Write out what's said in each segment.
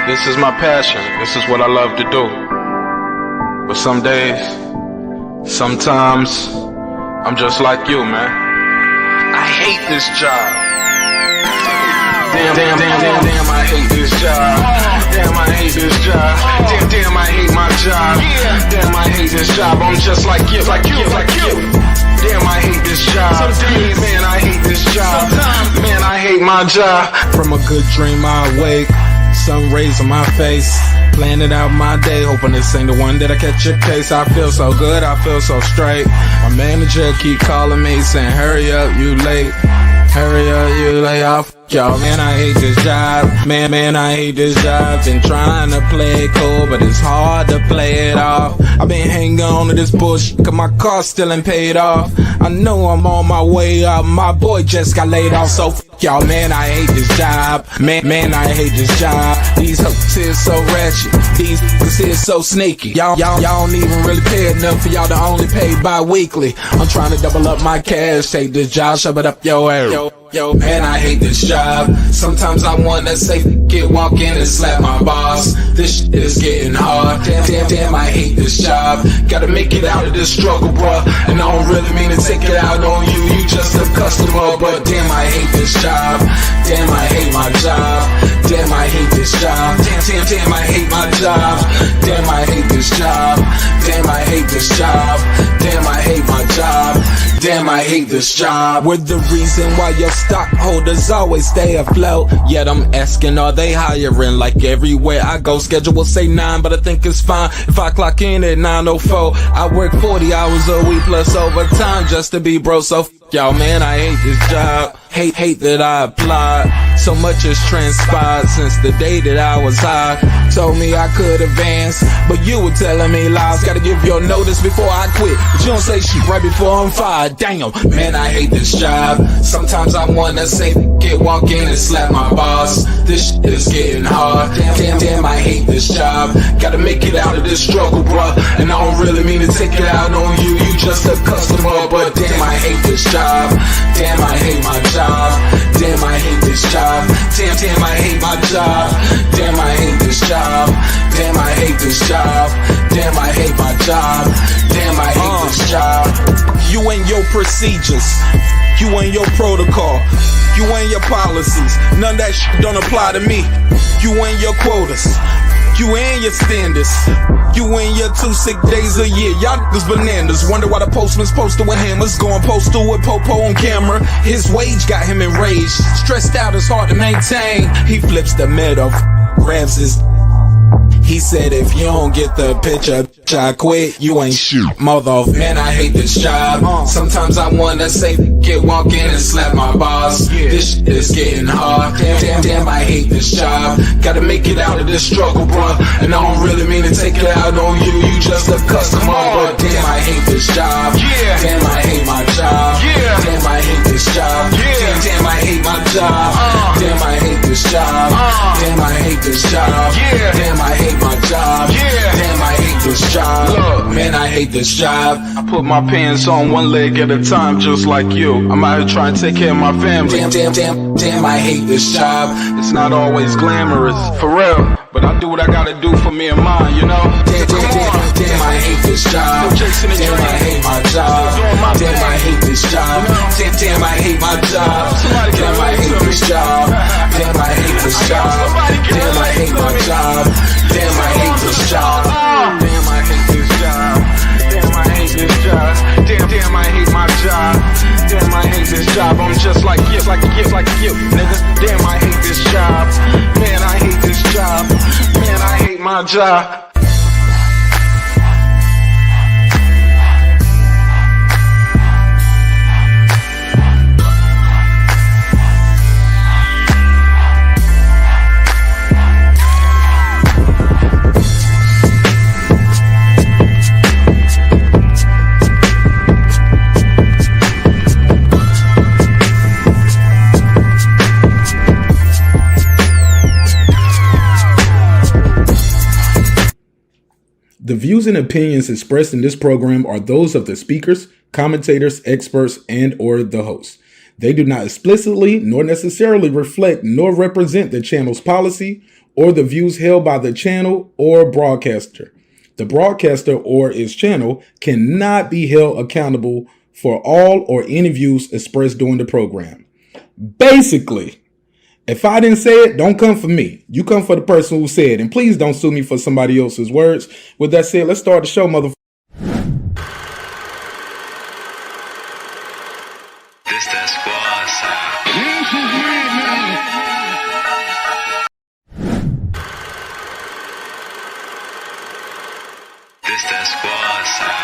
This is my passion. This is what I love to do. But some days, sometimes, I'm just like you, man. I hate this job. Damn, I hate this job. Damn, I hate this job. Damn, I hate my job. Damn, I hate this job. I'm just like you. Damn, I hate this job. Man, I hate this job. Man, I hate my job. From a good dream I wake, sun rays on my face, planning out my day, hoping this ain't the one that I catch a case. I feel so good, I feel so straight. My manager keep calling me saying, hurry up, you late. Hurry up, you late. Y'all, man, I hate this job. Man, I hate this job. Been trying to play it cool, but it's hard to play it off. I've been hanging on to this bullshit, cause my car still ain't paid off. I know I'm on my way up, my boy just got laid off, so y'all, man, I hate this job. Man, I hate this job. These hoes here so ratchet, these niggas here so sneaky. Y'all don't even really pay enough for y'all to only pay bi-weekly. I'm trying to double up my cash, take this job, shove it up your ass. Yo, man, I hate this job. Sometimes I wanna say, walk in and slap my boss. This shit is getting hard. Damn, I hate this job. Gotta make it out of this struggle, bruh. And I don't really mean to take it out on you. You just a customer, but damn, I hate this job. Damn, I hate my job. Damn, I hate this job. Damn, I hate my job. Damn, I hate this job. Damn, I hate this job. Damn, I hate my job. Damn, I hate this job. We're the reason why your stockholders always stay afloat. Yet I'm asking, are they hiring? Like everywhere I go, schedule will say 9, but I think it's fine if I clock in at 9:04. I work 40 hours a week plus overtime just to be bro. So y'all, man, I hate this job. Hate that I applied. So much has transpired since the day that I was high. Told me I could advance, but you were telling me lies. Gotta give your notice before I quit, but you don't say shit right before I'm fired. Damn, man, I hate this job. Sometimes I wanna say, walk in and slap my boss. This shit is getting hard. Damn, I hate this job. Gotta make it out of this struggle, bruh. And I don't really mean to take it out on you. You just a customer, but damn, I hate this job. Damn, I hate my job. Damn, I hate this job. Damn, I hate my job. Damn, I hate this job. Damn, I hate this job. Damn, I hate my job. Damn, I hate this job. You and your procedures, you and your protocol, you and your policies, none of that shit don't apply to me. You and your quotas, you and your standards, you and your 2 sick days a year. Y'all niggas bananas. Wonder why the postman's posted with hammers, going postal with Popo on camera. His wage got him enraged, stressed out, it's hard to maintain. He flips the middle, grabs his. He said, if you don't get the picture, I quit, you ain't shit. Mother, man, I hate this job. Sometimes I wanna say, walk in and slap my boss. This shit is getting hard. Damn, I hate this job. Gotta make it out of this struggle, bruh. And I don't really mean to take it out on you. You just a customer, but damn, I hate this job. Damn, I hate my job. Damn, I hate this job. Damn, I hate my job. Damn, I hate this job. Damn, I hate this job. Damn, I hate my job. Damn, I hate this job. Look, man, I hate this job. I put my pants on one leg at a time, just like you. I'm out here trying to take care of my family. Damn, I hate this job. It's not always glamorous, for real, but I do what I gotta do for me and mine, you know? Damn, I hate this job. Damn, I hate my job. Damn, I hate this job. Damn, I hate my job. Damn, I hate this job. Damn, I hate this job. Damn, I hate my job. Damn, I hate this job. Damn, I hate this job. Damn, I hate this job. Damn, I hate my job. Damn, I hate this job. I'm just like you, nigga. Damn, I hate this job. Man, I hate this job. Man, I hate my job. The views and opinions expressed in this program are those of the speakers, commentators, experts, and/or the host. They do not explicitly nor necessarily reflect nor represent the channel's policy or the views held by the channel or broadcaster. The broadcaster or its channel cannot be held accountable for all or any views expressed during the program. Basically, if I didn't say it, don't come for me. You come for the person who said it. And please don't sue me for somebody else's words. With that said, let's start the show, motherfucker. This that squad side. This that squad side.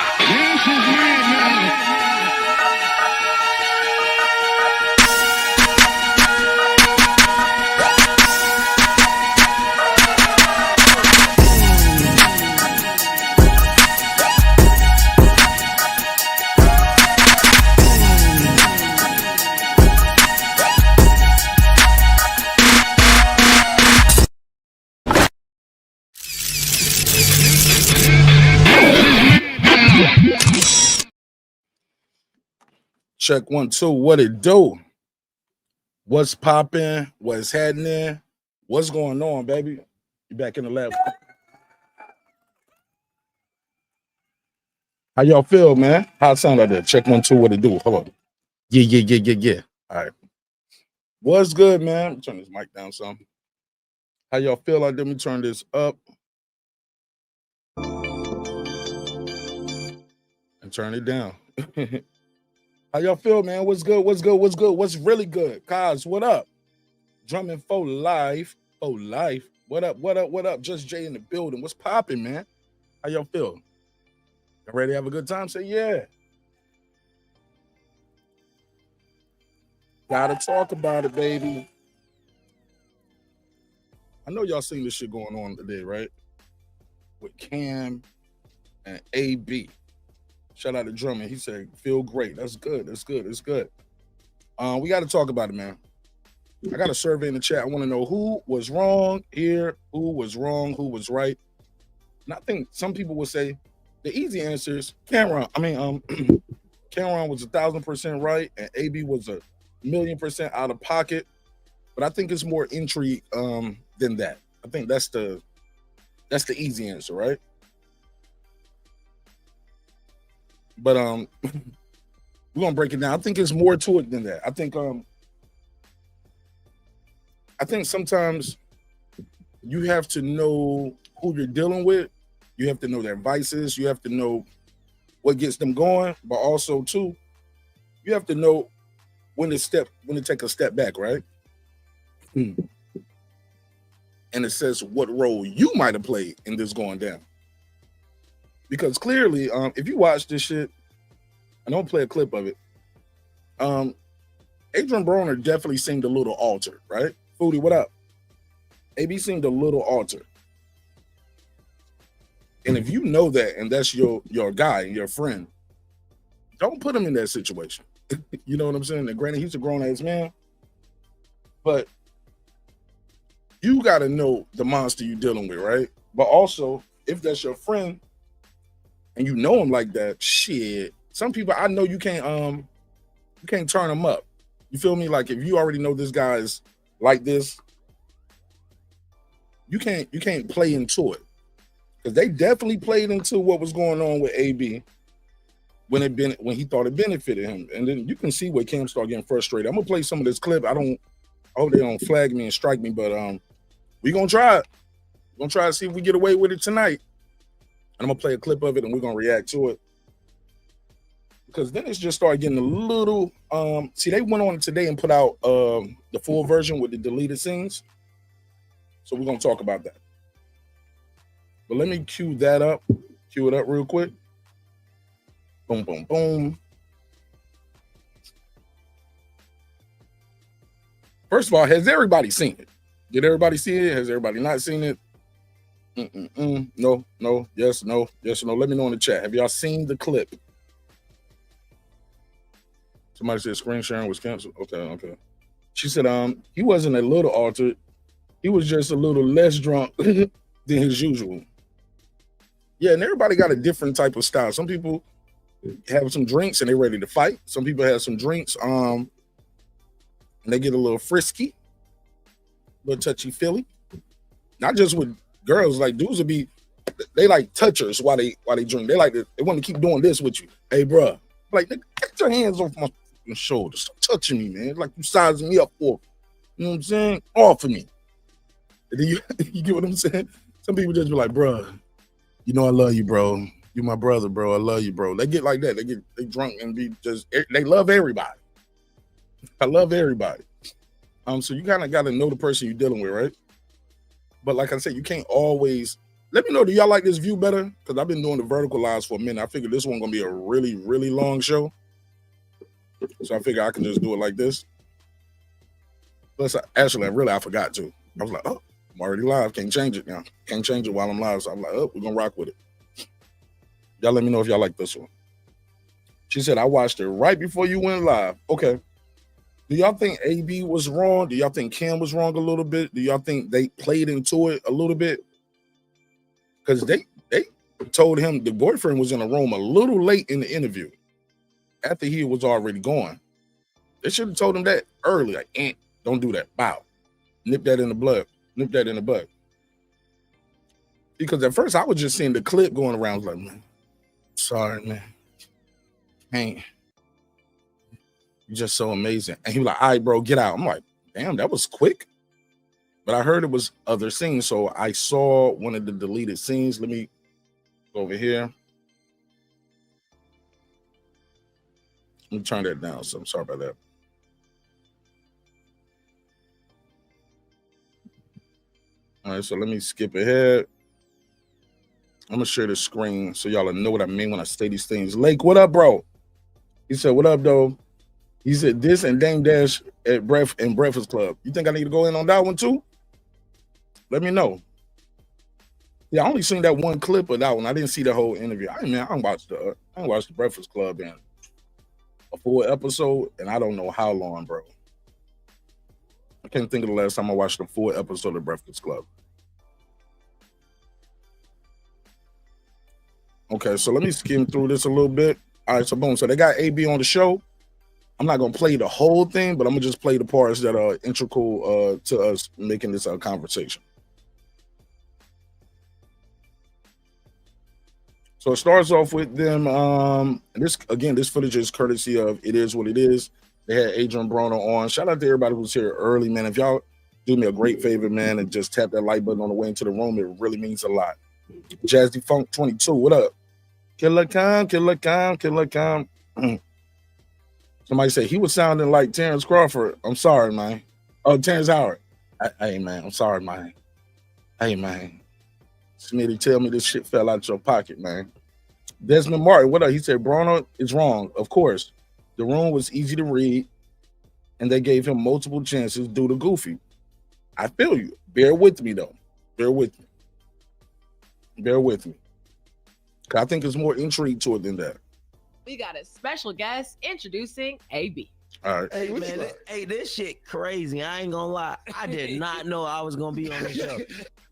Check 1 2. What it do? What's popping? What's happening? What's going on, baby? You back in the lab? How y'all feel, man? How it sound out there? Check 1 2. What it do? Hold on. Yeah. All right. What's good, man? Let me turn this mic down some. How y'all feel out there? Let me turn this up and turn it down. How y'all feel, man? What's good? What's really good? Kaz, what up? Drumming for life. What up? Just Jay in the building. What's popping, man? How y'all feel? Y'all ready to have a good time? Say yeah. Gotta talk about it, baby. I know y'all seen this shit going on today, right? With Cam and AB. Shout out to Drummond. He said, feel great. That's good. We got to talk about it, man. I got a survey in the chat. I want to know who was wrong here, who was wrong, who was right. And I think some people will say the easy answer is Camron. Camron was 1,000% right, and AB was 1,000,000% out of pocket. But I think it's more intrigue than that. I think that's the easy answer, right? But we're gonna break it down. I think it's more to it than that. I think sometimes you have to know who you're dealing with. You have to know their vices. You have to know what gets them going. But also, too, you have to know when to take a step back, right? And it says what role you might have played in this going down. Because clearly, if you watch this shit, I don't play a clip of it. Adrien Broner definitely seemed a little altered, right? Foodie, what up? AB seemed a little altered. And if you know that, and that's your guy, your friend, don't put him in that situation. You know what I'm saying? And granted, he's a grown-ass man, but you got to know the monster you're dealing with, right? But also, if that's your friend, and you know him like that, shit. Some people I know you can't turn them up. You feel me? Like if you already know this guy is like this, you can't play into it. Because they definitely played into what was going on with AB when he thought it benefited him. And then you can see where Cam started getting frustrated. I'm gonna play some of this clip. I hope they don't flag me and strike me, but we're gonna try it. We're gonna try to see if we get away with it tonight. I'm gonna play a clip of it and we're gonna react to it. Because then it's just started getting a little see, they went on today and put out the full version with the deleted scenes. So we're gonna talk about that. But let me cue it up real quick. Boom, boom, boom. First of all, has everybody seen it? Did everybody see it? Has everybody not seen it? No, yes, no. Let me know in the chat. Have y'all seen the clip? Somebody said screen sharing was canceled. Okay. She said, he wasn't a little altered. He was just a little less drunk than his usual. Yeah, and everybody got a different type of style. Some people have some drinks and they're ready to fight. Some people have some drinks, and and they get a little frisky, a little touchy-feely. Not just with girls, like dudes would be, they like touchers while they drink. They want to keep doing this with you. Hey, bro, like, get your hands off my shoulders. Stop touching me, man. It's like you sizing me up for, you know what I'm saying? Off of me. And then you get what I'm saying? Some people just be like, bro, you know I love you, bro. You my brother, bro. I love you, bro. They get like that. They drunk and be just, they love everybody. I love everybody. So you kind of got to know the person you're dealing with, right? But like I said, you can't always. Let me know, do y'all like this view better? Because I've been doing the vertical lives for a minute. I figured this one gonna be a really, really long show. So I figure I can just do it like this. Plus, actually, I forgot to. I was like, oh, I'm already live. Can't change it now. Can't change it while I'm live. So I'm like, oh, we're gonna rock with it. Y'all let me know if y'all like this one. She said, I watched it right before you went live. Okay. Do y'all think AB was wrong? Do y'all think Cam was wrong a little bit? Do y'all think they played into it a little bit? Because they told him the boyfriend was in the room a little late in the interview after he was already gone. They should have told him that early. Like, don't do that. Bow. Nip that in the blood. Nip that in the bud. Because at first I was just seeing the clip going around. I was like, man, sorry, man. Hey, you're just so amazing. And he was like, all right, bro, get out. I'm like, damn, that was quick. But I heard it was other scenes, so I saw one of the deleted scenes. Let me go over here. Let me turn that down, so I'm sorry about that. All right, so let me skip ahead. I'm going to share the screen so y'all know what I mean when I say these things. Lake, what up, bro? He said, what up, though? He said, this and Dame Dash at Breakfast Club. You think I need to go in on that one, too? Let me know. Yeah, I only seen that one clip of that one. I didn't see the whole interview. I didn't watch the Breakfast Club in a full episode, and I don't know how long, bro. I can't think of the last time I watched a full episode of Breakfast Club. Okay, so let me skim through this a little bit. All right, so boom. So they got AB on the show. I'm not gonna play the whole thing, but I'm gonna just play the parts that are integral to us making this conversation. So it starts off with them. This footage is courtesy of It Is What It Is. They had Adrien Broner on. Shout out to everybody who's here early, man. If y'all do me a great favor, man, and just tap that like button on the way into the room, it really means a lot. Jazzy Funk 22, what up? Killer Cam. Somebody said he was sounding like Terrence Crawford. I'm sorry, man. Oh, Terrence Howard. Hey, man, I'm sorry, man. Hey, man. Smitty, tell me this shit fell out your pocket, man. Desmond Martin, what up? He said, Broner is wrong. Of course. The room was easy to read, and they gave him multiple chances due to Goofy. I feel you. Bear with me, though. Bear with me. I think there's more intrigue to it than that. We got a special guest introducing AB. All right. Hey, man, this shit crazy. I ain't gonna lie. I did not know I was gonna be on the show.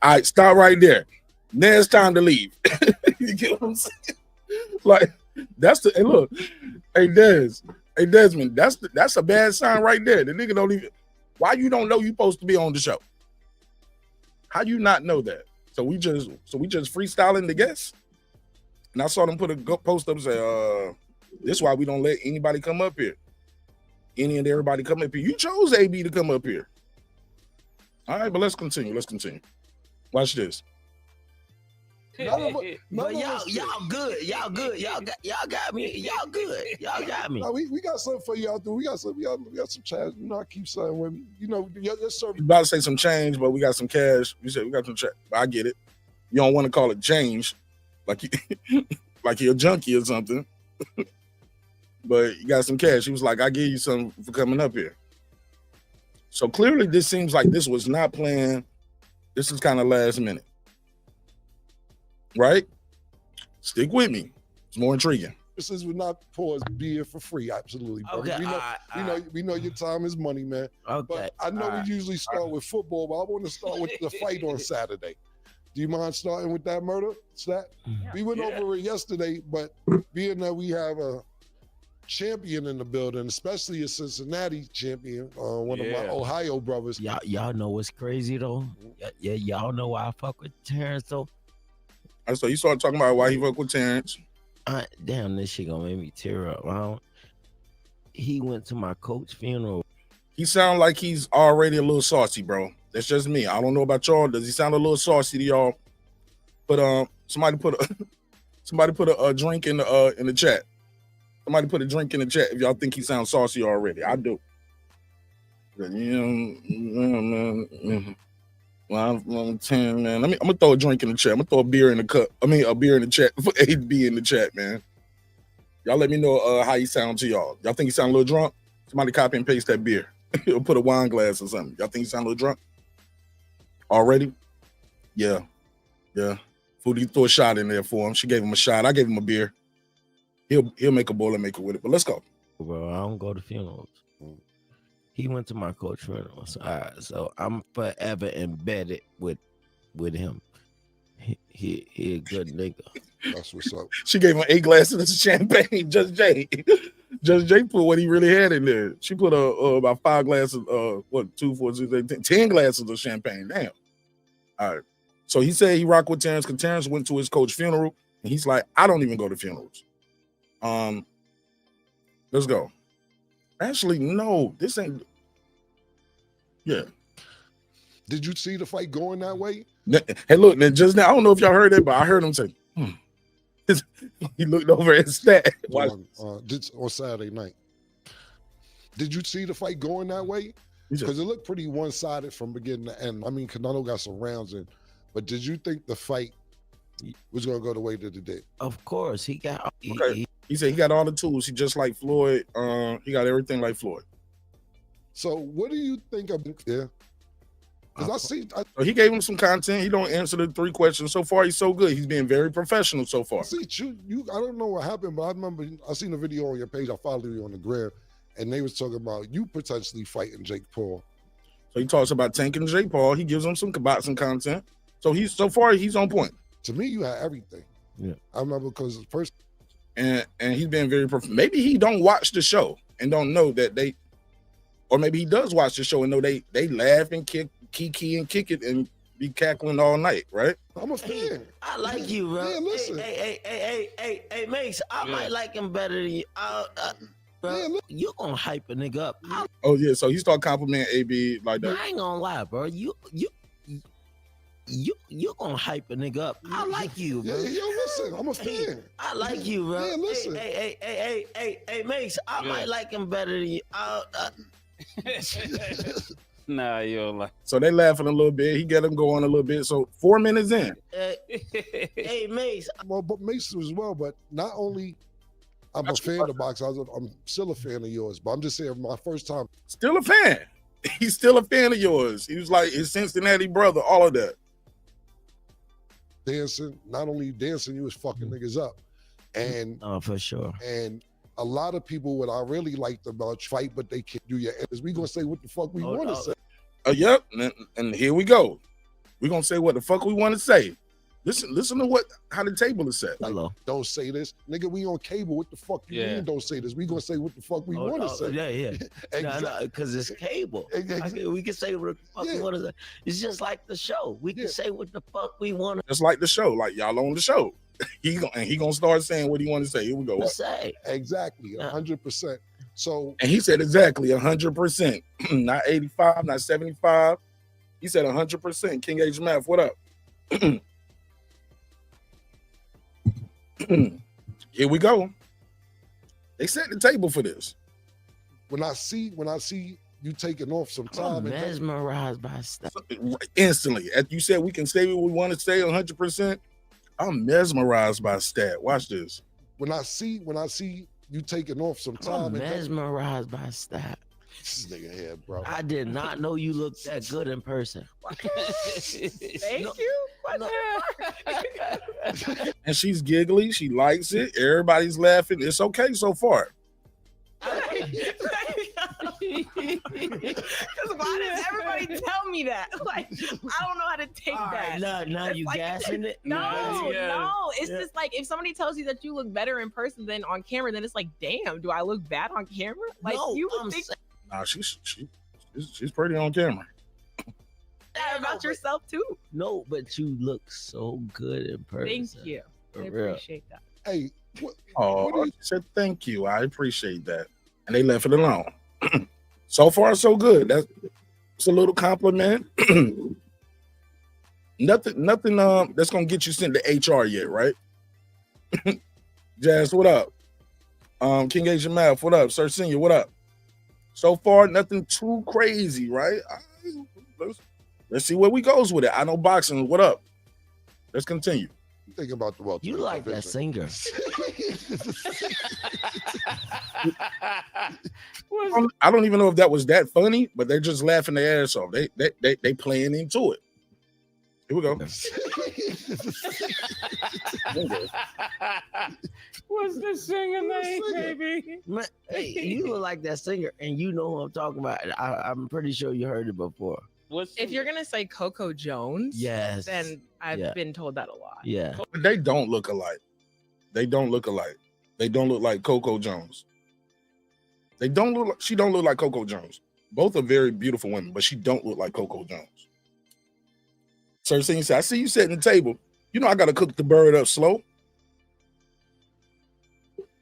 All right, stop right there. Now it's time to leave. You get what I'm saying? Like, that's the, hey, look, hey, Desmond, that's a bad sign right there. The nigga don't even, why you don't know you supposed to be on the show? How you not know that? So we just freestyling the guests? And I saw them put a post up and say, this is why we don't let anybody come up here. Any and everybody come up here. You chose AB to come up here. All right, but let's continue. Watch this. But y'all good. Y'all got me. Y'all good. Y'all got me. No, we got something for y'all. We got some change. You know, I keep saying with me. You know, your service. You about to say some change, but we got some cash. You said we got some change. I get it. You don't want to call it change, like you're a junkie or something. But you got some cash. He was like, I give you some for coming up here. So clearly this seems like this was not planned. This is kind of last minute. Right? Stick with me. It's more intriguing. This is not pause beer for free. Absolutely, bro. Okay, we know your time is money, man. Okay. But I know we usually start with football, but I want to start with the fight on Saturday. Do you mind starting with that murder? We went over it yesterday, but being that we have a champion in the building, especially a Cincinnati champion, one of my Ohio brothers. Y'all know what's crazy though? Yeah, y'all know why I fuck with Terrence though? So you started talking about why he fuck with Terrence. Damn, this shit gonna make me tear up. He went to my coach's funeral. He sound like he's already a little saucy, bro. That's just me. I don't know about y'all. Does he sound a little saucy to y'all? But somebody put a drink in the chat. Somebody put a drink in the chat if y'all think he sounds saucy already. I do. Man. Well, I'm 10, man. I'm gonna throw a drink in the chat. I'm gonna throw a beer in the cup. A beer in the chat for 8B in the chat, man. Y'all let me know how he sound to y'all. Y'all think he sound a little drunk? Somebody copy and paste that beer. Or put a wine glass or something. Y'all think he sound a little drunk? Already? Yeah. Foodie threw a shot in there for him. She gave him a shot. I gave him a beer. He'll make a Boilermaker with it. But let's go. Bro, I don't go to funerals. He went to my coach's funeral. So I'm forever embedded with him. He a good nigga. That's what's up. She gave him 8 glasses of champagne. Just Jay put what he really had in there. She put about 5 glasses. 2, 4, 6, 8, 10 glasses of champagne. Damn. All right. So he said he rocked with Terrence because Terrence went to his coach's funeral, and he's like, I don't even go to funerals. Let's go. Actually, no, this ain't. Yeah. Did you see the fight going that way? Hey, look, now just now, I don't know if y'all heard it, but I heard him say, He looked over at Stat. On Saturday night. Did you see the fight going that way? Because it looked pretty one-sided from beginning to end. I mean, Canelo got some rounds in, but did you think the fight was going to go the way that it did? Of course, he got. Okay. He said he got all the tools. He just like Floyd. He got everything like Floyd. So what do you think of? Yeah. Because he gave him some content. He don't answer the 3 questions. So far, he's so good. He's being very professional so far. See, you I don't know what happened, but I remember I seen a video on your page. I followed you on the gram, and they was talking about you potentially fighting Jake Paul. So he talks about tanking Jake Paul. He gives him some boxing content. So so far he's on point. To me, you had everything. Yeah, I remember because first, and he's been very maybe he don't watch the show and don't know that they, or maybe he does watch the show and know they laugh and kick it and be cackling all night, right? I'm a fan. I like you, bro. Yeah, listen. Hey, Mace, I might like him better than you. Bro, you gonna hype a nigga up. Oh yeah, so he start complimenting AB like that. I ain't gonna lie, bro. You gonna hype a nigga up. I like you, bro. Yeah, listen, I'm a fan. I like you, bro. Yeah, listen. Hey, Mace, I might like him better than you. Nah, you don't like. So they laughing a little bit. He get him going a little bit. So 4 minutes in. Hey, Mace. Well, but Mace as well. But not only I'm a fan of boxing, I'm still a fan of yours. But I'm just saying, my first time. Still a fan. He's still a fan of yours. He was like his Cincinnati brother, all of that. Dancing, not only dancing, you was fucking niggas up. And for sure. And a lot of people, what I really liked about fight, but they can't do your is we gonna say what the fuck we want to say. Yep, and here we go. We're gonna say what the fuck we want to say. Listen to how the table is set. Like, Hello. Don't say this. Nigga, we on cable. What the fuck you mean don't say this? We gonna say what the fuck we want to say. Yeah. Exactly. No, because it's cable. Exactly. We can say what the fuck we want to say. It's just like the show. We can say what the fuck we want to Just like the show, like y'all on the show. He gonna start saying what he want to say. Here we go. say. Exactly, 100%. So, and he said exactly 100%, not 85, not 75. He said 100%. King H Math, what up? Here we go. They set the table for this. When I see you taking off some time, I'm mesmerized by stuff. Instantly, as you said, we can say what we want to say 100%. I'm mesmerized by Stat. Watch this. When I see you taking off some time, I'm mesmerized by Stat. This nigga here, bro. I did not know you looked that good in person. Thank you. And she's giggly. She likes it. Everybody's laughing. It's okay so far. Because why does everybody tell me that? Like, I don't know how to take that. Now It's you like, gassing it? No, Yeah. no. It's just like if somebody tells you that you look better in person than on camera, then it's like, damn, do I look bad on camera? Like No, you would I'm think Nah, she's pretty on camera. that about yourself too. No, but you look so good in person. Thank you. For I real. appreciate that. Hey, what Oh, she said thank you. I appreciate that. And they left it alone. So far, so good. That's a little compliment. nothing that's gonna get you sent to HR yet, right? Jazz, what up? King Asian Math, what up? Sir Senior, what up? So far, nothing too crazy, right? Let's see where we goes with it. I know boxing, what up? Let's continue. think about the welterweight You like that division? singer. I don't even know if that was that funny, but they're just laughing their ass off. They playing into it. Here we go. What's the singer name, baby? Man, hey, you look like that singer, and you know who I'm talking about. I'm pretty sure you heard it before. If you're gonna say Coco Jones, Yes. then I've been told that a lot. Yeah. But they don't look alike. They don't look alike. They don't look like Coco Jones. They don't look like, she don't look like Coco Jones. Both are very beautiful women, but she don't look like Coco Jones. Sir Senior said, I see you setting the table. You know I gotta cook the bird up slow.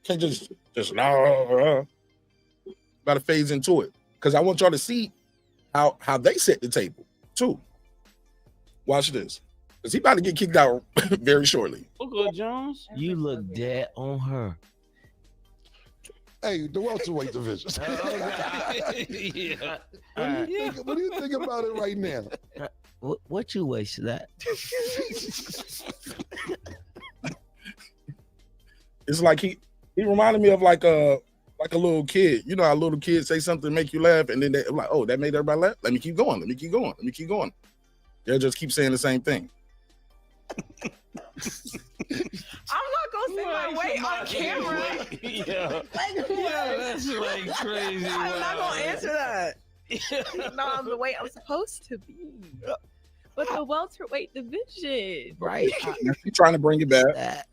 Can't just gotta phase into it. Because I want y'all to see how they set the table too. Watch this. Because he about to get kicked out very shortly. Coco Jones? You look dead on her. Hey, the welterweight division. Yeah. What do you think about it right now? What you wasted that? It's like he reminded me of like a little kid. You know how little kids say something to make you laugh, and then they're like, oh, that made everybody laugh? Let me keep going. Let me keep going. Let me keep going. They'll just keep saying the same thing. I'm not gonna say my weight on camera. Yeah. That's like crazy. I'm not gonna answer that. No, I'm the way I'm supposed to be. But the welterweight division, Right. He's trying to bring it back.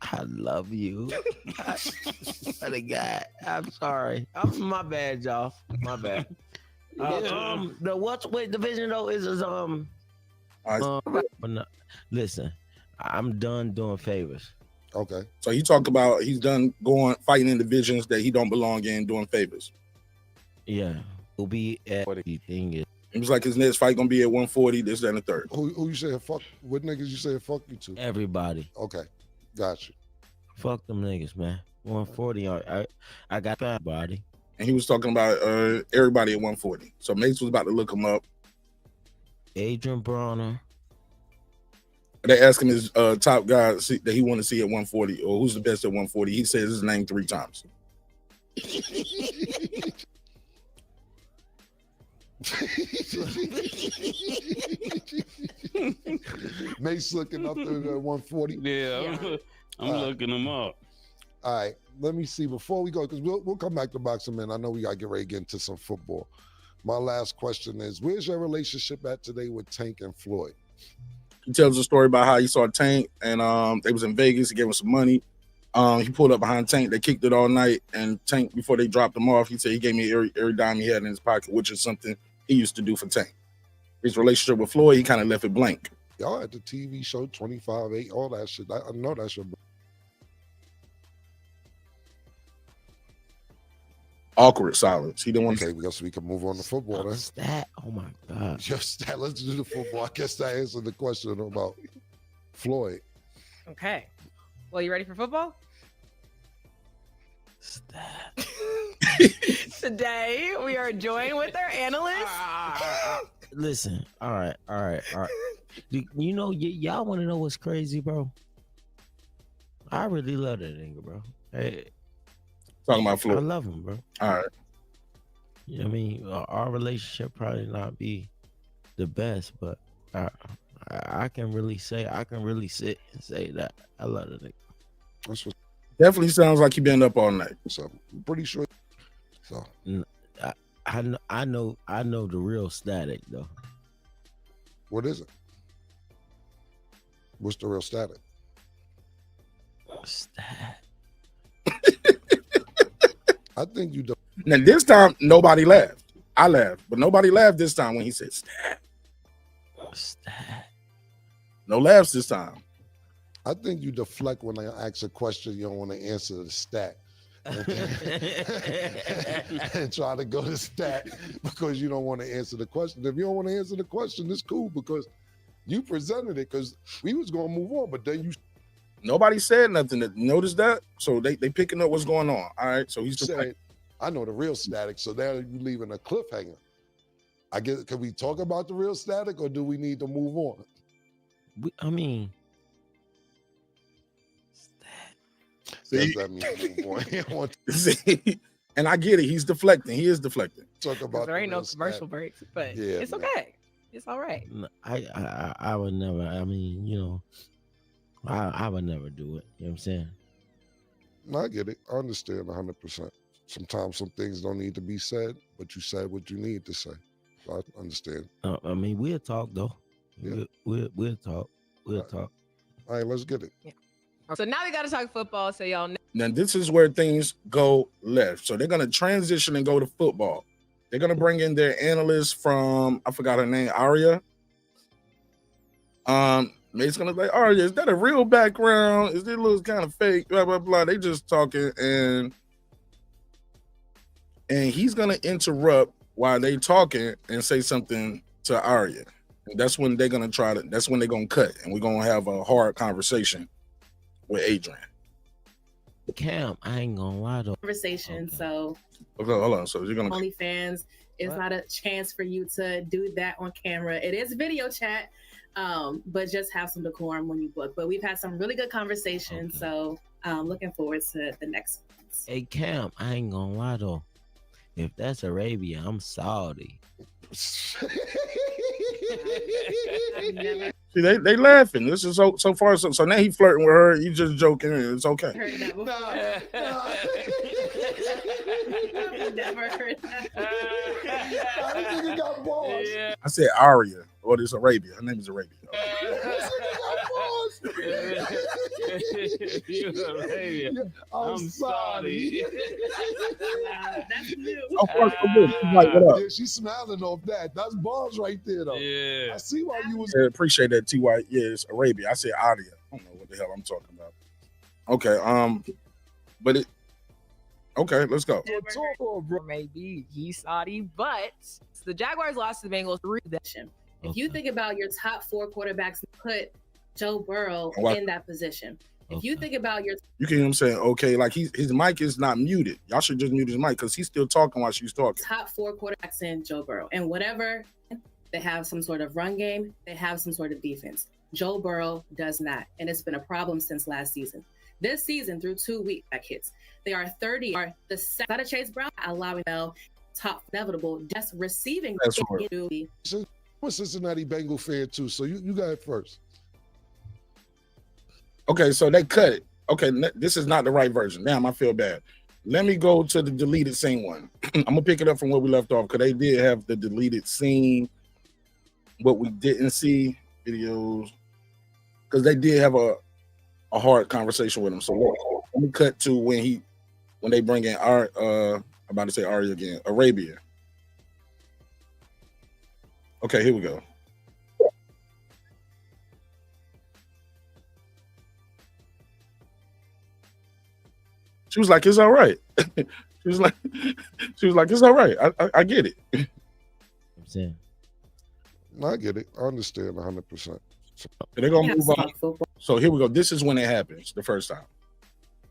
I love you. What a guy. I'm sorry. My bad, y'all. My bad. The welterweight division though is but no, listen, I'm done doing favors. Okay. So he talked about he's done fighting in divisions that he don't belong in, doing favors. Yeah, we'll be at what the thing is. It was like his next fight gonna be at 140. This, that, and the third. Who you saying fuck? What niggas you saying fuck you to? Everybody. Okay, got you. Fuck them niggas, man. 140. I got that body. And he was talking about everybody at 140. So Mace was about to look him up. Adrien Broner. They asked him his top guy that he want to see at 140 or who's the best at 140. He says his name 3 times. Mace looking up to the 140. Yeah, I'm looking them up. All right, let me see before we go, because we'll come back to boxing, man. I know we gotta get ready to get into some football. My last question is, where's your relationship at today with Tank and Floyd? He tells a story about how he saw Tank and they was in Vegas. He gave him some money. He pulled up behind Tank. They kicked it all night. And Tank, before they dropped him off, he said he gave me every dime he had in his pocket, which is something he used to do for Tank. His relationship with Floyd, he kind of left it blank. Y'all at the TV show 25-8, all that shit. I know that's your. Awkward silence. He didn't want to. Okay, we can move on to football then. Stat. Oh my God. Just that. Let's do the football. I guess that answered the question about Floyd. Okay. Well, you ready for football? Stat. Today we are joined with our analyst. Listen. All right. You know, y'all want to know what's crazy, bro? I really love that nigga, bro. Hey. Talking about Floyd. I love him, bro. All right. You know what I mean? Our relationship probably not be the best, but I can really sit and say that I love the nigga. That's what. Definitely sounds like he been up all night. So I'm pretty sure. So I know the real static though. What is it? What's the real static? Stat. I think you. Now this time nobody laughed. I laughed, but nobody laughed this time when he said stat. Stat. No laughs this time. I think you deflect when I ask a question you don't want to answer the stat. And try to go to stat because you don't want to answer the question. If you don't want to answer the question, it's cool because you presented it because we was going to move on, but then you. Nobody said nothing. Notice that? So they picking up what's going on. All right. So he's said, I know the real static. So there you leaving a cliffhanger. I guess, can we talk about the real static or do we need to move on? I mean, Does that mean move on? See, and I get it. He's deflecting. He is deflecting. Talk about there ain't no commercial breaks, but Yeah, it's man. okay. It's all right. I would never. I mean, you know, I would never do it. You know what I'm saying? No, I get it. I understand 100%. Sometimes some things don't need to be said, but you said what you need to say. So I understand. I mean, we'll talk though. Yeah. We'll talk. We'll Right. talk. All right, let's get it. So now we got to talk football. So y'all know. Now this is where things go left. So they're gonna transition and go to football. They're gonna bring in their analyst from I forgot her name, Aria. It's gonna be like, Aria, is that a real background? Is it looks kind of fake? Blah blah blah. They just talking and he's gonna interrupt while they talking and say something to Aria. And that's when they're gonna that's when they're gonna cut and we're gonna have a hard conversation with Adrien. Cam, I ain't gonna lie though. Conversation. Okay. So Okay, hold on. So you're gonna OnlyFans is What? not a chance for you to do that on camera. It is video chat, but just have some decorum when you book. But we've had some really good conversations, Okay. so looking forward to the next ones. Hey Cam, I ain't gonna lie though. If that's Arabia, I'm Saudi. I've never See, they laughing. This is so far. So now he flirting with her. You just joking. It's okay. heard that before. I've never heard that. I think it got balls. Yeah. I said Aria, or this Arabia. Her name is Arabia. You Arabia. I'm sorry. That's new. So far, so good. She's like, what up? Yeah, she's smiling off that. That's balls right there, though. Yeah. I see why you was. I appreciate that, T.Y. Yeah, it's Arabia. I said Aria. I don't know what the hell I'm talking about. Okay, but it. Okay, let's go. Or maybe he's Saudi, but the Jaguars lost to the Bengals 3. If you think about your top 4 quarterbacks, put Joe Burrow Wow. in that position. If you Okay. think about your You can hear him saying, okay, like his mic is not muted. Y'all should just mute his mic because he's still talking while she's talking. top 4 quarterbacks in Joe Burrow, and whatever, they have some sort of run game, they have some sort of defense. Joe Burrow does not, and it's been a problem since last season. This season, through 2 week back hits, they are 30, are the second of Chase Brown, allowing Bell top inevitable, just receiving. That's right. I'm a Cincinnati Bengal fan too, so you got it first. Okay, so they cut it. Okay, this is not the right version. Damn, I feel bad. Let me go to the deleted scene one. I'm gonna pick it up from where we left off because they did have the deleted scene. What we didn't see videos because they did have a hard conversation with him. So let me cut to when they bring in I'm about to say Aria again, Arabia. Okay, here we go. She was like, "It's all right." she was like, "It's all right. I get it." I'm saying. No, I get it. I understand 100%. They're gonna Yeah, move on. talk football. So here we go. This is when it happens the first time.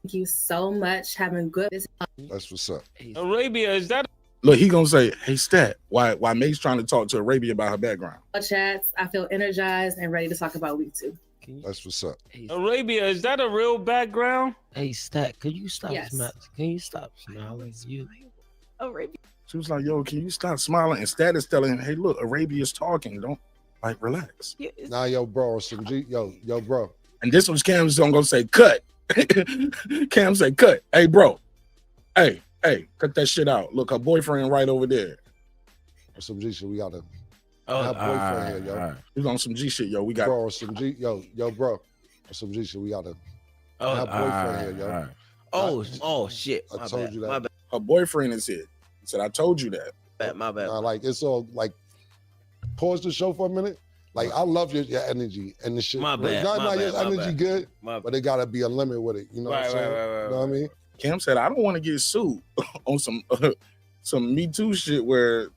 Thank you so much. Having good That's what's up. Arabia, is that Look, he gonna say, "Hey, Stat, why May's trying to talk to Arabia about her background?" chats. I feel energized and ready to talk about week 2. That's what's up. Arabia? Is that a real background? Hey, Stat, could you stop Yes. Can you stop smiling? You Arabia. She was like, "Yo, can you stop smiling?" And Stat is telling him, "Hey, look, Arabia's talking. Don't relax." Yeah, it's- Nah, yo, bro, some G, yo, bro. And this was Cam's gonna say, "Cut." Cam said, "Cut." Hey, bro. Hey, cut that shit out. Look, her boyfriend right over there. some G shit. We gotta Oh, have boyfriend here, yo. alright. He's on some G shit, yo. We got Bro, some G, yo, bro, some G shit. We gotta Oh, have boyfriend here, yo. Oh, shit. I My told bad. you that. My bad. her boyfriend is here. He said, I told you that. My bad. Like it's all like pause the show for a minute. Like I love your energy and the shit. My bad, Not my your bad, my energy bad. good, My but it gotta be a limit with it. You know what I'm saying? Right. You know what I mean? Cam said, I don't want to get sued on some Me Too shit where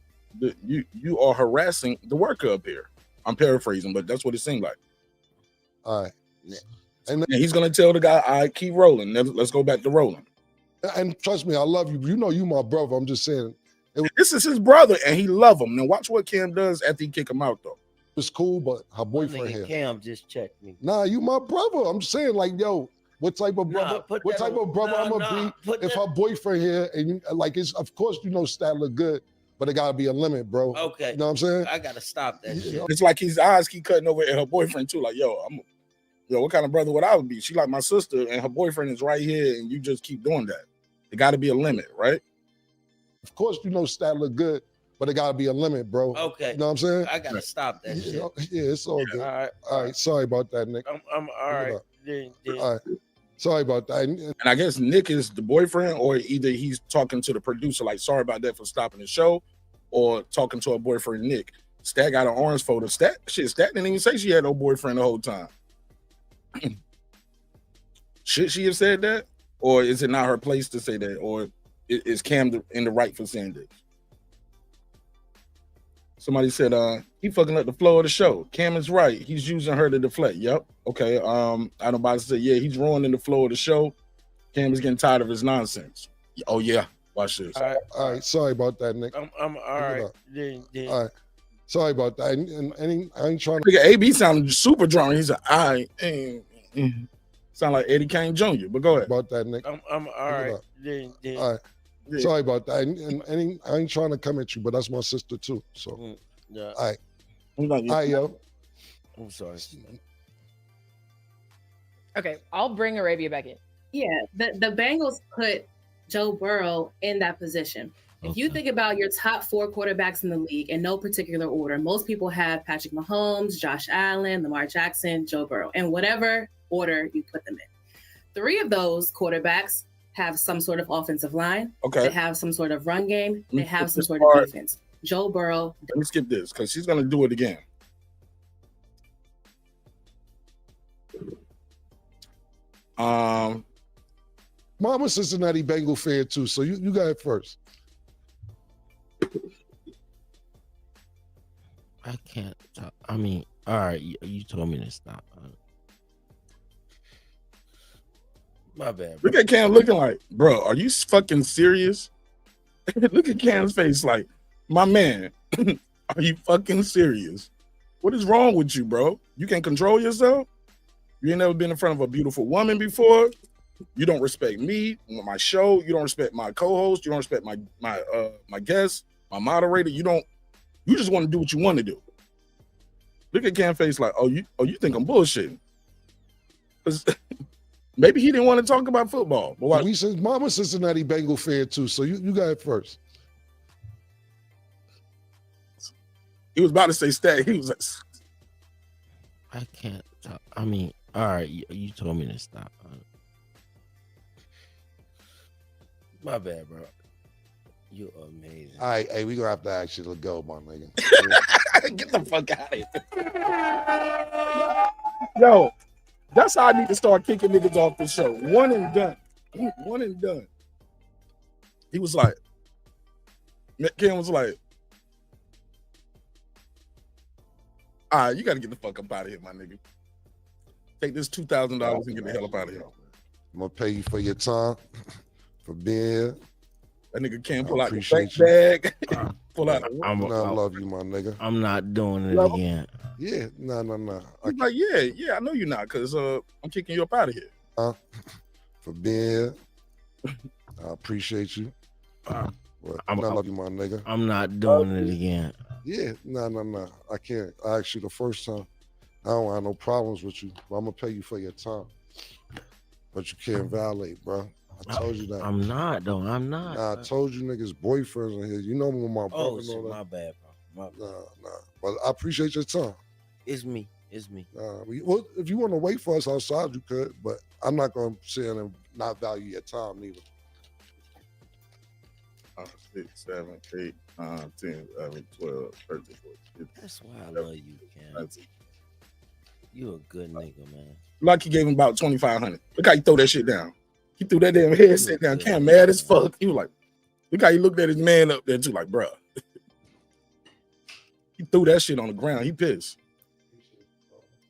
you are harassing the worker up here. I'm paraphrasing, but that's what it seemed like. All right. And he's gonna tell the guy, all right, keep rolling. Let's go back to rolling. And trust me, I love you. You know you my brother. I'm just saying This is his brother, and he love him. Now watch what Cam does after he kick him out, though. it's cool, but her boyfriend Nigga, here. Cam just checked me. Nah, you my brother. I'm just saying, like, yo, what type of brother? put What that type on- of brother nah, I'm gonna nah, be put if that- her boyfriend here and you, like it's of course you know stat look good, but it gotta be a limit, bro. Okay. You know what I'm saying? I gotta stop that shit. It's like his eyes keep cutting over at her boyfriend too. Like, yo, what kind of brother would I be? She like my sister, and her boyfriend is right here, and you just keep doing that. It got to be a limit, right? Of course you know stat look good, but it gotta be a limit, bro. Okay. You know what I'm saying? I gotta stop that shit. Yeah, it's all good. All right. All right, sorry about that, Nick. I'm all right. All right, sorry about that. And I guess Nick is the boyfriend, or either he's talking to the producer, like, sorry about that for stopping the show, or talking to her boyfriend, Nick. Stat got an orange photo. Stat didn't even say she had no boyfriend the whole time. Should she have said that? Or is it not her place to say that? Or is Cam in the right for saying this? Somebody said, he fucking up the flow of the show. Cam is right. He's using her to deflect. Yep. Okay. I don't about to say, yeah, he's ruining the flow of the show. Cam is getting tired of his nonsense. Oh, yeah. Watch this. All right, sorry about that, Nick. I'm all right. All right, sorry about that. And I ain't trying to. Nigga, AB sounded super drunk. He's like, sound like Eddie Kane Jr., but go ahead. About that, Nick. I'm all right. All right. Yeah. Sorry about that. And I ain't trying to come at you, but that's my sister too. So, Yeah. all right. I'm not- All right, yo. I'm sorry. Okay, I'll bring Arabia back in. Yeah, the Bengals put Joe Burrow in that position. If you think about your top 4 quarterbacks in the league in no particular order, most people have Patrick Mahomes, Josh Allen, Lamar Jackson, Joe Burrow, in whatever order you put them in. 3 of those quarterbacks have some sort of offensive line. Okay. They have some sort of run game. They have some this sort part. of defense. Joe Burrow. Let me skip this because she's going to do it again. Mama Cincinnati Bengal fan too, so you got it first. I can't talk. I mean, all right, you told me to stop. My bad. Bro. Look at Cam looking like, bro, are you fucking serious? Look at Cam's face like, my man, are you fucking serious? What is wrong with you, bro? You can't control yourself? You ain't never been in front of a beautiful woman before? You don't respect me, my show. You don't respect my co-host. You don't respect my guest, my moderator. You just want to do what you want to do. Look at Cam's face like, oh, you think I'm bullshitting? Maybe he didn't want to talk about football. But We said Mama Cincinnati Bengal fan too, so you got it first. he was about to say stat. He was like, I can't talk. I mean, all right, you told me to stop. My bad, bro. You're amazing. All right, hey, we gonna have to actually go, my nigga. get the fuck out of here. Yo, that's how I need to start kicking niggas off the show. One and done. One and done. He was like, Ken was like, all right, you got to get the fuck up out of here, my nigga. Take this $2,000 and get the hell up out of here. I'm gonna pay you for your time, for being here. That nigga can't pull out the appreciate bank bag. Pull out. I love you, my nigga. I'm not doing it Love him? again. Yeah, no. He's like, yeah, I know you're not, because I'm kicking you up out of here. For being here. I appreciate you. I love you, my nigga. I'm not doing it again. Yeah, no. I can't. I asked you the first time. I don't have no problems with you, but I'm gonna pay you for your time. But you can't violate, bro. I told you that. I'm not, though. I'm not. Nah, I told you niggas boyfriends in here. You know when my brother Oh, and shit, all that. my bad, bro. My bad. Nah. But I appreciate your time. It's me. Well, if you want to wait for us outside, you could, but I'm not going to sit in and not value your time neither. 6, 7, 8, 9, 10, 11, 12, 13, 14, 15. That's why I love you, Cam. You a good nigga, man. Like he gave him about 2,500. Look how he throw that shit down. He threw that damn headset down. Cam mad as fuck. He was like, look how he looked at his man up there too, like, bruh. He threw that shit on the ground. He pissed.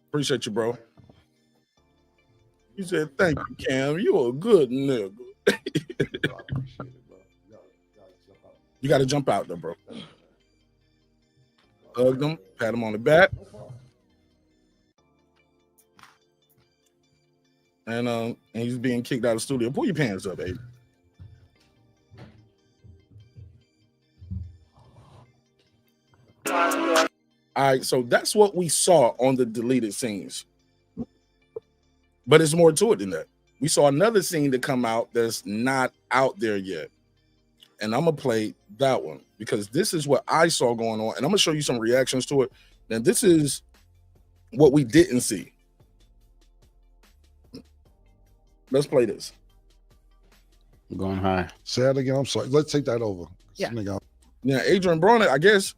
Appreciate you, bro. He said, thank you, Cam. You a good nigga. You got to jump out though, bro. Hugged him, pat him on the back. And he's being kicked out of the studio. Pull your pants up, baby. All right, so that's what we saw on the deleted scenes. But it's more to it than that. We saw another scene to come out that's not out there yet. And I'm going to play that one because this is what I saw going on. And I'm going to show you some reactions to it. And this is what we didn't see. Let's play this. I'm going high. Say that again. I'm sorry. Let's take that over. Yeah. Yeah, Adrien Broner, I guess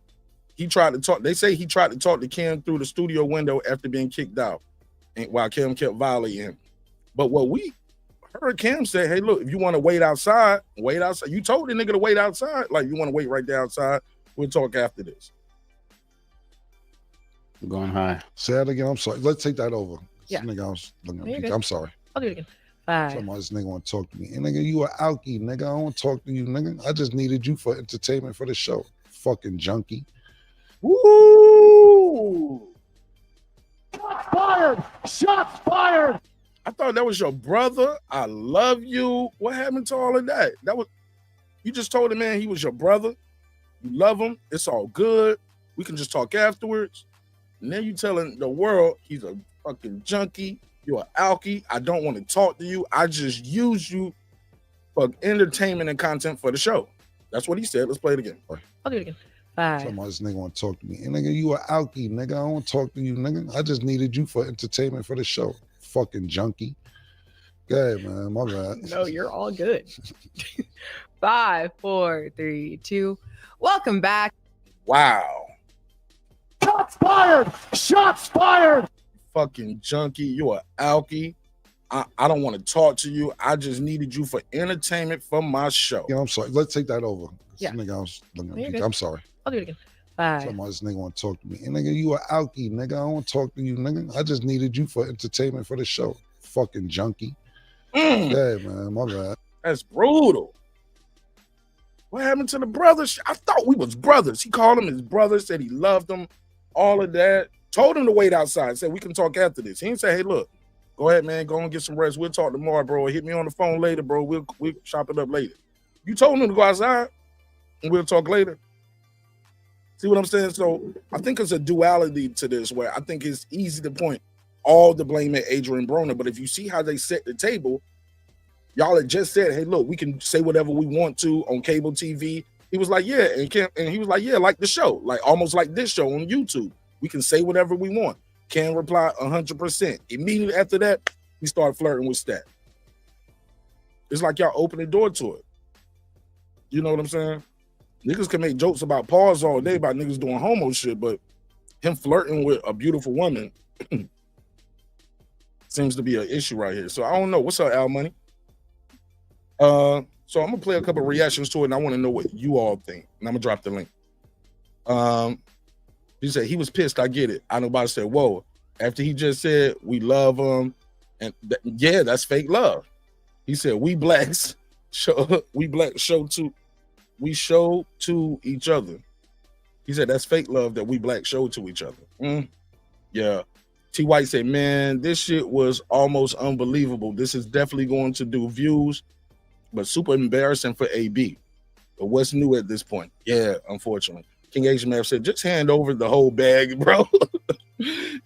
he tried to talk. They say he tried to talk to Cam through the studio window after being kicked out, and while Cam kept violating him. But what we heard Cam say, hey, look, if you want to wait outside, wait outside. You told the nigga to wait outside. Like, you want to wait right there outside. We'll talk after this. I'm going high. Say that again. I'm sorry. Let's take that over. Yeah. Nigga, I was looking at You're people. good. I'm sorry. I'll do it again. 5. Somebody, this nigga want to talk to me. And nigga, you a alky, nigga. I don't want to talk to you, nigga. I just needed you for entertainment for the show. Fucking junkie. Woo! Shots fired! Shots fired! I thought that was your brother. I love you. What happened to all of that? You just told the man he was your brother. You love him. It's all good. We can just talk afterwards. And then you telling the world he's a fucking junkie. You're an alky. I don't want to talk to you. I just use you for entertainment and content for the show. That's what he said. Let's play it again. I'll do it again. 5. Somebody, this nigga want to talk to me. And nigga, you a alky, nigga. I don't want to talk to you, nigga. I just needed you for entertainment for the show. Fucking junkie. Good, man. My bad. No, you're all good. 5, 4, 3, 2. Welcome back. Wow. Shots fired! Shots fired! Fucking junkie. You're an alky. I don't want to talk to you. I just needed you for entertainment for my show. Yeah, I'm sorry. Let's take that over. Yeah. Nigga, I was looking at You're people. good. I'm sorry. I'll do it again. 5. Somebody, this nigga want to talk to me. And nigga, you a alky, nigga. I don't want to talk to you, nigga. I just needed you for entertainment for the show. Fucking junkie. Yeah, man. My bad. That's brutal. What happened to the brothers? I thought we was brothers. He called him his brother, said he loved him, all of that. Told him to wait outside, said we can talk after this. He didn't say, hey, look, go ahead, man, go and get some rest. We'll talk tomorrow, bro. Hit me on the phone later, bro. We'll chop it up later. You told him to go outside and we'll talk later. See what I'm saying? So I think it's a duality to this where I think it's easy to point all the blame at Adrien Broner. But if you see how they set the table, y'all had just said, hey, look, we can say whatever we want to on cable TV. He was like, yeah. And he was like, yeah, like the show, like almost like this show on YouTube. We can say whatever we want. Can reply 100%. Immediately after that, we start flirting with Stat. It's like y'all open the door to it. You know what I'm saying? Niggas can make jokes about pause all day about niggas doing homo shit, but him flirting with a beautiful woman seems to be an issue right here. So I don't know. What's up, Al Money? So I'm gonna play a couple of reactions to it, and I want to know what you all think. And I'm gonna drop the link. He said he was pissed. I get it. I know about to say, whoa. After he just said we love him, and yeah, that's fake love. He said we blacks show to each other. He said that's fake love that we blacks show to each other. Yeah. T White said, man, this shit was almost unbelievable. This is definitely going to do views, but super embarrassing for AB. But what's new at this point? Yeah, unfortunately. King Asian Man said, just hand over the whole bag, bro.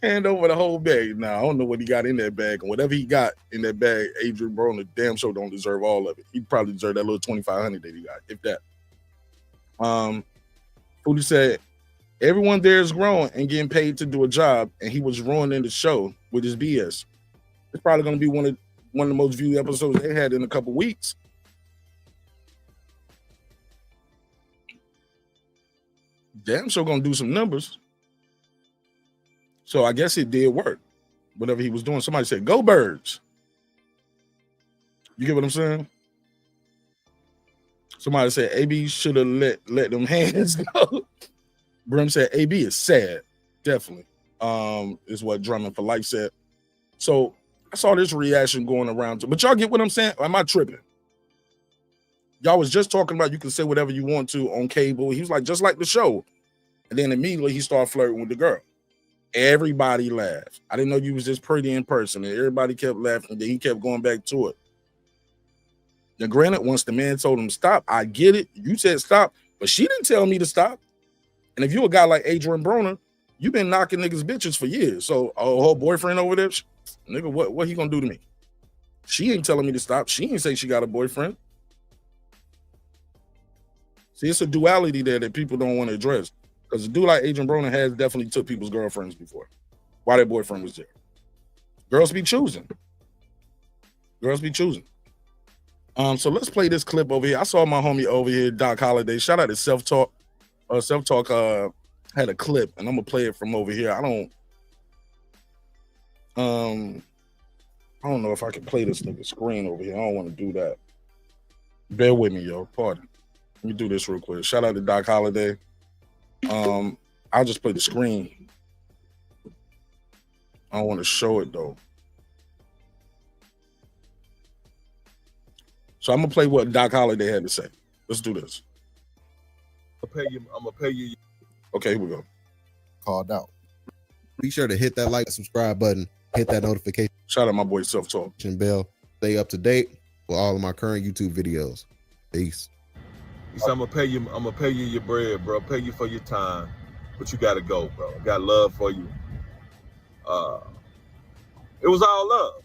Hand over the whole bag. Now, I don't know what he got in that bag. And whatever he got in that bag, Adrien Broner damn sure don't deserve all of it. He probably deserved that little $2,500 that he got, if that. Foodie said, Everyone there is grown and getting paid to do a job, and he was ruining the show with his BS. It's probably going to be one of the most viewed episodes they had in a couple weeks. Damn sure going to do some numbers. So I guess it did work. Whatever he was doing, somebody said, "Go Birds." You get what I'm saying? Somebody said AB should have let them hands go. Brim said AB is sad, definitely. Is what Drummond for Life said. So I saw this reaction going around, but y'all get what I'm saying? Am I tripping? Y'all was just talking about you can say whatever you want to on cable. He was like, just like the show. And then immediately he started flirting with the girl. Everybody laughed. I didn't know you was this pretty in person. And everybody kept laughing. Then he kept going back to it. Now, granted, once the man told him to stop, I get it. You said stop, but she didn't tell me to stop. And if you a guy like Adrien Broner, you've been knocking niggas bitches for years. So her boyfriend over there, nigga, what he gonna do to me? She ain't telling me to stop. She ain't say she got a boyfriend. See, it's a duality there that people don't want to address. Because a dude like Adrien Broner has definitely took people's girlfriends before while their boyfriend was there. Girls be choosing. Girls be choosing. So let's play this clip over here. I saw my homie over here, Doc Holliday. Shout out to Self Talk. Self Talk had a clip, and I'm gonna play it from over here. I don't know if I can play this nigga screen over here. I don't want to do that. Bear with me, yo. Pardon. Let me do this real quick. Shout out to Doc Holliday. I'll just play the screen. I don't want to show it though. So I'm gonna play what Doc Holliday had to say. Let's do this. I'm gonna pay you. Okay, here we go. Called out. Be sure to hit that like, subscribe button, hit that notification. Shout out my boy Self Talk. Bell. Stay up to date with all of my current YouTube videos. Peace. He said, I'm gonna pay you your bread, bro. Pay you for your time. But you gotta go, bro. I got love for you. It was all love.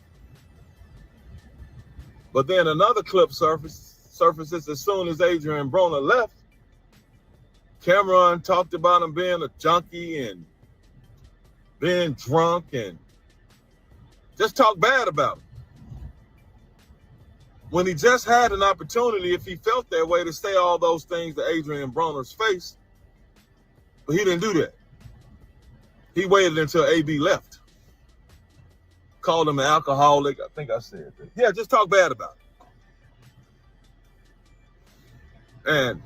But then another clip surfaces as soon as Adrien Broner left. Camron talked about him being a junkie and being drunk and just talk bad about him. When he just had an opportunity, if he felt that way, to say all those things to Adrien Broner's face, but he didn't do that. He waited until AB left. Called him an alcoholic. I think I said that. Yeah, just talk bad about it. And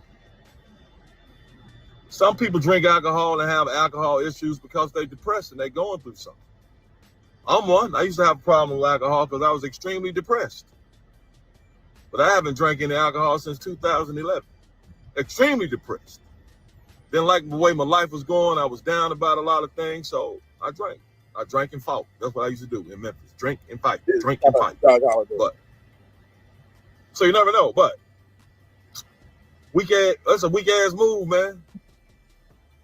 some people drink alcohol and have alcohol issues because they're depressed and they're going through something. I'm one. I used to have a problem with alcohol because I was extremely depressed. But I haven't drank any alcohol since 2011. Extremely depressed. Didn't like the way my life was going. I was down about a lot of things, so I drank. I drank and fought. That's what I used to do in Memphis. Drink and fight. Drink and fight. But so you never know. But that's a weak ass move, man.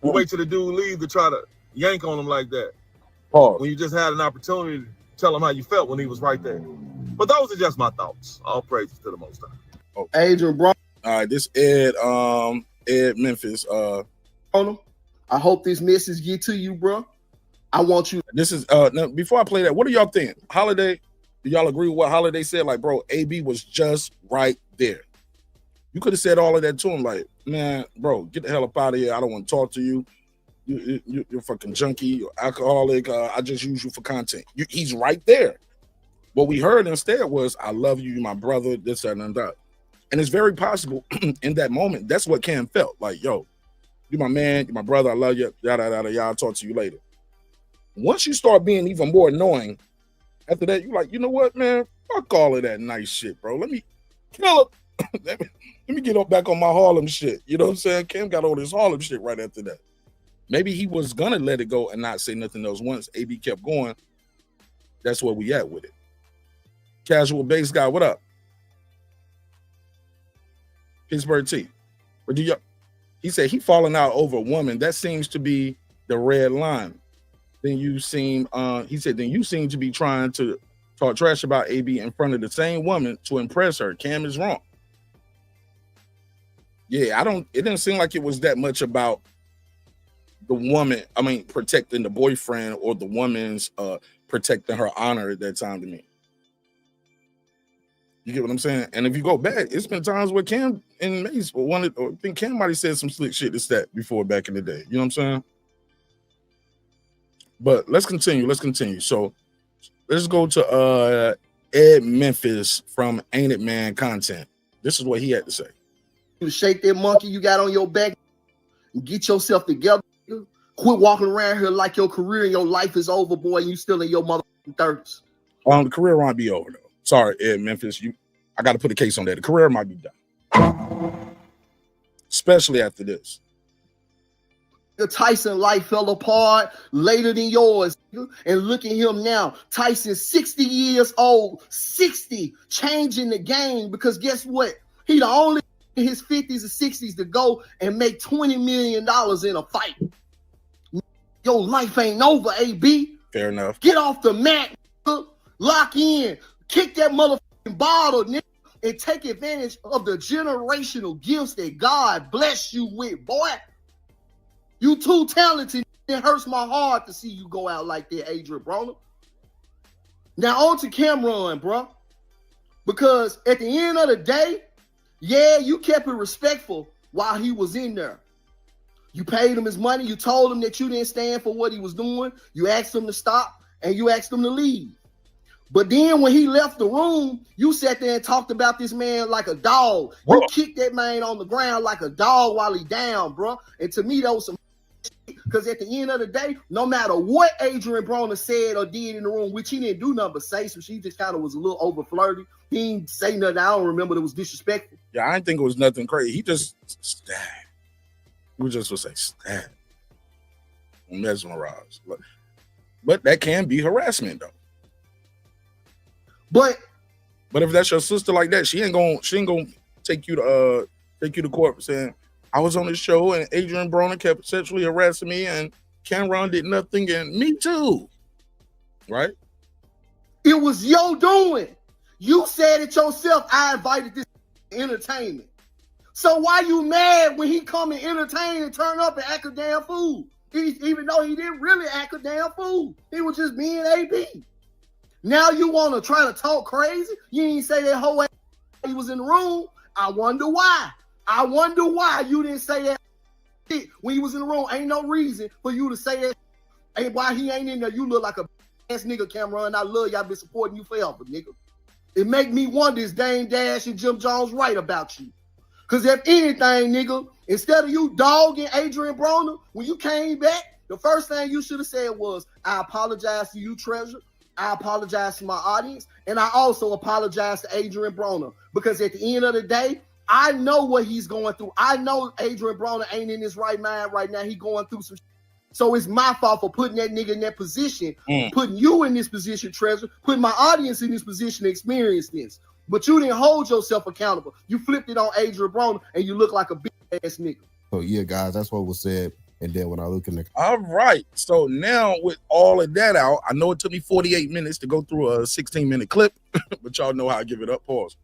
You wait till the dude leave to try to yank on him like that. When you just had an opportunity to tell him how you felt when he was right there. But those are just my thoughts. All praises to the Most High. Oh. Adrien Broner. All right, this Ed Memphis. I hope this message get to you, bro. I want you. This is now, before I play that, what do y'all think? Holiday, do y'all agree with what Holiday said? Like, bro, AB was just right there. You could have said all of that to him, like, man, bro, get the hell up out of here. I don't want to talk to you. You're fucking junkie, you're alcoholic. I just use you for content. He's right there. What we heard instead was, I love you, you're my brother, this, that, and that. And it's very possible in that moment, that's what Cam felt. Like, yo, you're my man, you're my brother, I love you, yada, yada, yada, I'll talk to you later. Once you start being even more annoying, after that, you're like, you know what, man? Fuck all of that nice shit, bro. Let me kill it. let me get back on my Harlem shit. You know what I'm saying? Cam got all this Harlem shit right after that. Maybe he was gonna let it go and not say nothing else. Once AB kept going, that's where we at with it. Casual Bass Guy, what up? Pittsburgh T. He said he falling out over a woman. That seems to be the red line. Then you seem, he said, then you seem to be trying to talk trash about AB in front of the same woman to impress her. Cam is wrong. Yeah, it didn't seem like it was that much about protecting the boyfriend or the woman's protecting her honor at that time to me. You get what I'm saying? And if you go back, it's been times where Cam and Mace wanted, or I think Cam might have said some slick shit to that before back in the day. You know what I'm saying? But let's continue. So let's go to Ed Memphis from Ain't It Man Content. This is what he had to say. You shake that monkey you got on your back and get yourself together. Quit walking around here like your career and your life is over, boy, and you still in your motherfucking 30s. The career might be over, though. Sorry, Ed Memphis. I got to put a case on that. The career might be done. Especially after this. The Tyson life fell apart later than yours. And look at him now. Tyson's 60 years old. 60. Changing the game. Because guess what? He the only in his 50s and 60s to go and make $20 million in a fight. Your life ain't over, AB. Fair enough. Get off the mat. Lock in. Kick that motherfucking bottle, nigga, and take advantage of the generational gifts that God bless you with, boy. You too talented. It hurts my heart to see you go out like that, Adrien Broner. Now on to Camron, bro. Because at the end of the day, yeah, you kept it respectful while he was in there. You paid him his money. You told him that you didn't stand for what he was doing. You asked him to stop, and you asked him to leave. But then when he left the room, you sat there and talked about this man like a dog. You kicked that man on the ground like a dog while he down, bro. And to me, that was some shit. Because at the end of the day, no matter what Adrien Broner said or did in the room, which he didn't do nothing but say, so she just kind of was a little over flirty. He didn't say nothing. I don't remember that was disrespectful. Yeah, I didn't think it was nothing crazy. He just stabbed. We just would say stab. Mesmerized. But that can be harassment, though. But if that's your sister like that, she ain't gonna take you to court saying I was on the show and Adrien Broner kept sexually harassing me and Camron did nothing and me too. Right? It was your doing. You said it yourself. I invited this entertainment. So why you mad when he come and entertain and turn up and act a damn fool? Even though he didn't really act a damn fool. He was just being AB. Now you want to try to talk crazy? You didn't say that whole ass he was in the room. I wonder why. I wonder why you didn't say that shit when he was in the room. Ain't no reason for you to say that. Ain't why he ain't in there. You look like a ass nigga, Camron. I love y'all. Been supporting you forever, nigga. It make me wonder is Dame Dash and Jim Jones right about you? Because if anything, nigga, instead of you dogging Adrien Broner, when you came back, the first thing you should have said was, I apologize to you, Treasure. I apologize to my audience. And I also apologize to Adrien Broner. Because at the end of the day, I know what he's going through. I know Adrien Broner ain't in his right mind right now. He going through some shit. So it's my fault for putting that nigga in that position, putting you in this position, Treasure, putting my audience in this position to experience this. But you didn't hold yourself accountable. You flipped it on Adrien Broner and you look like a big ass nigga. So yeah, guys, that's what was said. And then when I look in the all right. So now with all of that out, I know it took me 48 minutes to go through a 16-minute clip, but y'all know how I give it up. Pause.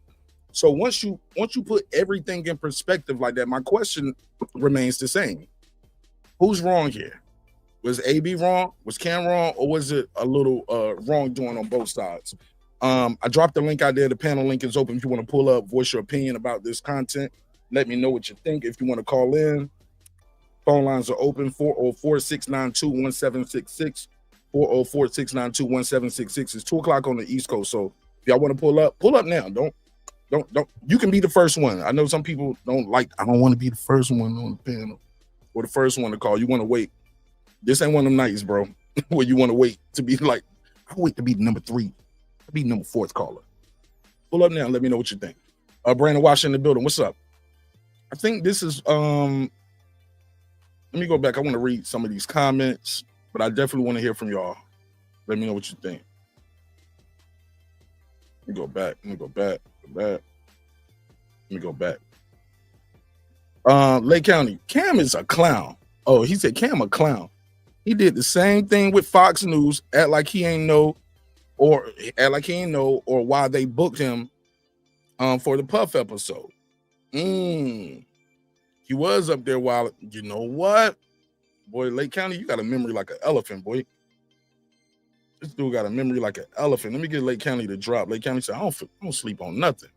So once you put everything in perspective like that, my question remains the same. Who's wrong here? Was AB wrong? Was Cam wrong? Or was it a little wrongdoing on both sides? I dropped the link out there. The panel link is open if you want to pull up, voice your opinion about this content. Let me know what you think. If you want to call in, phone lines are open, 404-692-1766. 404-692-1766. It's 2 o'clock on the East Coast. So if y'all want to pull up now. Don't. You can be the first one. I know some people don't want to be the first one on the panel or the first one to call. You want to wait. This ain't one of them nights, bro, where you want to wait to be like, I wait to be the number 3. I'll be number 4th caller. Pull up now and let me know what you think. Brandon Washington in the building. What's up? I think this is let me go back. I want to read some of these comments, but I definitely want to hear from y'all. Let me know what you think. Let me go back. Lake County. Cam is a clown. Oh, he said Cam a clown. He did the same thing with Fox News, act like he ain't know or why they booked him for the Puff episode. He was up there while, you know what? Boy, Lake County, you got a memory like an elephant, boy. This dude got a memory like an elephant. Let me get Lake County to drop. Lake County said, I don't sleep on nothing.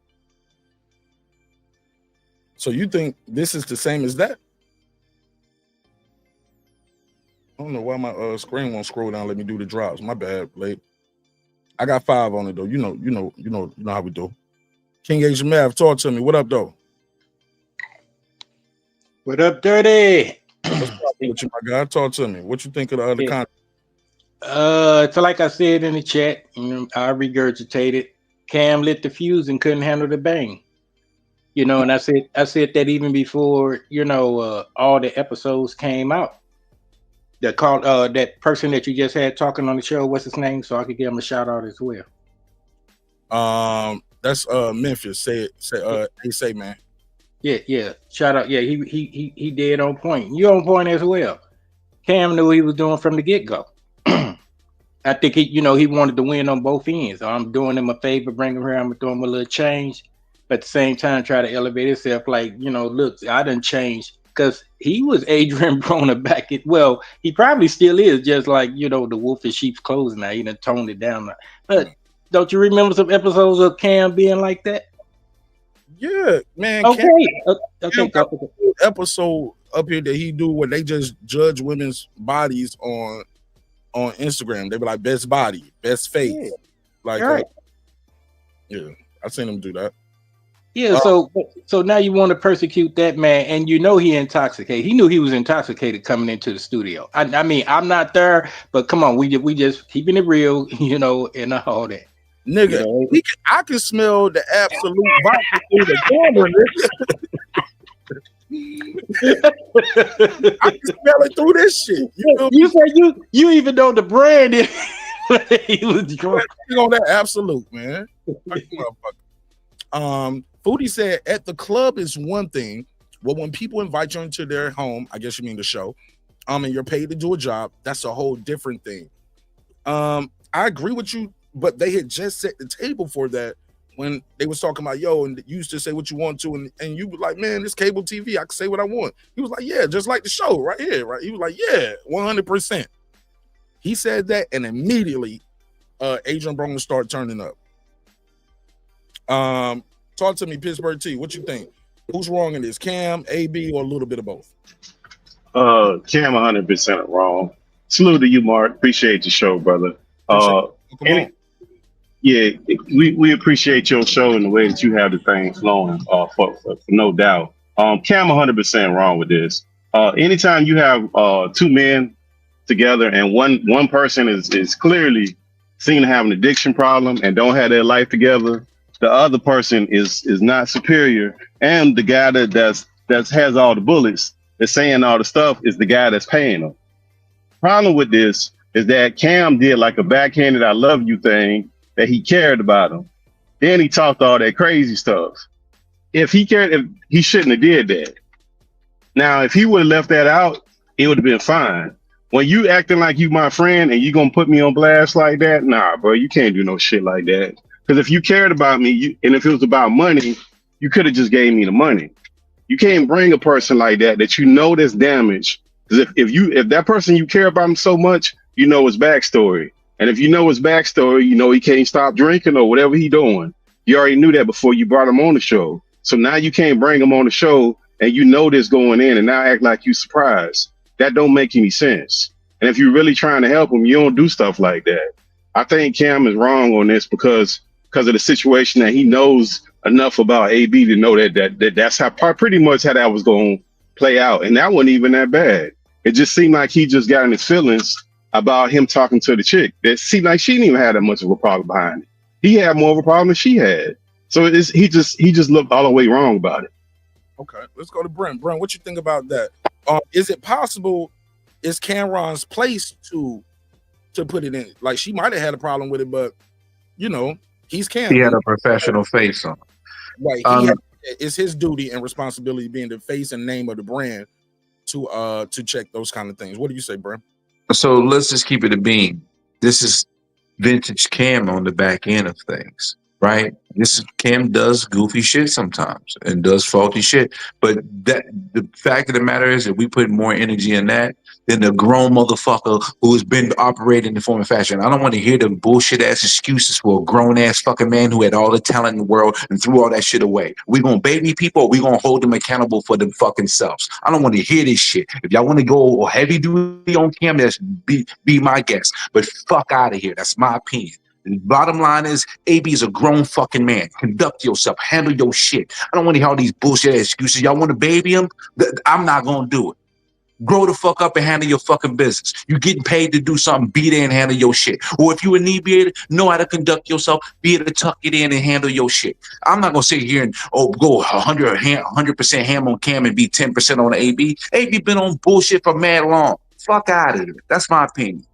So you think this is the same as that? I don't know why my screen won't scroll down. Let me do the drops. My bad, Blake. I got 5 on it though. You know how we do. King Asian Mav, talk to me. What up, though? What up, Dirty? What's up with you, my guy? Talk to me. What you think of the other content? So like I said in the chat, I regurgitated. Cam lit the fuse and couldn't handle the bang. And I said that even before all the episodes came out. That person that you just had talking on the show, what's his name? So I could give him a shout out as well. That's Memphis. Say man. Yeah. Shout out. Yeah, he did on point. You on point as well. Cam knew what he was doing from the get-go. I think he wanted to win on both ends. So I'm doing him a favor, bringing him here. I'm doing him a little change, but at the same time, try to elevate himself. Like, look, I done changed because he was Adrien Broner back at. Well, he probably still is, just like the wolf in sheep's clothing. Now he done toned it down. But don't you remember some episodes of Cam being like that? Yeah, man. Okay. Cam got an episode up here that he do where they just judge women's bodies on Instagram. They be like best body, best face. Yeah. Like, right. Yeah, I seen him do that. Yeah, so now you want to persecute that man, and he intoxicated. He knew he was intoxicated coming into the studio. I mean, I'm not there, but come on, we just keeping it real, and all that. Nigga, I can smell the absolute vodka through the camera. I can smell it through this shit. You said you even know the brand. He was drunk on that absolute, man. Foodie said at the club is one thing. Well, when people invite you into their home, I guess you mean the show, and you're paid to do a job, that's a whole different thing. I agree with you, but they had just set the table for that when they was talking about, and you used to say what you want to, and you were like, man, this cable TV, I can say what I want. He was like, yeah, just like the show right here, right? He was like, yeah, 100%. He said that, and immediately Adrien Broner started turning up. Talk to me, Pittsburgh T. What you think? Who's wrong in this? Cam, AB, or a little bit of both? Cam 100% wrong. Salute to you, Mark. Appreciate the show, brother. Yeah, we appreciate your show and the way that you have the thing flowing, for no doubt. Cam 100% wrong with this. Anytime you have 2 men together and one person is clearly seen to have an addiction problem and don't have their life together, the other person is not superior, and the guy that has all the bullets, that's saying all the stuff, is the guy that's paying them. Problem with this is that Cam did like a backhanded "I love you" thing, that he cared about him. Then he talked all that crazy stuff. If he cared, he shouldn't have did that. Now, if he would have left that out, it would have been fine. When you acting like you my friend and you gonna put me on blast like that, nah, bro, you can't do no shit like that. Because if you cared about me, and if it was about money, you could have just gave me the money. You can't bring a person like that that's damaged. Because if that person you care about him so much, his backstory. And if you know his backstory, he can't stop drinking or whatever he doing. You already knew that before you brought him on the show. So now you can't bring him on the show and this going in and now act like you surprised. That don't make any sense. And if you're really trying to help him, you don't do stuff like that. I think Cam is wrong on this because of the situation that he knows enough about AB to know that's pretty much how that was going to play out. And that wasn't even that bad. It just seemed like he just got in his feelings about him talking to the chick. That seemed like she didn't even have that much of a problem behind it. He had more of a problem than she had. So he just looked all the way wrong about it. Okay, let's go to Brent. Brent, what you think about that? Is it possible? Is Camron's place to put it in? Like, she might have had a problem with it, but he's Cam. He had a professional face on. Right. It's his duty and responsibility, being the face and name of the brand, to check those kind of things. What do you say, Brent? So let's just keep it a beam. This is vintage Cam on the back end of things, right? Cam does goofy shit sometimes and does faulty shit. But the fact of the matter is that we put more energy in that than the grown motherfucker who has been operating in the form and fashion. I don't want to hear the bullshit ass excuses for a grown ass fucking man who had all the talent in the world and threw all that shit away. We gonna baby people, or we gonna hold them accountable for them fucking selves. I don't want to hear this shit. If y'all want to go heavy duty on Cam, that's be my guest. But fuck out of here. That's my opinion. The bottom line is, AB is a grown fucking man. Conduct yourself. Handle your shit. I don't want to hear all these bullshit excuses. Y'all want to baby him? I'm not gonna do it. Grow the fuck up and handle your fucking business. You getting paid to do something, be there and handle your shit. Or if you a inebriated, know how to conduct yourself, be able to tuck it in and handle your shit. I'm not gonna sit here and go 100% ham on Cam and be 10% on AB. AB been on bullshit for mad long. Fuck out of here. That's my opinion.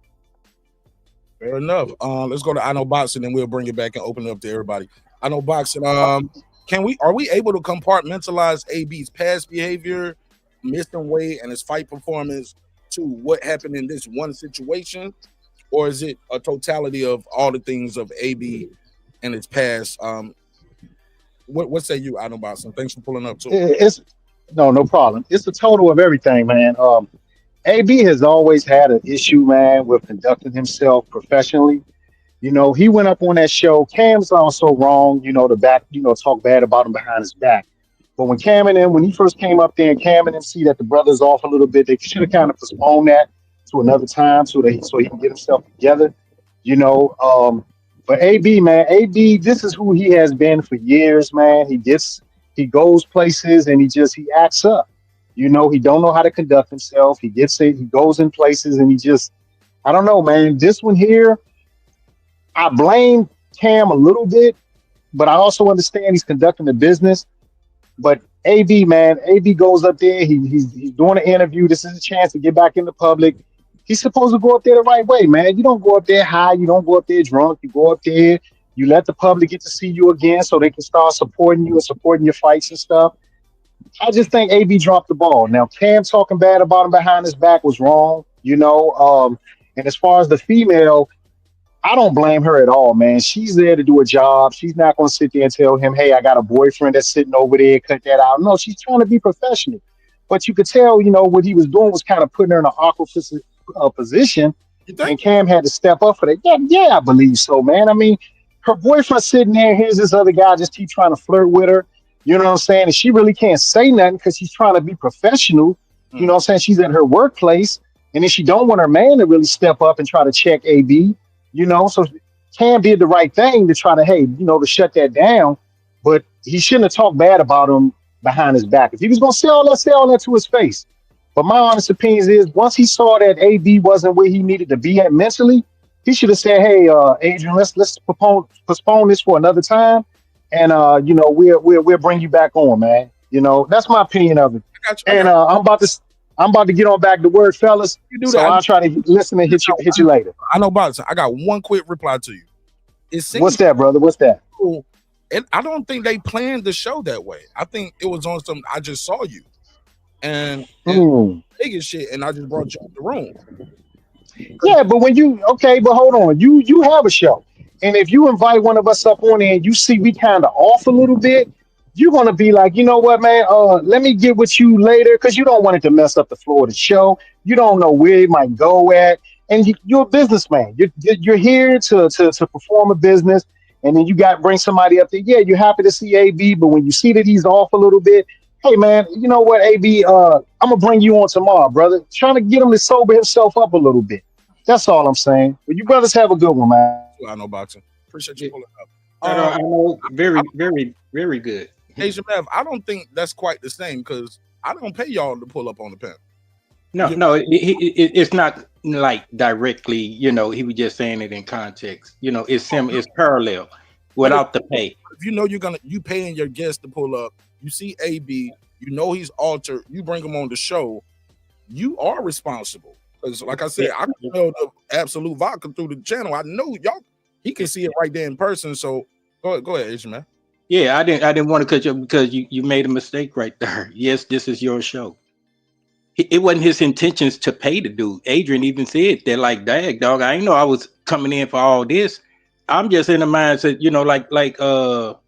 Fair enough. Let's go to I Know Boxing and we'll bring it back and open it up to everybody. I Know Boxing. Are we able to compartmentalize AB's past behavior, missing weight, and his fight performance to what happened in this one situation, or is it a totality of all the things of AB and his past? What say you, I Know Boxing? Thanks for pulling up too. No problem. It's a total of everything, man. AB has always had an issue, man, with conducting himself professionally. You know, he went up on that show. Cam's also wrong, talk bad about him behind his back. But when Cam and him, when he first came up there and Cam and him see that the brother's off a little bit, they should have kind of postponed that to another time so he can get himself together, But AB, man, AB, this is who he has been for years, man. He goes places and he acts up. He don't know how to conduct himself. He goes in places and I don't know, man. This one here, I blame Cam a little bit, but I also understand he's conducting the business. But AB, man, AB goes up there. He's doing an interview. This is a chance to get back in the public. He's supposed to go up there the right way, man. You don't go up there high. You don't go up there drunk. You go up there. You let the public get to see you again so they can start supporting you and supporting your fights and stuff. I just think AB dropped the ball. Now, Cam talking bad about him behind his back was wrong, And as far as the female, I don't blame her at all, man. She's there to do a job. She's not going to sit there and tell him, hey, I got a boyfriend that's sitting over there, cut that out. No, she's trying to be professional. But you could tell, what he was doing was kind of putting her in an awkward position. And Cam had to step up for that. Yeah, I believe so, man. I mean, her boyfriend sitting there, here's this other guy just keep trying to flirt with her. You know what I'm saying? And she really can't say nothing because she's trying to be professional. You know what I'm saying? She's at her workplace. And then she don't want her man to really step up and try to check AB. So Cam did the right thing to try to, to shut that down. But he shouldn't have talked bad about him behind his back. If he was going to say all that to his face. But my honest opinion is once he saw that AB wasn't where he needed to be at mentally, he should have said, hey, Adrien, let's postpone this for another time. And, we'll bring you back on, man. That's my opinion of it. And I'm about to get on back to work, fellas. I'll try to listen and hit you later. I Know Boxing. I got one quick reply to you. What's that, brother? What's that? And I don't think they planned the show that way. I think it was on some I just saw you. And biggest shit, and I just brought you in the room. Yeah, but but hold on. You have a show. And if you invite one of us up on there and you see we kind of off a little bit, you're going to be like, you know what, man, let me get with you later because you don't want it to mess up the flow of the show. You don't know where it might go at. And you're a businessman. You're here to perform a business. And then you bring somebody up there. Yeah, you're happy to see AB, but when you see that he's off a little bit, hey, man, you know what, AB, I'm going to bring you on tomorrow, brother. Trying to get him to sober himself up a little bit. That's all I'm saying. But you brothers have a good one, man. I Know Boxing. Appreciate you pulling up. I know, very, very, very good. Asian Mav, I don't think that's quite the same because I don't pay y'all to pull up on the pen. No, it's not like directly, he was just saying it in context. It's parallel without the pay. If you paying your guest to pull up, you see AB, he's altered, you bring him on the show, you are responsible. Because like I said, I can smell the absolute vodka through the channel. I know he can see it right there in person. So go ahead, Asian man. Yeah, I didn't want to cut you because you made a mistake right there. Yes, this is your show. It wasn't his intentions to pay the dude. Adrien even said that, like, dang, dog, I didn't know I was coming in for all this. I'm just in the mindset, like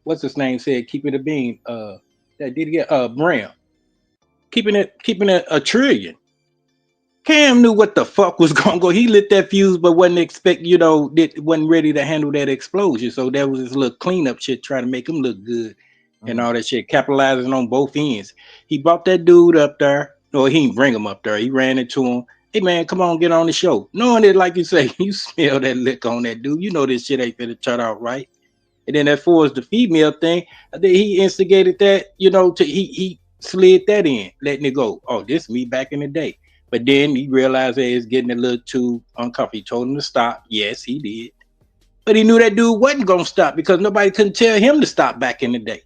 what's his name said, keeping it being that did he get Brown. Keeping it a trillion. Cam knew what the fuck was gonna go. He lit that fuse, but wasn't ready to handle that explosion. So that was his little cleanup shit, trying to make him look good and all that shit, capitalizing on both ends. He brought that dude up there. No, he didn't bring him up there. He ran into him. Hey man, come on, get on the show. Knowing it, like you say, you smell that lick on that dude. You know this shit ain't gonna turn out right. And then as far as the female thing, I think he instigated that. He slid that in, letting it go. Oh, this me back in the day. But then he realized that it's getting a little too uncomfortable. He told him to stop. Yes, he did. But he knew that dude wasn't going to stop because nobody couldn't tell him to stop back in the day.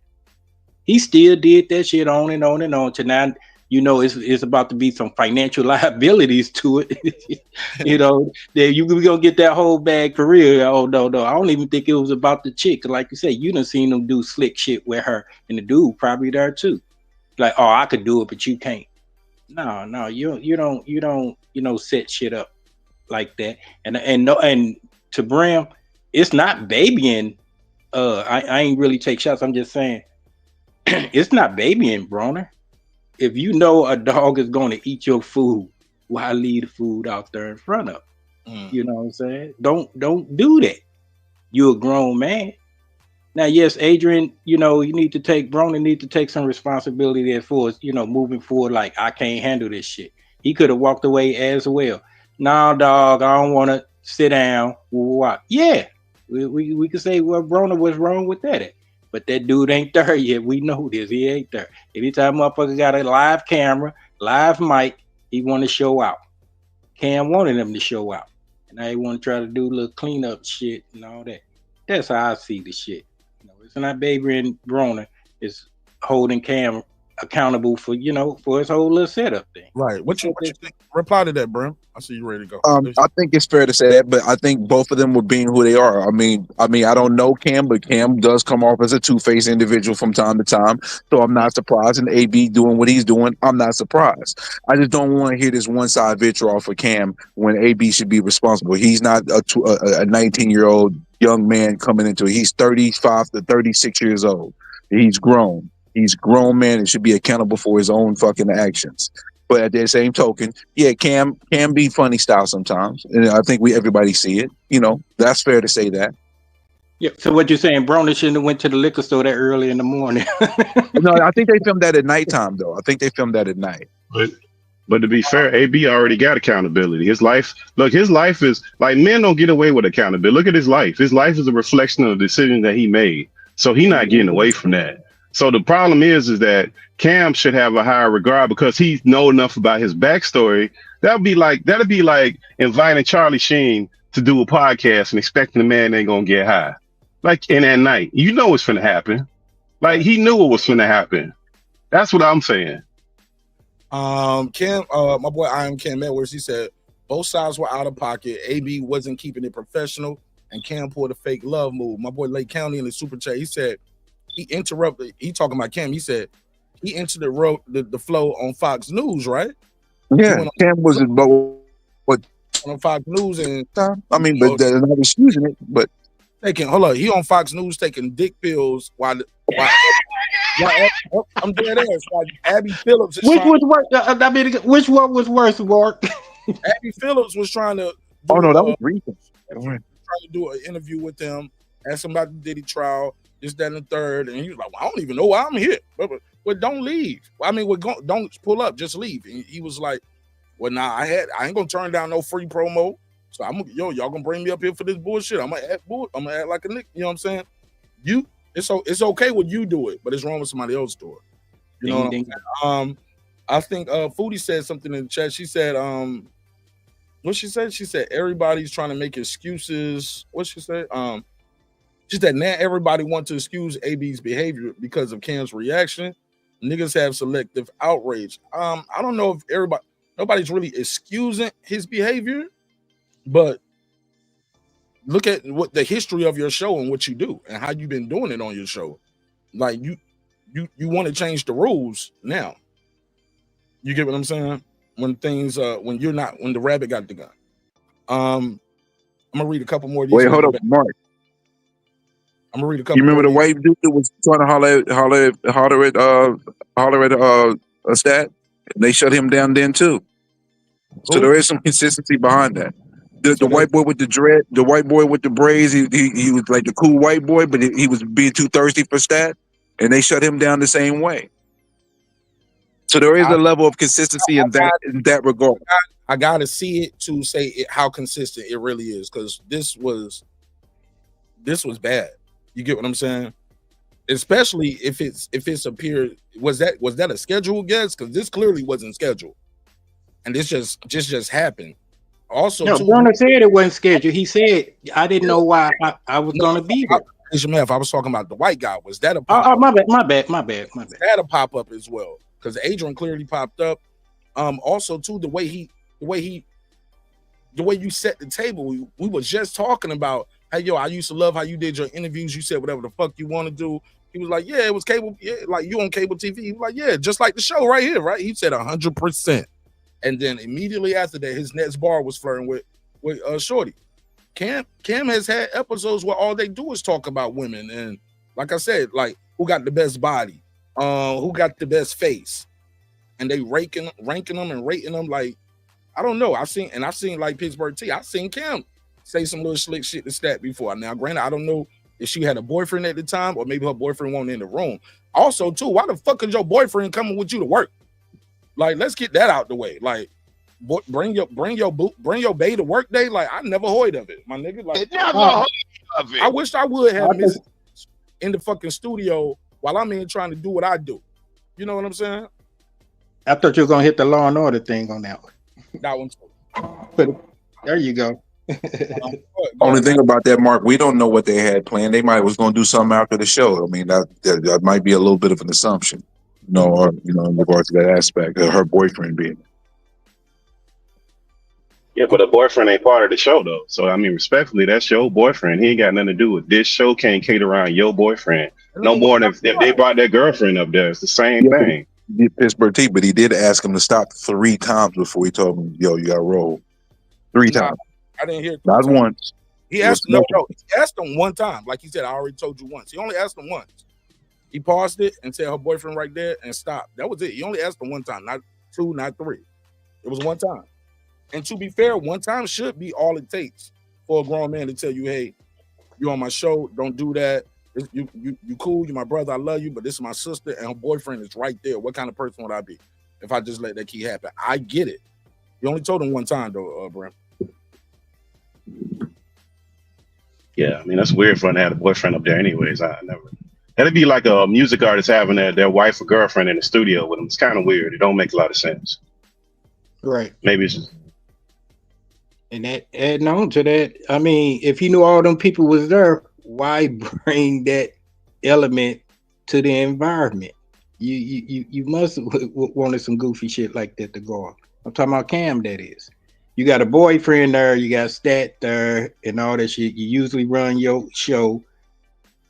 He still did that shit on and on and on to now. It's about to be some financial liabilities to it. We're going to get that whole bag for real. Oh, no. I don't even think it was about the chick. Like you said, you done seen them do slick shit with her and the dude probably there too. Like, oh, I could do it, but you can't. No, you don't set shit up like that. And to Bram, it's not babying. I ain't really take shots. I'm just saying it's not babying, Broner. If you know a dog is going to eat your food, why leave the food out there in front of him? You know what I'm saying? Don't do that. You're a grown man. Now, yes, Adrien, Broner need to take some responsibility as far as, moving forward. Like, I can't handle this shit. He could have walked away as well. Nah, dog, I don't want to sit down. What? Yeah, we could say, well, Broner was wrong with that. But that dude ain't there yet. We know this. He ain't there. Anytime motherfucker got a live camera, live mic, he want to show out. Cam wanted him to show out. And now he want to try to do a little cleanup shit and all that. That's how I see the shit. It's not Baby and Broner. It's holding Cam accountable for his whole little setup thing. Right. What you think? Reply to that, Brim. I see you ready to go. I think it's fair to say that, but I think both of them were being who they are. I mean, I don't know Cam, but Cam does come off as a two-faced individual from time to time. So I'm not surprised. And AB doing what he's doing, I'm not surprised. I just don't want to hear this one-side vitriol for Cam when AB should be responsible. He's not a 19-year-old young man coming into it. He's 35 to 36 years old. He's grown. He's a grown man and should be accountable for his own fucking actions. But at the same token, yeah, Cam can be funny style sometimes, and I think everybody see it. That's fair to say that. Yeah. So what you're saying, Broner shouldn't have went to the liquor store that early in the morning? No, I think they filmed that at nighttime, though. I think they filmed that at night. But to be fair, AB already got accountability. His life is like, men don't get away with accountability. Look at his life. His life is a reflection of the decision that he made. So he's not getting away from that. So the problem is that Cam should have a higher regard because he know enough about his backstory. That'd be like inviting Charlie Sheen to do a podcast and expecting the man ain't gonna get high. Like in that night, it's finna happen. Like he knew it was finna happen. That's what I'm saying. Cam, my boy I am Cam Edwards, he said both sides were out of pocket. AB wasn't keeping it professional, and Cam pulled a fake love move. My boy Lake County in the super chat, he said he interrupted. He talking about Cam. He said he entered the flow on Fox News, right? Yeah, Cam was what on Fox News, and I mean, but they're not excusing it. But he on Fox News taking dick pills while I'm dead ass. Like Abby Phillips. Which one was worse, Mark? Abby Phillips was trying to. That was recent. Trying to do an interview with them, ask him about the Diddy trial, this, that, and the third, and he was like, "Well, I don't even know why I'm here." But don't leave. I mean, don't pull up, just leave. And he was like, "Well, nah, I ain't gonna turn down no free promo. So y'all gonna bring me up here for this bullshit? I'm gonna act like a nigga. You know what I'm saying? It's okay when you do it, but it's wrong with somebody else do it. You know what I'm saying? I think Foodie said something in the chat. She said, what she said? She said everybody's trying to make excuses. What she said? She said now everybody wants to excuse AB's behavior because of Cam's reaction. Niggas have selective outrage. I don't know if nobody's really excusing his behavior, but look at what the history of your show and what you do and how you've been doing it on your show. Like you want to change the rules now. You get what I'm saying? When the rabbit got the gun. I'm gonna read a couple more of these. Wait, hold up, Mark. I'm gonna read a couple. You remember the white dude that was trying to holler at a stat? They shut him down then too. So there is some consistency behind that. The white boy with the dread, the white boy with the braids, he was like the cool white boy, but he was being too thirsty for stat, and they shut him down the same way. So there is a level of consistency in that regard. I gotta see it to say how consistent it really is, because this was bad. You get what I'm saying? Especially if it's appeared, was that a scheduled guest? Because this clearly wasn't scheduled, and this just happened. Also, no, Broner said it wasn't scheduled. He said I didn't know why I was gonna be there. I was talking about the white guy. Was that a my bad. That a pop up as well, because Adrien clearly popped up. Also too, the way you set the table. We were just talking about, hey yo, I used to love how you did your interviews. You said whatever the fuck you want to do. He was like, yeah, it was cable. Yeah, like you on cable TV. He was like, yeah, just like the show right here, right? He said 100%. And then immediately after that, his next bar was flirting with Shorty. Cam has had episodes where all they do is talk about women, and like I said, like who got the best body, who got the best face, and they ranking them and rating them. Like, I don't know. I've seen like Pittsburgh T. I've seen Cam say some little slick shit to Stat before. Now, granted, I don't know if she had a boyfriend at the time or maybe her boyfriend wasn't in the room. Also, too, why the fuck is your boyfriend coming with you to work? Like, let's get that out the way. Like, bring your bae to work day. Like, I never heard of it, my nigga. Like, I wish I would have Miss in the fucking studio while I'm in trying to do what I do. You know what I'm saying? I thought you were gonna hit the Law and Order thing on that one. That one too. But there you go. Only thing about that, Mark, we don't know what they had planned. They might was going to do something after the show. I mean, that might be a little bit of an assumption. No, in regards to that aspect of her boyfriend being. Yeah, but a boyfriend ain't part of the show though. So I mean, respectfully, that's your boyfriend. He ain't got nothing to do with this show. Can't cater around your boyfriend. No more than if they brought their girlfriend up there. It's the same thing. Pittsburgh T, but he did ask him to stop 3 times before he told him, "Yo, you got to roll." 3 times. I didn't hear. Not once. He asked him one time. Like he said, I already told you once. He only asked him once. He paused it and said her boyfriend right there and stopped. That was it. He only asked him one time, not 2, not 3. It was one time. And to be fair, one time should be all it takes for a grown man to tell you, hey, you on my show, don't do that. You cool, you my brother, I love you, but this is my sister and her boyfriend is right there. What kind of person would I be if I just let that keep happen? I get it. You only told him one time though, Bram. Yeah, I mean that's weird for him to have a boyfriend up there anyways. I never. That'd be like a music artist having their wife or girlfriend in the studio with them. It's kind of weird. It don't make a lot of sense. Right. Maybe it's just. And that adding on to that, I mean, if he knew all them people was there, why bring that element to the environment? You must wanted some goofy shit like that to go on. I'm talking about Cam, that is. You got a boyfriend there, you got Stat there, and all that shit. You usually run your show.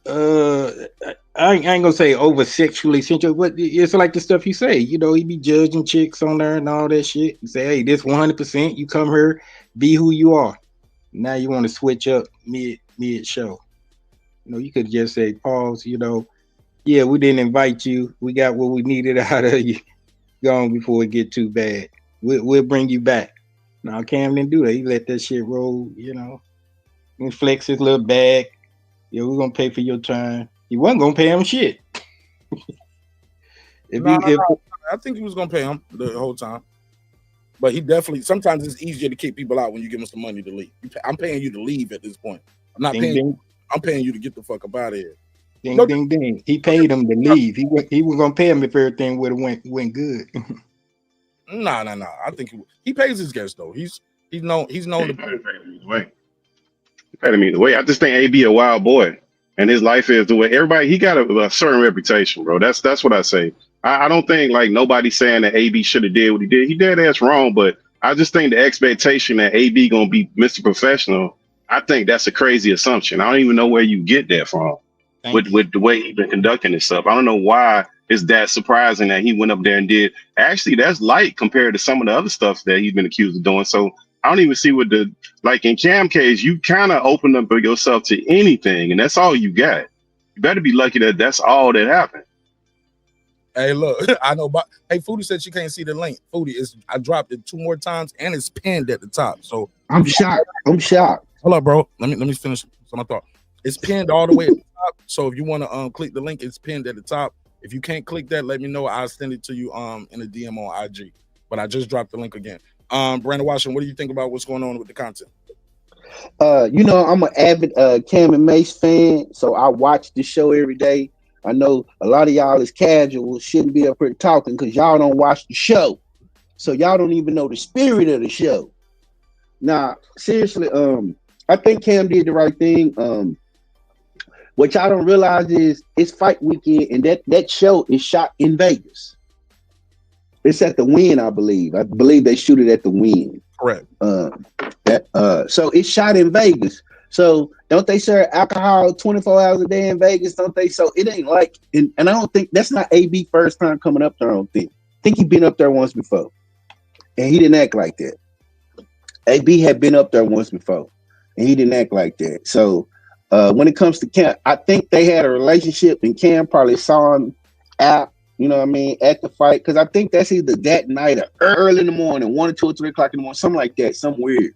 I ain't gonna say over sexually sensual, but it's like the stuff you say. You know, he be judging chicks on there and all that shit. You say, hey, this 100%. You come here, be who you are. Now you want to switch up mid show. You know, you could just say, pause. You know, yeah, we didn't invite you. We got what we needed out of you. Gone before it get too bad. We'll bring you back. Now Cam didn't do that. He let that shit roll. You know, he flex his little bag. Yeah, we're gonna pay for your time. He wasn't gonna pay him shit. I think he was gonna pay him the whole time. But he definitely, sometimes it's easier to kick people out when you give them some money to leave. I'm paying you to leave at this point. I'm not paying you. I'm paying you to get the fuck up out of here. Ding. He paid him to leave. He was gonna pay him if everything would have went good. No. I think he pays his guests though. He's known to pay him either way. He paid him either way. I just think AB a wild boy, and his life is the way everybody. He got a certain reputation, bro. That's what I say. I don't think like nobody's saying that AB should have did what he did. He did that's wrong, but I just think the expectation that AB gonna be Mr. Professional, I think that's a crazy assumption. I don't even know where you get that from with the way he's been conducting himself. I don't know why it's that surprising that he went up there and did. Actually, that's light compared to some of the other stuff that he's been accused of doing. So I don't even see what like in Cam case, you kind of open up yourself to anything, and that's all you got. You better be lucky that that's all that happened. Hey, look, I know. But hey, Foodie said she can't see the link. Foodie I dropped it 2 more times, and it's pinned at the top. So I'm shocked. I'm shocked. Hold up, bro. Let me finish some of my thought. It's pinned all the way at the top. So if you want to click the link, it's pinned at the top. If you can't click that, let me know. I'll send it to you in a DM on IG. But I just dropped the link again. Brandon Washington, what do you think about what's going on with the content? I'm an avid Cam and Mace fan, so I watch the show every day. I know a lot of y'all is casual, shouldn't be up here talking because y'all don't watch the show. So y'all don't even know the spirit of the show. Now, seriously, I think Cam did the right thing. What y'all don't realize is it's fight weekend, and that show is shot in Vegas. It's at the Wynn, I believe. I believe they shoot it at the Wynn. Correct. So it's shot in Vegas. So don't they serve alcohol 24 hours a day in Vegas? Don't they? So it ain't like, and I don't think that's not AB first time coming up there. I don't think. I think he been up there once before, and he didn't act like that. AB had been up there once before, and he didn't act like that. So when it comes to Cam, I think they had a relationship, and Cam probably saw him out. You know what I mean, at the fight, because I think that's either that night or early in the morning, 1 or 2 or 3 o'clock in the morning, something like that, something weird.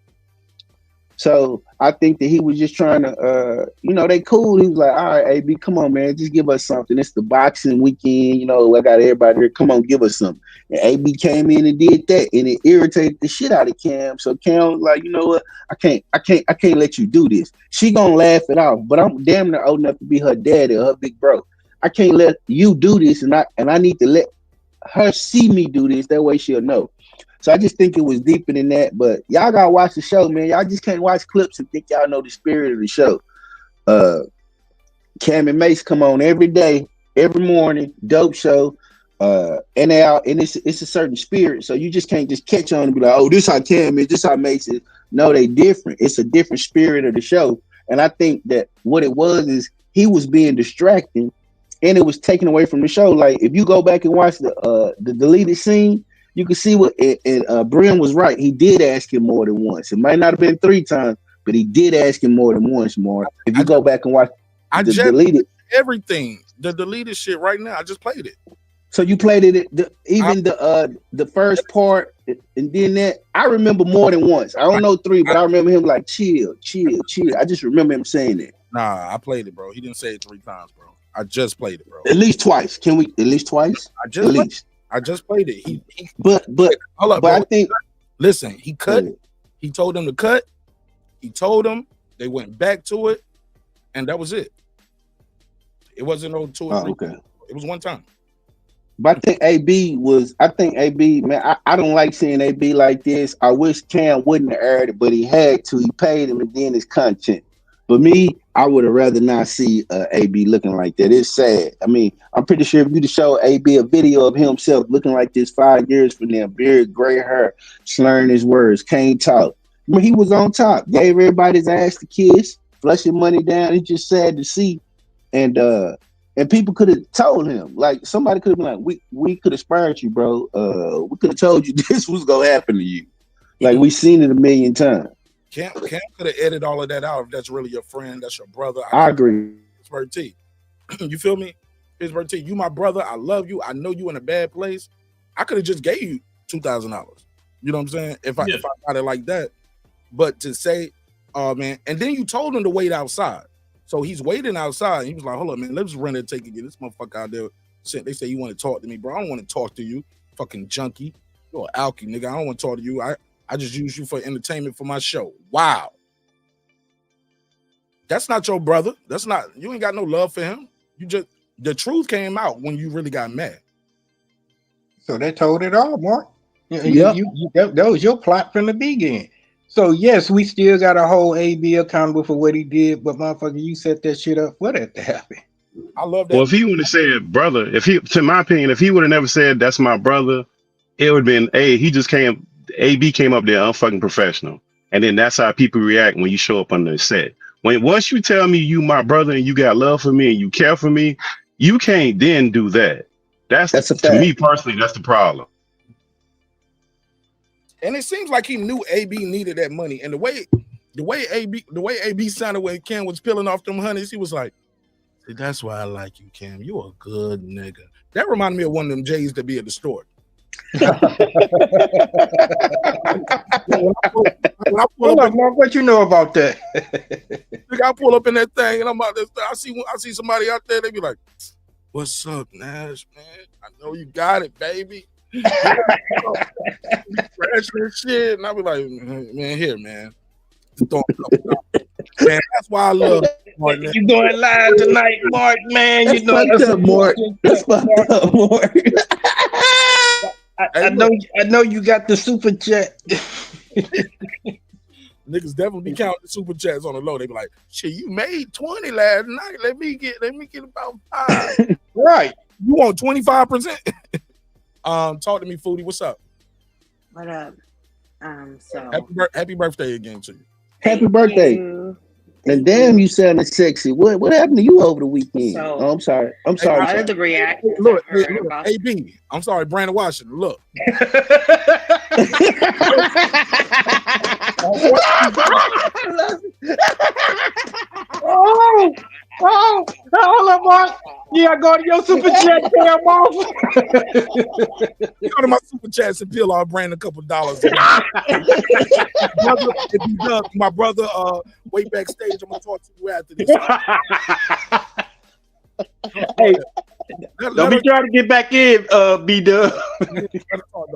So I think that he was just trying to, they cool. He was like, all right, AB, come on, man, just give us something. It's the boxing weekend, I got everybody here. Come on, give us something. And AB came in and did that, and it irritated the shit out of Cam. So Cam was like, you know what? I can't let you do this. She gonna laugh it off, but I'm damn near old enough to be her daddy or her big bro. I can't let you do this, and I need to let her see me do this. That way she'll know. So I just think it was deeper than that. But y'all gotta watch the show, man. Y'all just can't watch clips and think y'all know the spirit of the show. Cam and Mace come on every day, every morning, dope show. And it's a certain spirit. So you just can't just catch on and be like, oh, this how Cam is, this how Mace is. No, they different. It's a different spirit of the show. And I think that what it was is he was being distracting. And it was taken away from the show. Like if you go back and watch the deleted scene, you can see what Brim was right. He did ask him more than once. It might not have been 3 times, but he did ask him more than once. More. If you go back and watch the deleted everything, the deleted shit right now. I just played it. So you played it the first part, and then that I remember more than once. I don't know 3, but I remember him like chill. I just remember him saying that. Nah, I played it, bro. He didn't say it 3 times, bro. I just played it, bro. At least twice. Can we at least twice? I just played it. He but hold up, but bro. I think listen, he cut. He told them to cut. He told them they went back to it, and that was it. It wasn't no 2 or 3. Okay. It was one time. But I think AB, man, I don't like seeing AB like this. I wish Cam wouldn't have aired it, but he had to. He paid him, and then his content. But me, I would have rather not see AB looking like that. It's sad. I mean, I'm pretty sure if you'd show AB a video of himself looking like this 5 years from now, beard, gray hair, slurring his words, can't talk. I mean, he was on top, gave everybody his ass to kiss, flushing money down. It's just sad to see. And people could have told him, like somebody could have been like, we could have spared you, bro. We could have told you this was gonna happen to you. Like we seen it a million times. Cam could have edited all of that out if that's really your friend, that's your brother. I agree. Pittsburgh T. You feel me? Pittsburgh T, you my brother. I love you. I know you in a bad place. I could have just gave you $2,000. You know what I'm saying? If I got it like that. But to say, oh man, and then you told him to wait outside. So he's waiting outside. He was like, hold up, man, let's rent a ticket. Get this motherfucker out there. They say you want to talk to me, bro. I don't want to talk to you, fucking junkie. You're an alky, nigga. I don't want to talk to you. I just use you for entertainment for my show. Wow. That's not your brother. You ain't got no love for him. The truth came out when you really got mad. So they told it all, Mark. Yeah. That was your plot from the beginning. So yes, we still got to hold AB accountable for what he did, but motherfucker, you set that shit up for that to happen. I love that. Well, if he would have said brother, to my opinion, if he would have never said that's my brother, it would have been, hey, AB came up there unfucking professional. And then that's how people react when you show up on the set. Once you tell me you my brother and you got love for me and you care for me, you can't then do that. That's to me personally, that's the problem. And it seems like he knew AB needed that money. And the way AB sounded when Ken was peeling off them honeys, he was like, See, that's why I like you, Cam. You a good nigga. That reminded me of one of them J's that be at the store. What you know about that? I pull up in that thing and I'm out there. I see somebody out there. They be like, "What's up, Nash, man? I know you got it, baby." Fresh and shit, and I be like, "Man, here, man." Man, that's why I love Mark. You going live tonight, Mark? Man, That's you know fucked up, Mark. That's fucked up, Mark. I know you got the super chat. Niggas definitely be counting the super chats on the low. They be like, "Shit, you made 20 last night. Let me get about 5." Right. You want 25%? Talk to me, Foodie. What's up? What up? So Happy birthday again to you. Happy birthday. And damn, you sounded sexy. What happened to you over the weekend? So, I'm sorry. I wanted to react. Look, AB. I'm sorry, Brandon Washington. Look. Hold up, Mark. Yeah, go to your super chat, Cam off. Go to my super chats and peel off Brandon a couple dollars. My brother, way backstage. I'm gonna talk to you after this. Hey, don't be trying to get back in, B-Dub.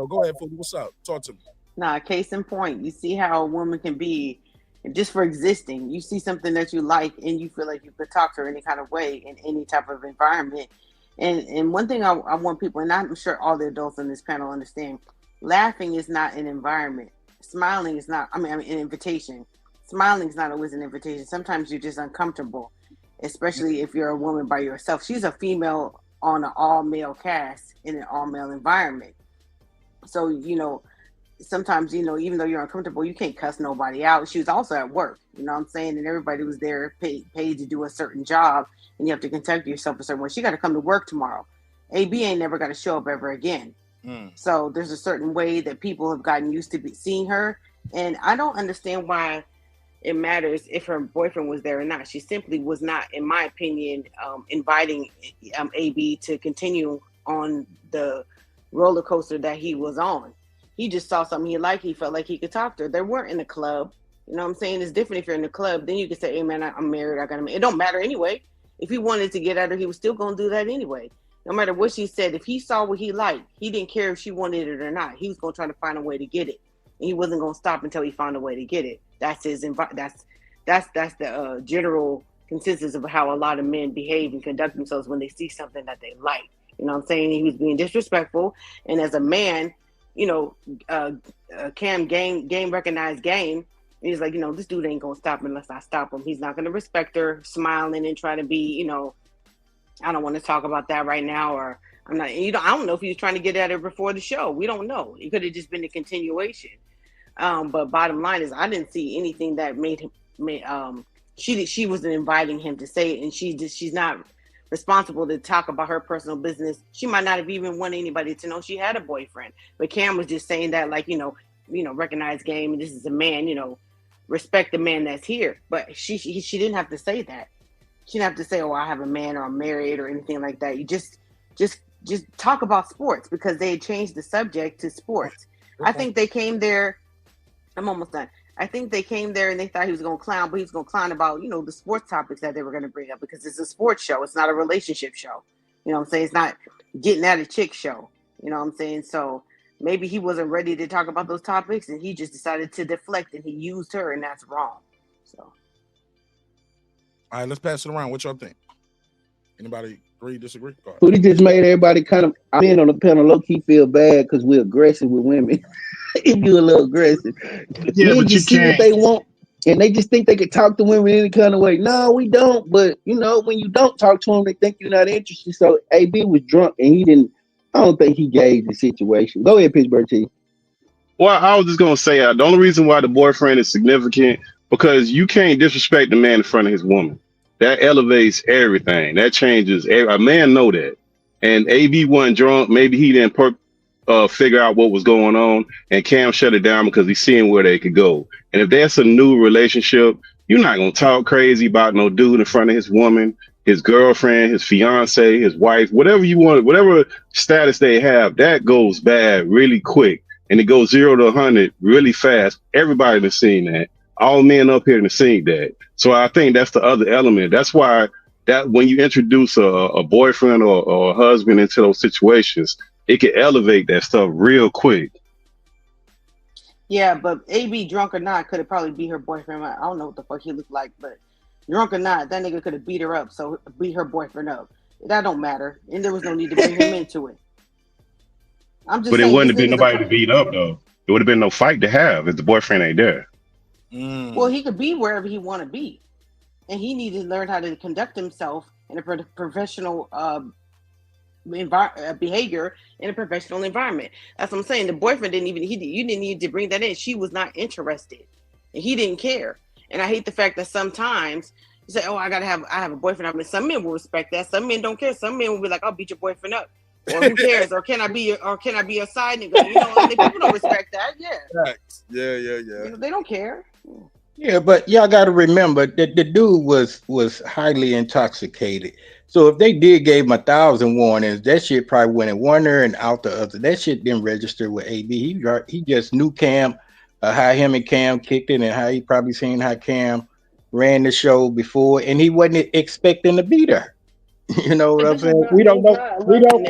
Go ahead, Foodie. What's up? Talk to me. Nah, case in point, you see how a woman can be just for existing. You see something that you like and you feel like you could talk to her any kind of way in any type of environment. And one thing I want people, and I'm sure all the adults on this panel understand, laughing is not an environment. Smiling is not, an invitation. Smiling is not always an invitation. Sometimes you're just uncomfortable, especially if you're a woman by yourself. She's a female on an all-male cast in an all-male environment. So, sometimes, even though you're uncomfortable, you can't cuss nobody out. She was also at work, you know what I'm saying? And everybody was there paid to do a certain job, and you have to conduct yourself a certain way. She got to come to work tomorrow. AB ain't never got to show up ever again. So there's a certain way that people have gotten used to seeing her. And I don't understand why it matters if her boyfriend was there or not. She simply was not, in my opinion, inviting AB to continue on the roller coaster that he was on. He just saw something he liked. He felt like he could talk to her. They weren't in the club. You know what I'm saying? It's different if you're in the club. Then you can say, "Hey, man, I'm married. I got a." It don't matter anyway. If he wanted to get at her, he was still going to do that anyway. No matter what she said, if he saw what he liked, he didn't care if she wanted it or not. He was going to try to find a way to get it. And he wasn't going to stop until he found a way to get it. That's his that's the general consensus of how a lot of men behave and conduct themselves when they see something that they like. You know what I'm saying? He was being disrespectful. And as a man, Cam game recognized game. And he's like, this dude ain't gonna stop unless I stop him. He's not gonna respect her, smiling and try to be, I don't want to talk about that right now, or I'm not. I don't know if he was trying to get at her before the show. We don't know. It could have just been a continuation. But bottom line is, I didn't see anything that made him. She wasn't inviting him to say it, and she's not responsible to talk about her personal business. She might not have even wanted anybody to know she had a boyfriend. But Cam was just saying that, like, recognize game, and this is a man, respect the man that's here. But she didn't have to say that. She didn't have to say, "Oh, I have a man," or "I'm married," or anything like that. You just talk about sports, because they had changed the subject to sports. Okay. I think they came there. I'm almost done. I think they came there and they thought he was going to clown, but he was going to clown about, the sports topics that they were going to bring up, because it's a sports show. It's not a relationship show. You know what I'm saying? It's not getting at a chick show. You know what I'm saying? So maybe he wasn't ready to talk about those topics, and he just decided to deflect, and he used her, and that's wrong. So. All right, let's pass it around. What y'all think? Anybody agree, disagree? But he just made everybody kind of, men on the panel low-key feel bad because we're aggressive with women. If you're a little aggressive. Yeah, men but you just see what can't. they want, and they just think they can talk to women any kind of way. No, we don't. But, when you don't talk to them, they think you're not interested. So AB was drunk, and I don't think he gauged the situation. Go ahead, Pittsburgh T. Well, I was just gonna say the only reason why the boyfriend is significant, because you can't disrespect the man in front of his woman. That elevates everything. That changes. A man know that. And AB wasn't drunk. Maybe he didn't figure out what was going on, and Cam shut it down because he's seeing where they could go. And if that's a new relationship, you're not gonna talk crazy about no dude in front of his woman. his girlfriend, his fiance, his wife, whatever you want, whatever status they have, that goes bad really quick. And it goes 0 to 100 really fast. Everybody has seen that. All men up here to see that. So I think that's the other element. That's why that when you introduce a boyfriend or a husband into those situations, it can elevate that stuff real quick. Yeah, but AB, drunk or not, could have probably beat her boyfriend. I don't know what the fuck he looked like, but drunk or not, that nigga could have beat her up, so beat her boyfriend up. That don't matter, and there was no need to bring him into it. I'm just. But saying, it wouldn't have been nobody to beat up though. It would have been no fight to have if the boyfriend ain't there. Well, he could be wherever he want to be, and he needed to learn how to conduct himself in a professional behavior in a professional environment. That's what I'm saying. The boyfriend didn't even. You didn't need to bring that in. She was not interested, and he didn't care. And I hate the fact that sometimes you say, "Oh, I have a boyfriend." I mean, some men will respect that. Some men don't care. Some men will be like, "I'll beat your boyfriend up," or "Who cares?" or "Can I be a side nigga?" You know, I mean, people don't respect that. Yeah. Yeah. You know, they don't care. Yeah, but y'all got to remember that the dude was highly intoxicated. So if they did gave him 1,000 warnings, that shit probably went in one ear and out the other. That shit didn't register with AB. He just knew Cam, how him and Cam kicked it, and how he probably seen how Cam ran the show before, and he wasn't expecting to beat her. You know what I'm saying? We don't know. We don't.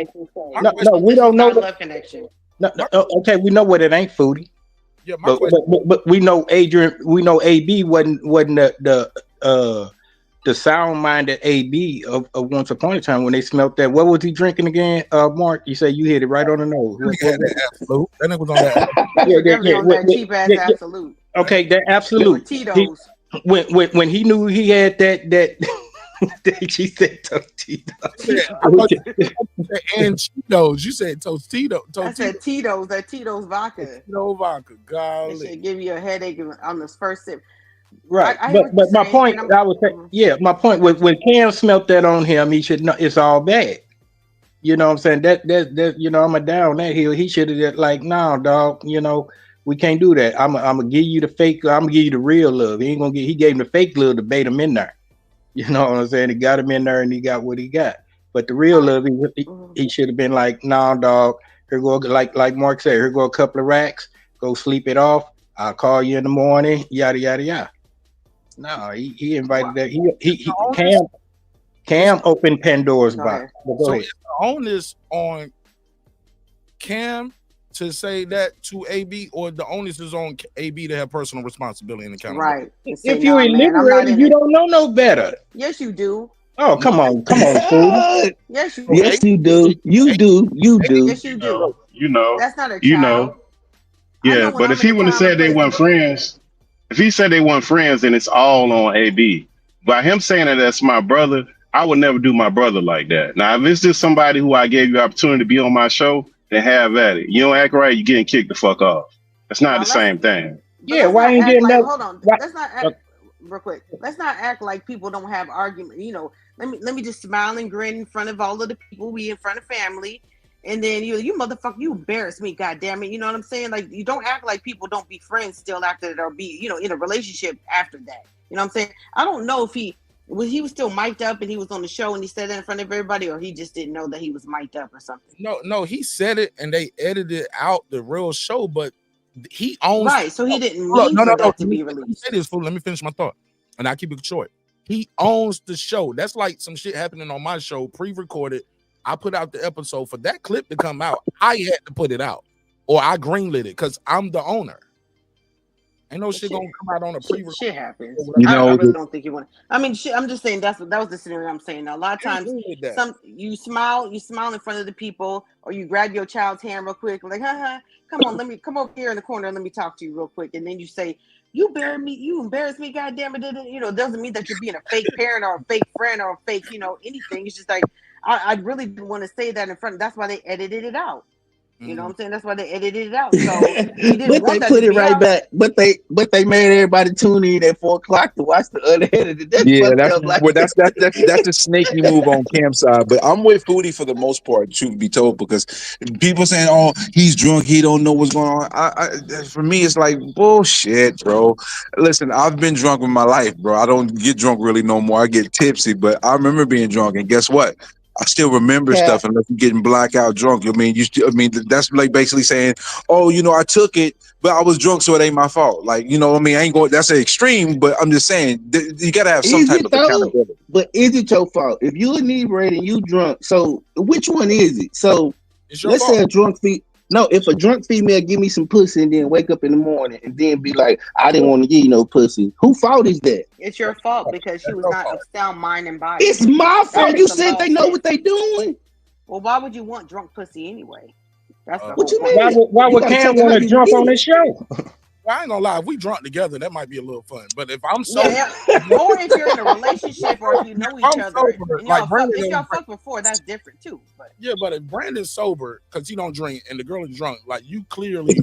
No, we don't know. Love connection. No, okay, we know what it ain't, Foodie. Yeah, but we know AB wasn't the sound-minded AB of once upon a time when they smelt that. What was he drinking again, Mark? You say you hit it right on the nose. Absolute. That nigga was on that. On that cheap ass Absolute. Okay, that Absolute. Tito's. When he knew he had that she said Tostitos. And Cheetos. You said Tostito. I said Tito's. That Tito's vodka. No vodka. Golly. That should give you a headache on this first sip. Right. But my point, I was saying, my point was when Cam smelt that on him, he should know it's all bad. You know what I'm saying? That you know, I'm a down that hill. He should have like, no, dog, you know, we can't do that. I'm gonna give you the fake, I'm gonna give you the real love. He gave him the fake love to bait him in there. You know what I'm saying? He got him in there and he got what he got. But the real love, he should have been like, nah, dog, here go, like Mark said, here go a couple of racks, go sleep it off. I'll call you in the morning, yada, yada, yada. No, he invited that. Cam opened Pandora's box. So it's the onus on Cam to say that to AB, or the onus is on AB to have personal responsibility and accountability. Right. If you illiterated, you don't know no better. Yes, you do. Oh, come on, fool. Yes, you do. Yes, you do. You do. Yes, you do. You know. That's not a child. You know. Yeah, but if he wouldn't have said they weren't friends, if he said they weren't friends, then it's all on AB. By him saying that that's my brother, I would never do my brother like that. Now, if it's just somebody who I gave you the opportunity to be on my show, then have at it. You don't act right, you're getting kicked the fuck off. That's not the same thing. Yeah, why ain't getting that? Hold on. Let's not act real quick. Let's not act like people don't have argument. You know, let me just smile and grin in front of all of the people, we in front of family. And then you motherfucker, you embarrass me, goddamn it. You know what I'm saying? Like, you don't act like people don't be friends still after that, or be, you know, in a relationship after that. You know what I'm saying? I don't know if he was still mic'd up and he was on the show and he said that in front of everybody, or he just didn't know that he was mic'd up or something. No, he said it and they edited out the real show, but he owns right. So he didn't mean that to be released. Let me finish my thought, and I keep it short. He owns the show. That's like some shit happening on my show, pre-recorded. I put out the episode for that clip to come out. I had to put it out, or I greenlit it because I'm the owner. Ain't no shit gonna come out on a pre-record. Shit happens. I really don't think you want. I mean, shit. I'm just saying that was the scenario I'm saying. Now, a lot of times, you smile in front of the people, or you grab your child's hand real quick, like, come on, come over here in the corner, and let me talk to you real quick, and then you say, you embarrass me, goddamn it. You know, it doesn't mean that you're being a fake parent or a fake friend or a fake, you know, anything. It's just like I really didn't want to say that in front. That's why they edited it out. You know what I'm saying? That's why they edited it out. So he didn't But want they that put to it be right out. back. But they made everybody tune in at 4 o'clock to watch the unedited. That's Yeah, fucked that's up. Like, well, that's a snaky move on Cam's side. But I'm with Foodie for the most part, truth be told, because people saying, "Oh, he's drunk, he don't know what's going on." For me, it's like bullshit, bro. Listen, I've been drunk in my life, bro. I don't get drunk really no more. I get tipsy, but I remember being drunk, and guess what? I still remember Cap. stuff unless you're getting blackout drunk. I mean, that's like basically saying, "Oh, I took it, but I was drunk, so it ain't my fault." Like, I mean, I ain't going. That's an extreme, but I'm just saying you gotta have some is type it of though? accountability. But is it your fault if you inebriated and you drunk? So which one is it? So It's your let's fault. say a drunk if a drunk female give me some pussy and then wake up in the morning and then be like, I didn't want to give you no pussy. Who fault is that? It's your fault because she was not of sound mind and body. It's my That fault. makes You the said they most know sense. what they doing. Well, why would you want drunk pussy anyway? That's the What whole you point. mean? Why You would gotta Cam take it how want to you jump get on it. this show? Well, I ain't gonna lie. If we drunk together, that might be a little fun. But if I'm Yeah, sober, or if you're in a relationship or if you know if each I'm other sober, and like y'all fuck, Brandon, if y'all fuck before, that's different too. But yeah, but if Brandon's sober because he don't drink and the girl is drunk, like you clearly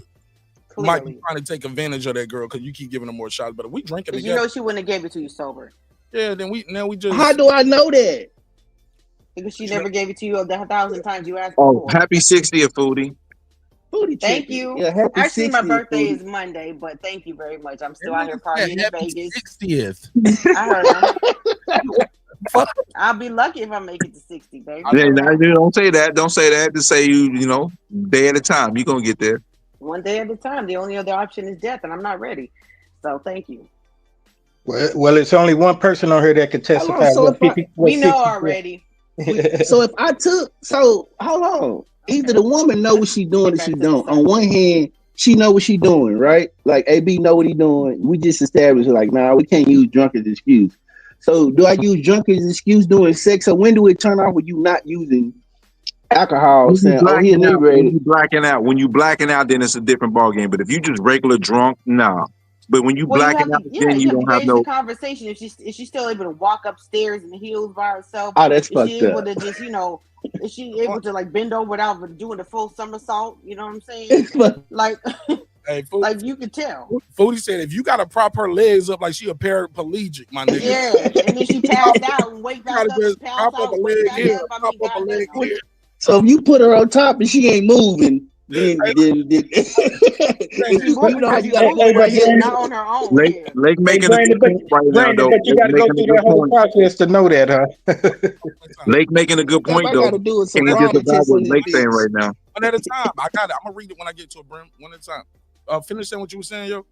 might be trying to take advantage of that girl because you keep giving her more shots. But if we drinking because together, you know she wouldn't have gave it to you sober. yeah, then we just. How do I know that? Because she never gave it to you the 1,000 times you asked Oh, before. happy 60th, Foodie. Booty Thank chicken. you. Yeah, happy Actually, my 60th, birthday Foodie. is Monday, but thank you very much. I'm still That out here nigga said partying in happy Vegas. 60th. I heard him. I'll be lucky if I make it to 60, baby. Yeah, don't say that. Don't say that. Just say day at a time. You're gonna get there. One day at a time. The only other option is death, and I'm not ready. So thank you. Well, it's only one person on here that can How long? testify. So if I, We know already. so if I took, so how long? Either the woman know what she doing or she don't. On one hand, she know what she doing, right? Like AB know what he doing. We just established like, nah, we can't use drunk as excuse. So do I use drunk as excuse doing sex? Or when do it turn off when you not using alcohol? When Saying, oh, he inebriated. when you blacking out, then it's a different ball game. But if you just regular drunk, nah. But when you Well, you blacking have out, to, then you have to don't have gauge the no. conversation. If she's still able to walk upstairs in the heels by herself, Oh, that's is she fucked able up. to just, is she able to like bend over without doing the full somersault? You know what I'm saying? Like, Hey, like you could tell. Foodie said if you gotta prop her legs up like she a paraplegic, my nigga. Yeah, and then she passed out and wake back up, just pass prop up out, a wake leg back here, up. I prop mean, up a God leg bless here. So if you put her on top and she ain't moving, then you know how you gotta hold her hip. not on her own. Lake making Brandon, a good point right now, Brandon, though. but you Lake got to go making a through good that whole point. process to know that, huh? Lake making a good Cap, point, I though. gotta do a Can't just sobriety about test what on this Lake's saying bitch. right now. One at a time. I got it. I'm gonna read it when I get to a brim. One at a time. Finish saying what you were saying, yo.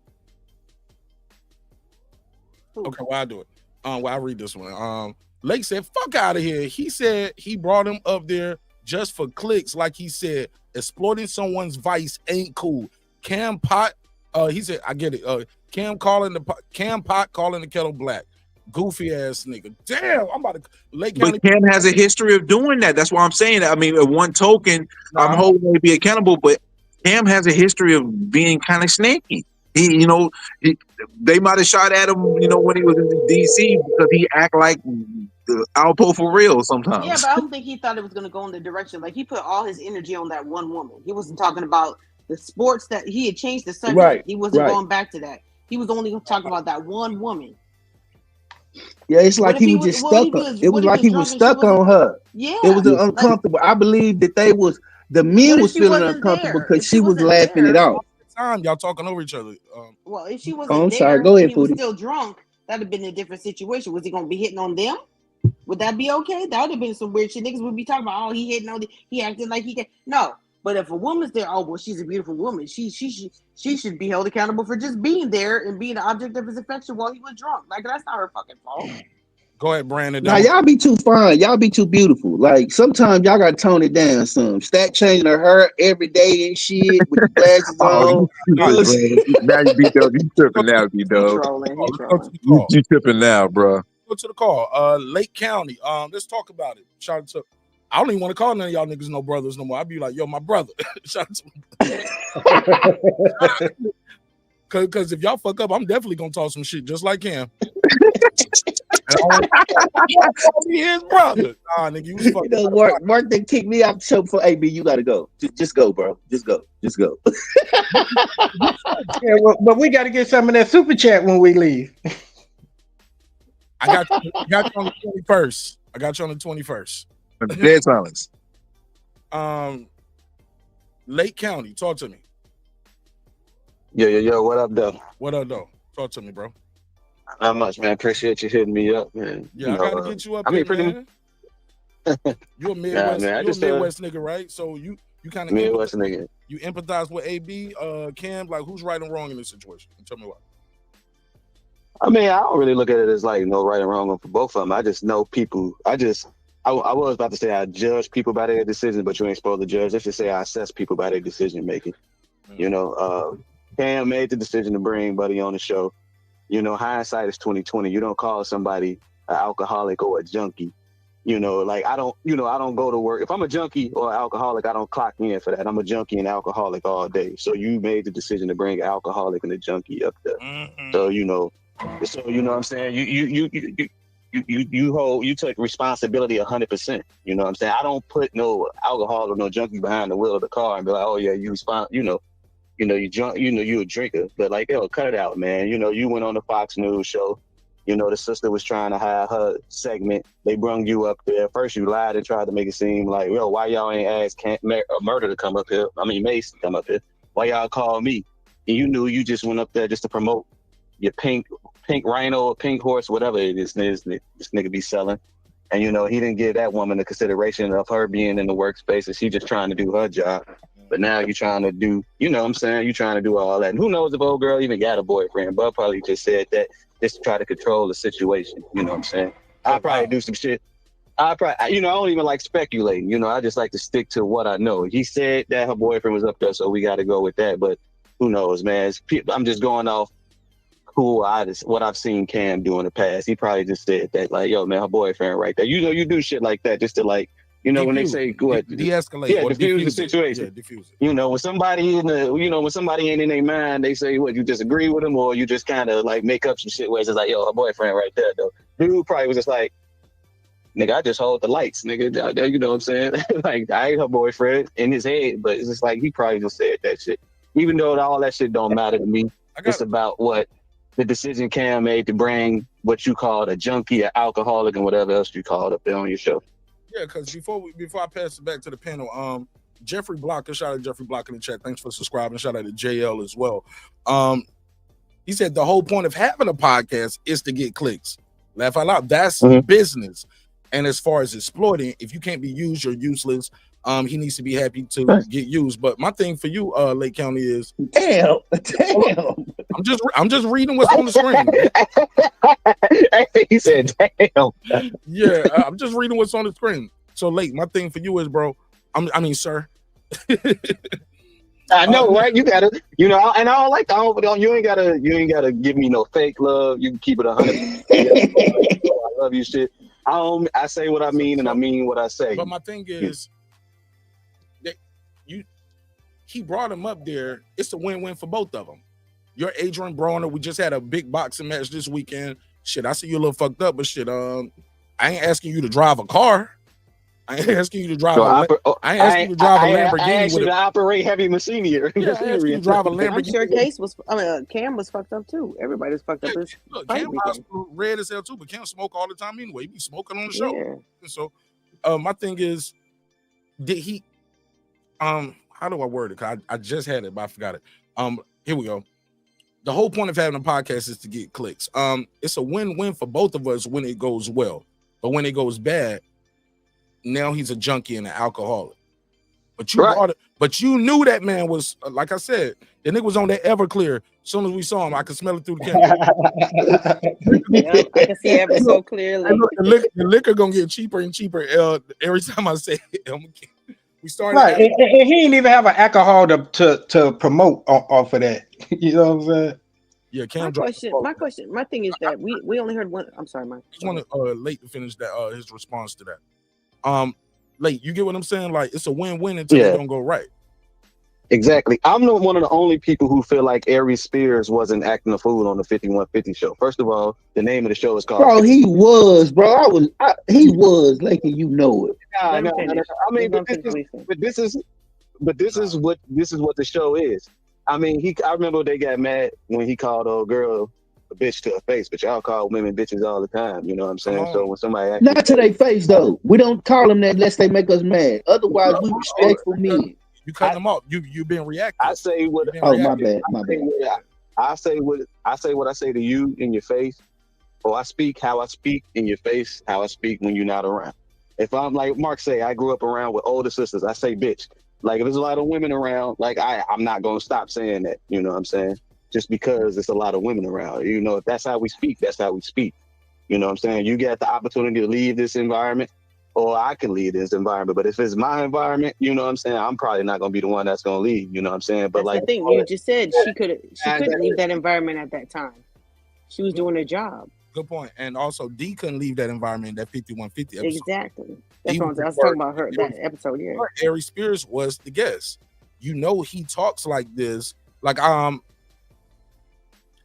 Okay, well I do it. Well I read this one. Lake said, "Fuck out of here." He said he brought him up there just for clicks. Like he said, exploiting someone's vice ain't cool. Cam Pot. He said, I get it. Cam Pot calling the kettle black. Goofy ass nigga. Damn, I'm about to Lake County. But Cam has a history of doing that. That's why I'm saying that. I mean, at one token, Nah, I'm holding to be accountable, but Cam has a history of being kind of snaky. They might have shot at him, when he was in DC because he act like Alpo for real sometimes. Yeah, but I don't think he thought it was going to go in the direction. Like, he put all his energy on that one woman. He wasn't talking about the sports that he had changed the subject. Right, He wasn't right. going back to that. He was only talking about that one woman. Yeah, it's like he was just stuck. It was like he was stuck on her. Yeah, it was uncomfortable. I believe that the men was feeling uncomfortable because she was laughing it off. Time y'all talking over each other. Well, if she Oh, wasn't I'm there sorry. Go when ahead, he was Foodie. still drunk, that'd have been a different situation. Was he going to be hitting on them? Would that be okay? That would have been some weird shit. Niggas would be talking about, oh, he hitting on he acting like he can. No. But if a woman's there, oh well, she's a beautiful woman. She should be held accountable for just being there and being the object of his affection while he was drunk. Like, that's not her fucking fault. Go ahead, Brandon. Now y'all be too fine. Y'all be too beautiful. Like sometimes y'all gotta tone it down some. Stack changing her hair every day and shit with the glasses on. Now you beat up. You tripping now, B-Dub. You tripping now, bro. Go to the call. Lake County. Let's talk about it. Shout out to I don't even want to call none of y'all niggas no brothers no more. I'd be like, yo, my brother. Shout out to Cause if y'all fuck up, I'm definitely gonna talk some shit just like him. his brother. Nah, nigga, you was You fucking. know, Mark, they kicked me out the show before. AB, you gotta go. Just go, bro. Just go. Yeah, but we got to get some of that super chat when we leave. I got you on the 21st. I got you on the 21st. Dead silence. Lake County, talk to me. Yo, what up, though? What up, though? Talk to me, bro. Not much, man. Appreciate you hitting me up, man. Yeah, I gotta get you up I mean, here, pretty man. You a Midwest, man, you a Midwest nigga, right? So you kind of Midwest nigga. You empathize with AB, Cam. Like, who's right and wrong in this situation? Tell me why. I mean, I don't really look at it as like no right and wrong for both of them. I just know people. I was about to say I judge people by their decisions, but you ain't supposed to judge. Let's just say I assess people by their decision making. You know, Cam made the decision to bring Buddy on the show. You know, hindsight is 2020. You don't call somebody an alcoholic or a junkie. You know, like I don't go to work. If I'm a junkie or alcoholic, I don't clock in for that. I'm a junkie and alcoholic all day. So you made the decision to bring an alcoholic and a junkie up there. So you know what I'm saying? You took responsibility 100%. You know what I'm saying? I don't put no alcohol or no junkie behind the wheel of the car and be like, oh yeah, you drunk, you a drinker. But like, yo, cut it out, man. You know, you went on the Fox News show. You know, the sister was trying to have her segment. They brung you up there. First, you lied and tried to make it seem like, yo, why y'all ain't asked Murder to come up here? I mean, Mace to come up here. Why y'all call me? And you knew you just went up there just to promote your pink rhino, pink horse, whatever it is this nigga be selling. And, you know, he didn't give that woman the consideration of her being in the workspace and she just trying to do her job. But now you're trying to do, you know what I'm saying? You're trying to do all that. And who knows if old girl even got a boyfriend? Bud probably just said that just to try to control the situation. You know what I'm saying? I'll probably do some shit. I don't even like speculating. You know, I just like to stick to what I know. He said that her boyfriend was up there, so we got to go with that. But who knows, man? I'm just going off what I've seen Cam do in the past. He probably just said that, like, yo, man, her boyfriend right there. You know, you do shit like that just to, like, you know, when they say what de-escalate, yeah, diffuse the situation. Yeah, diffuse it. You know, when somebody ain't in their mind, they say what, you disagree with them, or you just kind of like make up some shit where it's just like, yo, her boyfriend right there though. Dude probably was just like, nigga, I just hold the lights, nigga. You know what I'm saying? Like, I ain't her boyfriend in his head, but it's just like he probably just said that shit. Even though all that shit don't matter to me. It's about what the decision Cam made to bring what you called a junkie, an alcoholic, and whatever else you called up there on your show. Yeah, because before I pass it back to the panel, Jeffrey Blocker, shout out to Jeffrey Blocker in the chat. Thanks for subscribing. Shout out to JL as well. He said the whole point of having a podcast is to get clicks. Laugh out loud. That's business. And as far as exploiting, if you can't be used, you're useless. He needs to be happy to get used. But my thing for you, Lake County, is damn. I'm just reading what's on the screen. He said, damn. Yeah, I'm just reading what's on the screen. So, Lake, my thing for you is, bro. I mean, sir. I know, right? You gotta, you know, and I don't like you ain't gotta give me no fake love. You can keep it 100. I love you, shit. I say what I mean, and I mean what I say. But my thing is, he brought him up there. It's a win-win for both of them. You're Adrien Broner. We just had a big boxing match this weekend. Shit, I see you a little fucked up, but shit, I ain't asking you to drive a car. I ain't asking you to drive a Lamborghini. I asked you to operate heavy machinery. Yeah, I asked you to drive a Lamborghini. I'm sure Cam was fucked up too. Everybody's fucked up. Look, Cam was red as hell too, but Cam smoke all the time anyway. He be smoking on the show. Yeah. So, my thing is, did he? How do I word it? 'Cause I just had it, but I forgot it. Here we go. The whole point of having a podcast is to get clicks. It's a win-win for both of us when it goes well, but when it goes bad, now he's a junkie and an alcoholic. But you brought it, but you knew that man was, like I said, the nigga was on that Everclear. As soon as we saw him, I could smell it through the camera. Yeah, I can see ever so clearly. The liquor gonna get cheaper and cheaper every time I say it. We started right, and he didn't even have an alcohol to promote off of that. You know what I'm saying? Yeah, Cam. My thing is that we only heard one. I'm sorry, Mike. I just want to Late to finish that his response to that. Late, you get what I'm saying? Like, it's a win-win until it don't go right. Exactly. I'm not one of the only people who feel like Aries Spears wasn't acting a fool on the 5150 show. First of all, the name of the show is called. Bro, he was, bro. He was, like, you know it. No. I mean, but this is what the show is. I mean, I remember they got mad when he called old girl a bitch to her face, but y'all call women bitches all the time. You know what I'm saying? So when somebody Not to their face though. We don't call them that unless they make us mad. Otherwise, we respectful men. You cut them off. You been reacting. I say what. Oh, my bad. I say what I say to you in your face, or I speak how I speak in your face, how I speak when you're not around. If I'm like Mark say, I grew up around with older sisters, I say bitch. Like if there's a lot of women around, like I'm not gonna stop saying that. You know what I'm saying? Just because there's a lot of women around. You know, if that's how we speak, that's how we speak. You know what I'm saying? You get the opportunity to leave this environment, or I can leave this environment. But if it's my environment, you know what I'm saying, I'm probably not gonna be the one that's gonna leave. You know what I'm saying? But That's like the thing you just said, she couldn't leave that environment at that time. She was doing her job. Good point. And also, D couldn't leave that environment, that 5150 episode. Exactly. That's what I was talking about her that episode. Yeah. Aries Spears was the guest. You know, he talks like this, like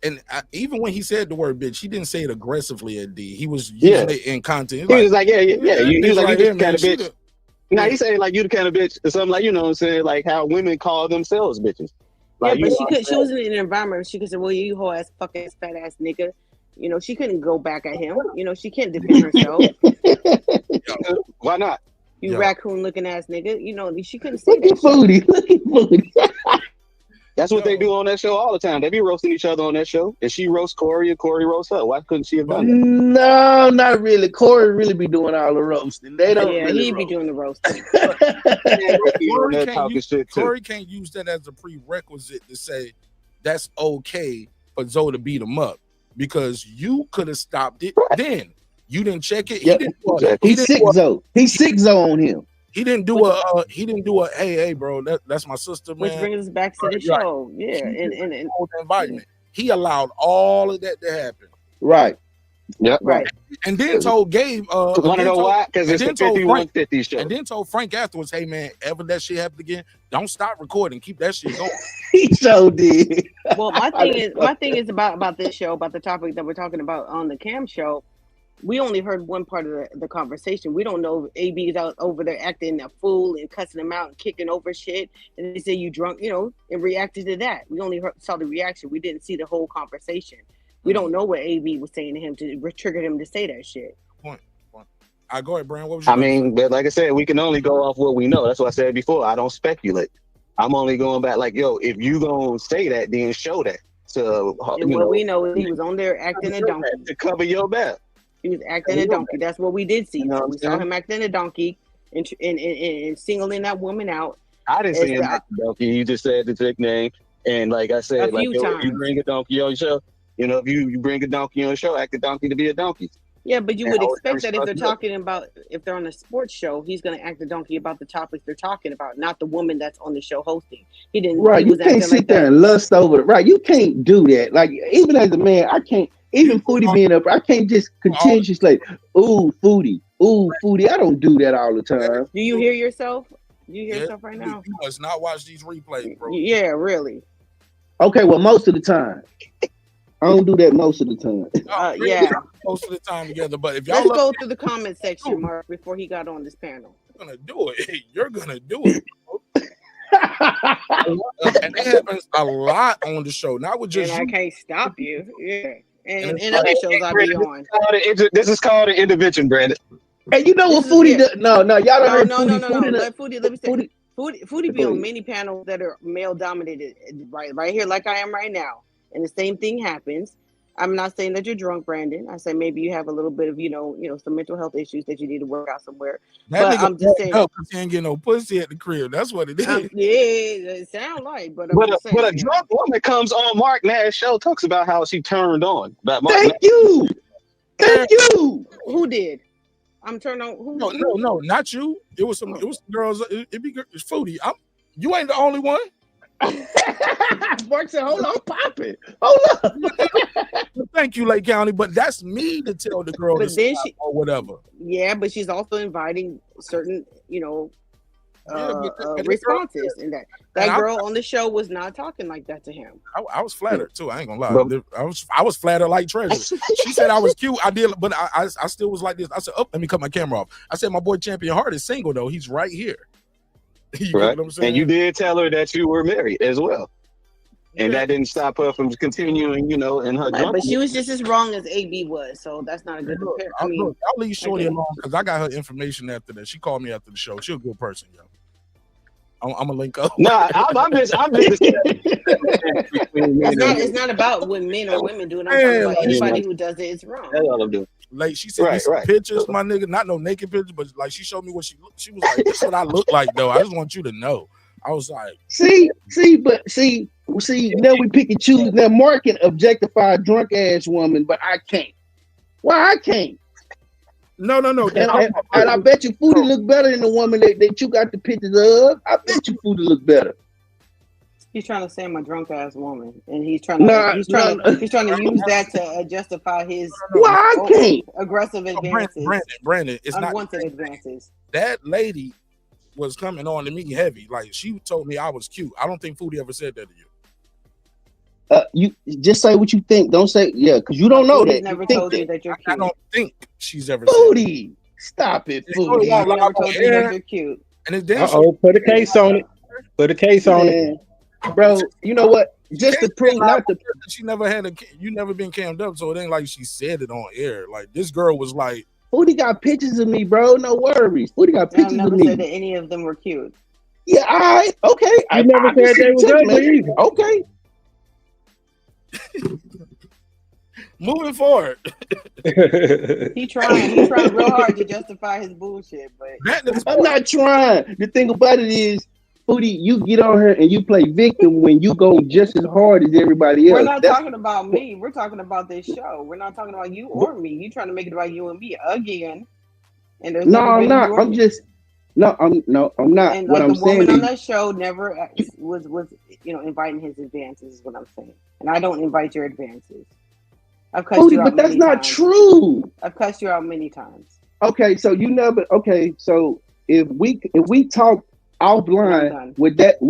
and even when he said the word bitch, he didn't say it aggressively at D. He was using it in content. He was like, yeah. He was like, you the kind of she bitch. Nah, he saying like you the kind of bitch or something, like, you know what I'm saying, like how women call themselves bitches. Like, yeah, but she was in an environment. She could say, "Well, you whole ass, fucking fat ass nigga." You know, she couldn't go back at him. You know, she can't defend herself. Why not? You raccoon looking ass nigga. You know, she couldn't say that. Look at Foodie. That's what they do on that show all the time. They be roasting each other on that show. And she roasts Corey and Corey roasts her. Why couldn't she have done that? No, not really. Corey really be doing all the roasting. They don't. Yeah, really he be doing the roasting. Corey can't use that as a prerequisite to say that's okay for Zoe to beat him up, because you could have stopped it then. You didn't check it. Yep. He's sick Zoe. He's sick Zoe on him. He didn't do a hey bro, that's my sister, man. Which brings us back to the show. Yeah, and the environment. He allowed all of that to happen. Right. Yeah. Right. And then told Gabe wanna know why? Because it's the 5150 show. And then told Frank afterwards, hey man, ever that shit happen again, don't stop recording. Keep that shit going. He so did. Well, my thing is about this show, about the topic that we're talking about on the Cam show. We only heard one part of the conversation. We don't know if AB is out over there acting a fool and cussing him out and kicking over shit. And they say you drunk, you know, and reacted to that. We only saw the reaction. We didn't see the whole conversation. We don't know what AB was saying to him to trigger him to say that shit. Point. I go ahead, Brian. What was your but like I said, we can only go off what we know. That's what I said before. I don't speculate. I'm only going back like, yo, if you gonna say that, then show that. So and what we know is he was on there acting a donkey to cover your back. He was acting a donkey. That's what we did see. So we saw him acting a donkey and singling that woman out. I didn't see him acting a donkey. You just said the trick name. And like I said, like, if you bring a donkey on your show, you know, if you bring a donkey on your show, act a donkey to be a donkey. Yeah, but you would expect that if they're talking about, if they're on a sports show, he's going to act a donkey about the topics they're talking about, not the woman that's on the show hosting. He didn't. Right, you can't sit there and lust over it. Right, you can't do that. Like, even as a man, I can't. Even Foodie being up, I can't just continuously, ooh, Foodie. I don't do that all the time. Do you hear yourself? Do you hear yourself right now? You must not watch these replays, bro. Yeah, really. Okay, well, most of the time. I don't do that most of the time. Yeah. Most of the time together, but if y'all Let's go through the comment section, Mark, before he got on this panel. You're gonna do it. You're gonna do it. And it happens a lot on the show, not with just. And I can't stop you. Yeah. And other shows I be on. This is called an intervention, Brandon. And you know what Foodie does? No, y'all don't heard no. Let me say, Foodie be on many panels that are male dominated, right here, like I am right now. And the same thing happens. I'm not saying that you're drunk, Brandon. I say maybe you have a little bit of, you know, some mental health issues that you need to work out somewhere. That but I'm just saying, he ain't get no pussy at the crib. That's what it is. Yeah, it sounds like. But a drunk woman comes on Mark Nash show, talks about how she turned on. Thank you. Who did? I'm turned on. Who? No, not you. It was some girls. It be Foodie. You ain't the only one. Mark said, hold on, pop it. Hold on. Thank you, Lake County, but that's me to tell the girl to stop or whatever. Yeah, but she's also inviting certain, responses, and that girl on the show was not talking like that to him. I was flattered too. I ain't gonna lie. I was flattered like treasure. She said I was cute. I did, but I still was like this. I said, "Oh, let me cut my camera off." I said, "My boy Champion Hart is single though. He's right here." You know what I'm saying? And you did tell her that you were married as well. And that didn't stop her from continuing, in her But she was just as wrong as AB was, so that's not a good comparison. I mean, I'll leave Shorty alone because I got her information after that. She called me after the show. She's a good person, yo. I'm gonna link up. No, I'm just. It's not about when men or women do it. I'm talking about anybody who does it is wrong. That's all I'm doing. Like she sent me some pictures, my nigga. Not no naked pictures, but like she showed me what she looked. She was like, "This is what I look like, though." I just want you to know. I was like, see, now we pick and choose. Now Mark can objectify a drunk ass woman, but I can't. Why I can't? No. And I bet you Foodie look better than the woman that you got the pictures of. I bet you Foodie look better. He's trying to say I'm a drunk ass woman, and he's trying to use that to justify his aggressive advances. Brandon, it's unwanted advances. That lady was coming on to me heavy. Like she told me I was cute. I don't think Foodie ever said that to you. You just say what you think. Don't say because you don't know that. Never told you that you're cute. I don't think she's ever Foodie. Stop it, Foodie. Never told you that you're cute. And it's damn put a case on it. Put a case on it, bro. You know what? Just to prove not to. She never had you never been cammed up, so it ain't like she said it on air. Like this girl was like, Foodie got pictures of me, bro. No worries. Foodie got pictures of me. I never said that any of them were cute. Yeah, all right. Okay. I never said they were ugly either. Okay. Moving forward. He trying real hard to justify his bullshit, but I'm not trying. The thing about it is, Foodie, you get on her and you play victim when you go just as hard as everybody else. We're not talking about me. We're talking about this show. We're not talking about you or me. You trying to make it about you and me again. And there's I'm not. I'm not. And what like I'm the saying woman on is, that show never was inviting his advances is what I'm saying. And I don't invite your advances. I've cussed you out but that's many not times. true. I've cussed you out many times. Okay, so you never. Okay, so if we talk offline, would that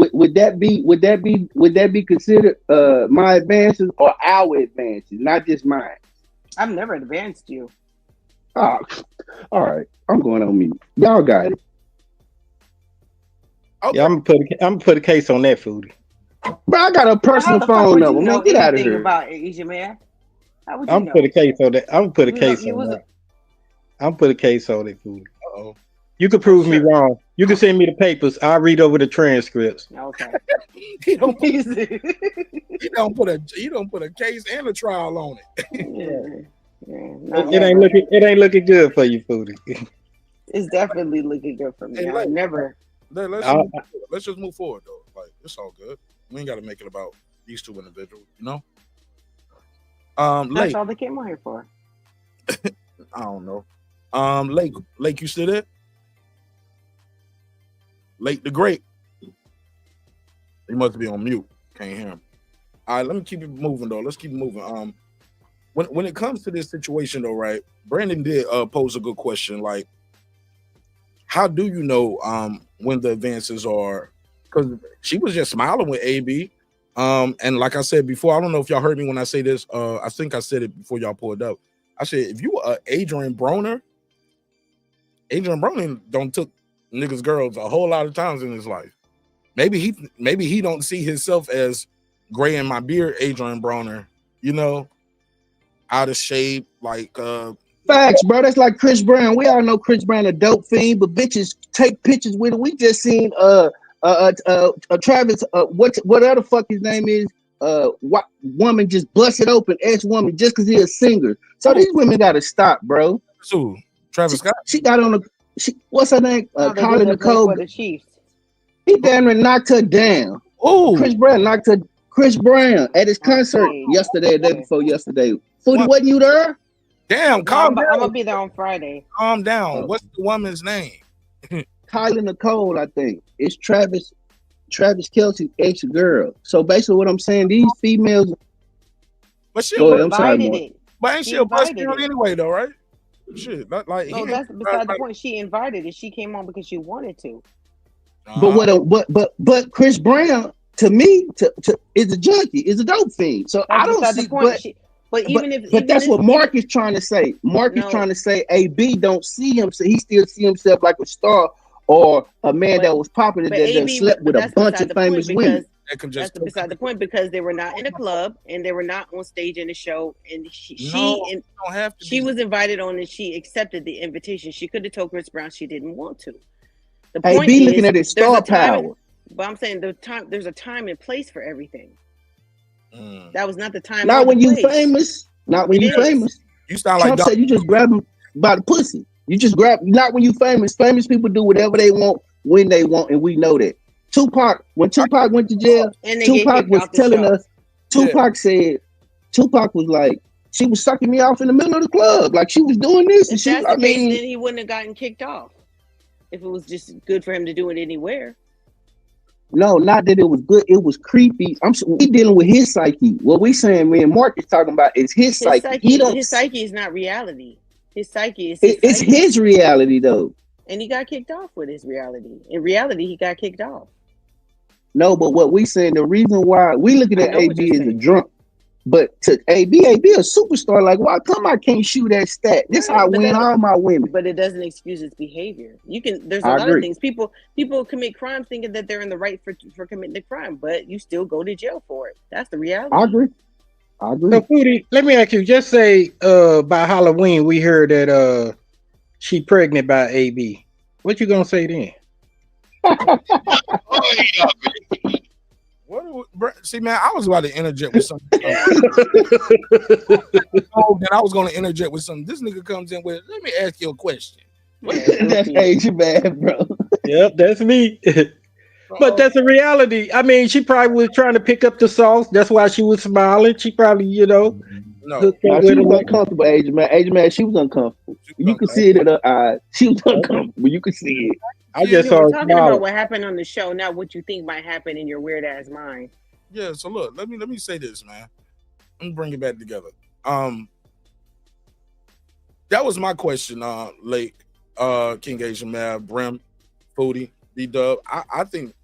be considered my advances or our advances, not just mine? I've never advanced you. Oh, all right. I'm going on mute. Y'all got it. Okay. Yeah, I'm gonna put a case on that, Foodie. Bro, I got a personal phone number. Man, get out of here. About Asia, man. How would you I'm know? put a case on that. I'm gonna put a case on that. I'm put a case on it, Foodie. You can prove me wrong. You can send me the papers. I'll read over the transcripts. Okay. He don't put a case and a trial on it. It ain't looking good for you, Foodie. It's definitely looking good for me. Hey, let's just move forward though. Like it's all good. We ain't got to make it about these two individuals, you know. That's all they came on here for. I don't know. Lake, you still there? Lake the Great. He must be on mute. Can't hear him. All right, let me keep it moving though. Let's keep it moving. When it comes to this situation though, right? Brandon did pose a good question. Like, how do you know when the advances are? Because she was just smiling with AB. And like I said before, I don't know if y'all heard me when I say this. I think I said it before y'all pulled up. I said, if you are Adrien Broner don't took niggas girls a whole lot of times in his life. Maybe he don't see himself as gray in my beard, Adrien Broner, you know, out of shape, like facts, bro. That's like Chris Brown. We all know Chris Brown a dope fiend, but bitches take pictures with him. We just seen Travis, what other fuck his name is? Woman just busted open, ex-woman, just because he's a singer. So these women gotta stop, bro. So Travis Scott. She got on what's her name? Colin Nicole. The Chiefs. He damn near knocked her down. Oh, Chris Brown at his concert yesterday, the day before yesterday. Foodie, wasn't you there? Damn, calm down. I'm gonna be there on Friday. Calm down. What's the woman's name? Kylie Nicole, I think. It's Travis Kelce's ex-girl. So basically what I'm saying, these females. But she invited it. But ain't she a bus girl anyway though, right? Shit, like no, that's beside the point. She invited it. She came on because she wanted to. But but Chris Brown to me is a junkie, is a dope fiend. So I don't see. But that's what Mark is trying to say. Mark is trying to say AB don't see him, so he still see himself like a star or a man that was popular that slept with a bunch of famous women. That's beside the point because they were not in a club and they were not on stage in a show, and she was invited on and she accepted the invitation. She could have told Chris Brown she didn't want to. The point is, looking at his star power. But I'm saying there's a time and place for everything. That was not the time. Not when you famous. Not when you famous. You sound Trump like said you just grab him by the pussy. You just grab. Not when you famous. Famous people do whatever they want when they want, and we know that. When Tupac went to jail, Tupac was telling us. Tupac was like, she was sucking me off in the middle of the club, like she was doing this, and then he wouldn't have gotten kicked off if it was just good for him to do it anywhere. No, not that it was good. It was creepy. We dealing with his psyche. What we saying, me and Mark is talking about is his psyche. His psyche is not reality. His psyche is. It's his reality though. And he got kicked off with his reality. In reality, he got kicked off. No, but what we saying, the reason why we looking at AB as a drunk, but to AB a superstar. Like, why come I can't shoot that stat? This how I win all my women. But it doesn't excuse his behavior. There's a lot of things. People commit crimes thinking that they're in the right for committing the crime, but you still go to jail for it. That's the reality. I agree. So, Foodie, let me ask you. Just say by Halloween we heard that she pregnant by AB. What you gonna say then? See, man, I was about to interject with something. Then I was going to interject with something. This nigga comes in with, let me ask you a question. That's age bad, bro. Yep, that's me. But that's a reality. I mean, she probably was trying to pick up the sauce. That's why she was smiling. She probably, No, she was uncomfortable, Age man. She was uncomfortable. You could see it in her eyes. She was uncomfortable. You could see it. I just we're talking about what happened on the show, not what you think might happen in your weird ass mind. Yeah, so look, let me say this, man. Let me bring it back together. That was my question, Lake, King Asian Man, Brim, Foodie, B-Dub. I think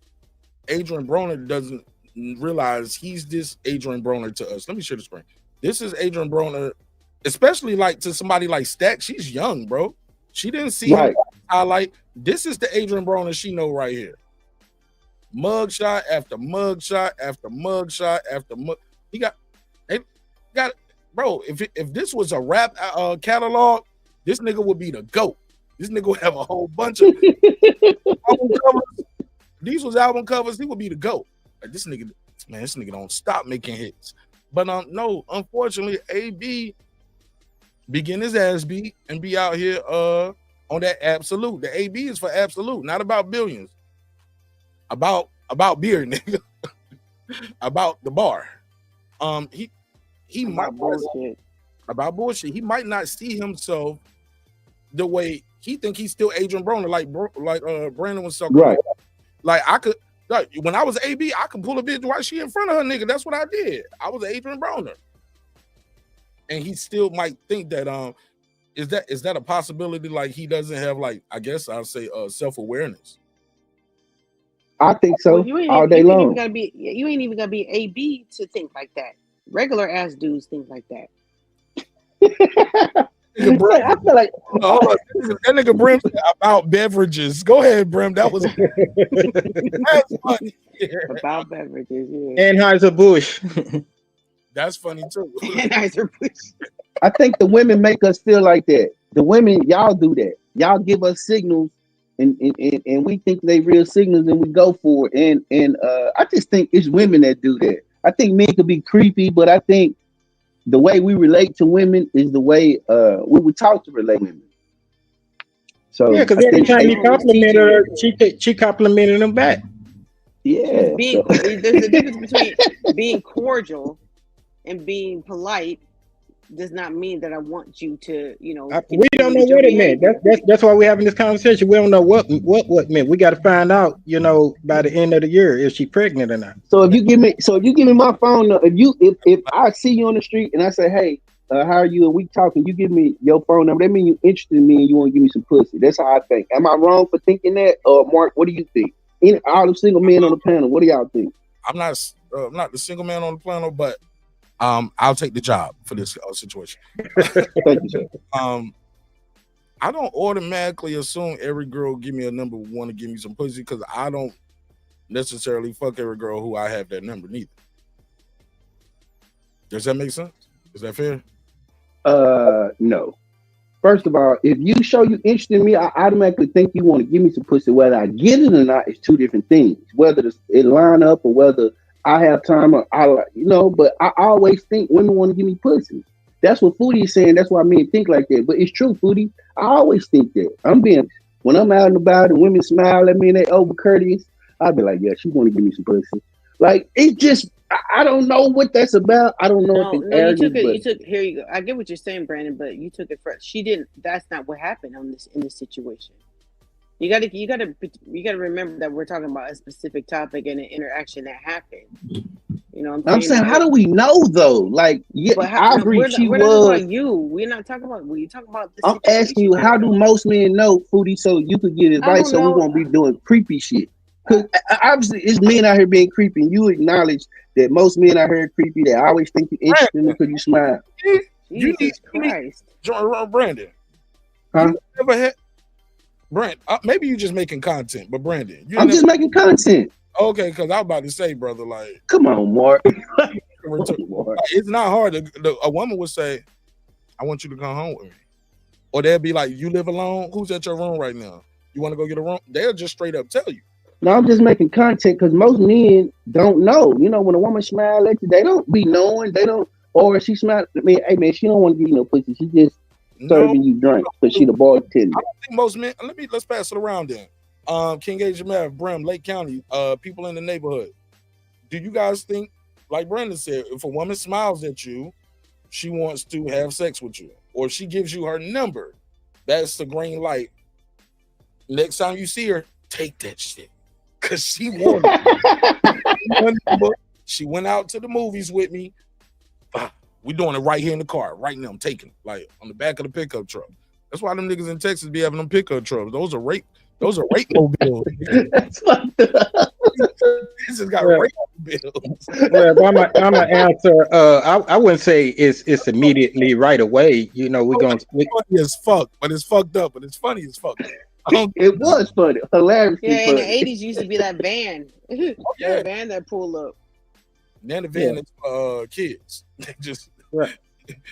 Adrien Broner doesn't realize he's this Adrien Broner to us. Let me share the screen. This is Adrien Broner, especially like to somebody like Stack. She's young, bro. She didn't see him highlight. This is the Adrien Broner she know right here. Mugshot after mugshot after mugshot after mug. He got, bro. If this was a rap catalog, this nigga would be the GOAT. This nigga would have a whole bunch of album covers. These was album covers. He would be the GOAT. Like, this nigga don't stop making hits. But no, unfortunately, AB be getting his ass beat and be out here on that absolute. The AB is for absolute, not about billions. About beer, nigga. About the bar. He might bullshit. About bullshit. He might not see himself the way he think he's still Adrien Broner, like Brandon was talking about. Like I could, when I was AB, I could pull a bitch while she in front of her, nigga. That's what I did. I was Adrien Broner, and he still might think that is that a possibility? Like he doesn't have, like, I guess I'll say self-awareness. I think so. Well, all day long. You ain't even gotta be AB to think like that. Regular ass dudes think like that. I feel like that nigga Brim said about beverages. Go ahead, Brim. That was that's funny. Yeah. About beverages, yeah. Anheuser-Busch. That's funny too. Anheuser-Busch. I think the women make us feel like that. The women, y'all do that. Y'all give us signals, and we think they real signals, and we go for it. And I just think it's women that do that. I think men could be creepy, but I think the way we relate to women is the way we would talk to relate women. So yeah, because every time you complimented her, she complimented him back. Yeah. There's a difference between being cordial and being polite. Does not mean that I want you to, we don't know what it meant. That's why we're having this conversation. We don't know what meant. We got to find out, by the end of the year, if she's pregnant or not. So if you give me my phone number, if I see you on the street and I say, hey, how are you? And we talking, you give me your phone number. That means you're interested in me and you want to give me some pussy. That's how I think. Am I wrong for thinking that? Mark, what do you think? all the single men on the panel, what do y'all think? I'm not the single man on the panel, but I'll take the job for this situation. Thank you, sir. I don't automatically assume every girl give me a number want to give me some pussy, because I don't necessarily fuck every girl who I have that number neither. Does that make sense? Is that fair? No. First of all, if you show you interest in me, I automatically think you want to give me some pussy. Whether I get it or not is two different things. Whether it line up or whether I have time or but I always think women want to give me pussy. That's what Foodie is saying. That's why men think like that. But it's true, Foodie. I always think that. When I'm out and about and women smile at me and they over courteous, I'll be like, yeah, she want to give me some pussy. Like, it's just, I don't know what that's about. I don't know if it's arrogant. You took here you go. I get what you're saying, Brandon, but you took it first. She didn't. That's not what happened in this situation. You gotta remember that we're talking about a specific topic and an interaction that happened. You know what I'm saying? How do we know though? Like, yeah, I agree. We're She not was. talking about you. We're not talking about. We're talking about. I'm asking you, how do most men know, Foodie, so you could get advice so we won't be doing creepy shit? Because obviously it's men out here being creepy, and you acknowledge that most men out here are creepy. They always think you're interested in them because you smile. Jesus Christ. Brandon. Huh? You ever had Brandon? Maybe you're just making content, but Brandon, I'm just making content. Okay, because I was about to say, brother, like, come on, Mark. It's not hard. A woman would say, I want you to come home with me. Or they'll be like, you live alone? Who's at your room right now? You want to go get a room? They'll just straight up tell you. No, I'm just making content because most men don't know. You know, when a woman smile at you, they don't be knowing. They don't, or she smile at me, hey man, she don't want to give you no pussy. She just serving you drink because she the bartender. I don't think most men, let's pass it around then. King Age Mav, Brim, Lake County, people in the neighborhood. Do you guys think, like Brandon said, if a woman smiles at you, she wants to have sex with you, or she gives you her number, that's the green light. Next time you see her, take that shit. Cause she wanted it. She went out to the movies with me. We doing it right here in the car. Right now, I'm taking it. Like on the back of the pickup truck. That's why them niggas in Texas be having them pickup trucks. Those are rape mobiles. This has got rape mobiles. Well, I'm gonna answer. I wouldn't say it's immediately right away. You know, we're going. It's funny as fuck, but it's fucked up. But it's funny as fuck. It was funny, hilarious. Yeah, in the 80s used to be that van. That van that pull up. Then the van is kids. They just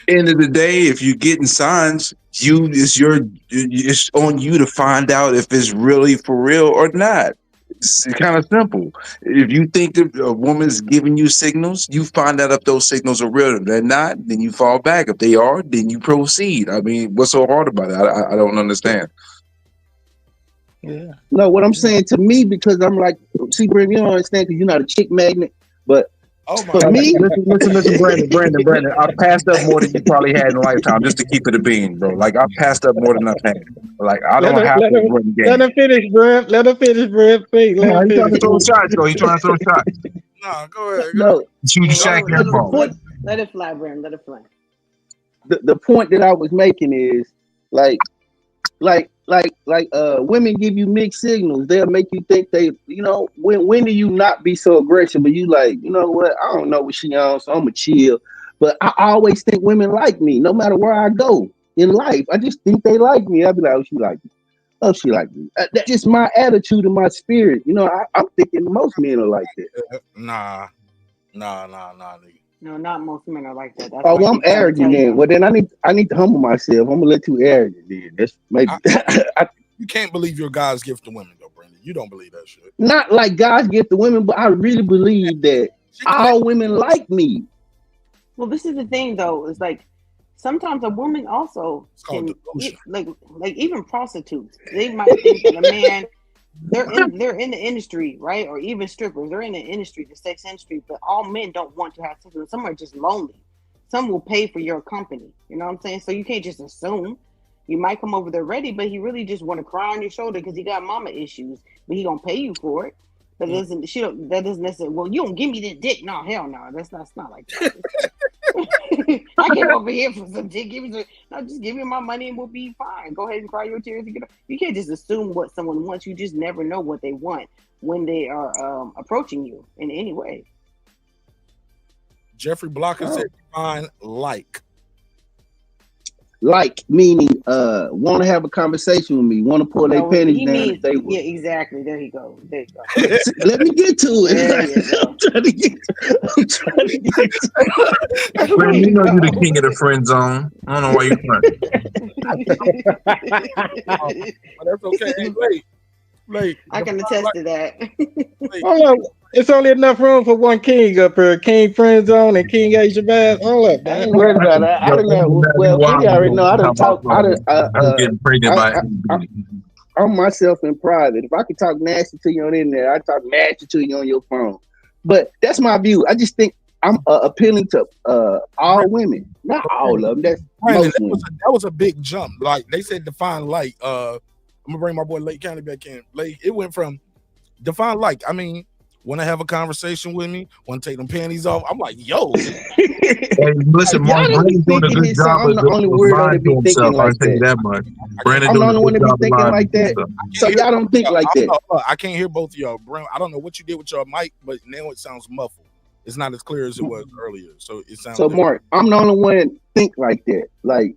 End of the day, if you're getting signs, it's on you to find out if it's really for real or not. It's kind of simple. If you think that a woman's giving you signals, you find out if those signals are real. If they're not, then you fall back. If they are, then you proceed. I mean, what's so hard about it? I don't understand. Yeah. No, what I'm saying to me, because I'm like, see, Brandon, you don't understand because you're not a chick magnet, but for me, listen, Brandon, I've passed up more than you probably had in a lifetime, just to keep it a bean, bro. Like I've passed up more than I've had. Like I don't have to win the game. Let him finish, bro. Let him finish, bro. Please, he's trying to throw shots, bro. He's trying to throw shots. Nah, go ahead. No, shoot Shaq and ball. Let it fly, Brandon. Let it fly. The point that I was making is like women give you mixed signals. They'll make you think they, when do you not be so aggressive? But you like, you know what? I don't know what she on, so I'm gonna chill. But I always think women like me, no matter where I go in life. I just think they like me. I'll be like, oh, she like me. Oh, she like me. That's just my attitude and my spirit. I'm thinking most men are like that. Nah, nigga. No, not most men are like that. That's I'm arrogant then. Well, then I need to humble myself. I'm gonna let you arrogant then. That's maybe. You can't believe your God's gift to women, though, Brandon. You don't believe that shit. Not like God's gift to women, but I really believe that all women like me. Well, this is the thing, though. It's like sometimes a woman also can, like even prostitutes. They might think that a man. They're in the industry, right? Or even strippers. They're in the industry, the sex industry, but all men don't want to have sex with them. Some are just lonely. Some will pay for your company. You know what I'm saying? So you can't just assume. You might come over there ready, but he really just want to cry on your shoulder because he got mama issues, but he gonna pay you for it. But that doesn't necessarily, well, you don't give me this dick. No, hell no. That's not like that. I came over here for some dick. Just give me my money and we'll be fine. Go ahead and cry your tears. You can't just assume what someone wants. You just never know what they want. when they are approaching you in any way. Jeffrey Blocker said define like. Like meaning want to have a conversation with me, want to pull their panties He down means, if they will. yeah, exactly. There you go. There you go. Let me get to it. There you go. I'm trying to get to it. Man, you know you're the king of the friend zone. I don't know why you're fronting. But that's okay. Hey, Blake, I can attest to that. Hold up. It's only enough room for one king up here. King Friend Zone and King Asia Bass. Hold up, I man. ain't worried about that. I don't know. Well, Kenny already know. I don't talk. I'm getting pregnant by I'm myself in private. If I could talk nasty to you on the internet, I talk nasty to you on your phone. But that's my view. I just think I'm appealing to all women, not all of them. That's Brandon, most that was a big jump. Like they said, define like. I'm gonna bring my boy Lake County back in. Lake, it went from define like. I mean, want to have a conversation with me? Want to take them panties off? I'm like, yo. Hey, listen, Mark Brandon's doing a good job I'm the only weirdo to be thinking like I'll tell you that. that much. Brandon I'm the doing only one a to good be job thinking like that. So y'all don't think like that. I can't hear both of y'all. I don't know what you did with your mic, but now it sounds muffled. It's not as clear as it was earlier. So it sounds. So Mark, I'm the only one that think like that. Like,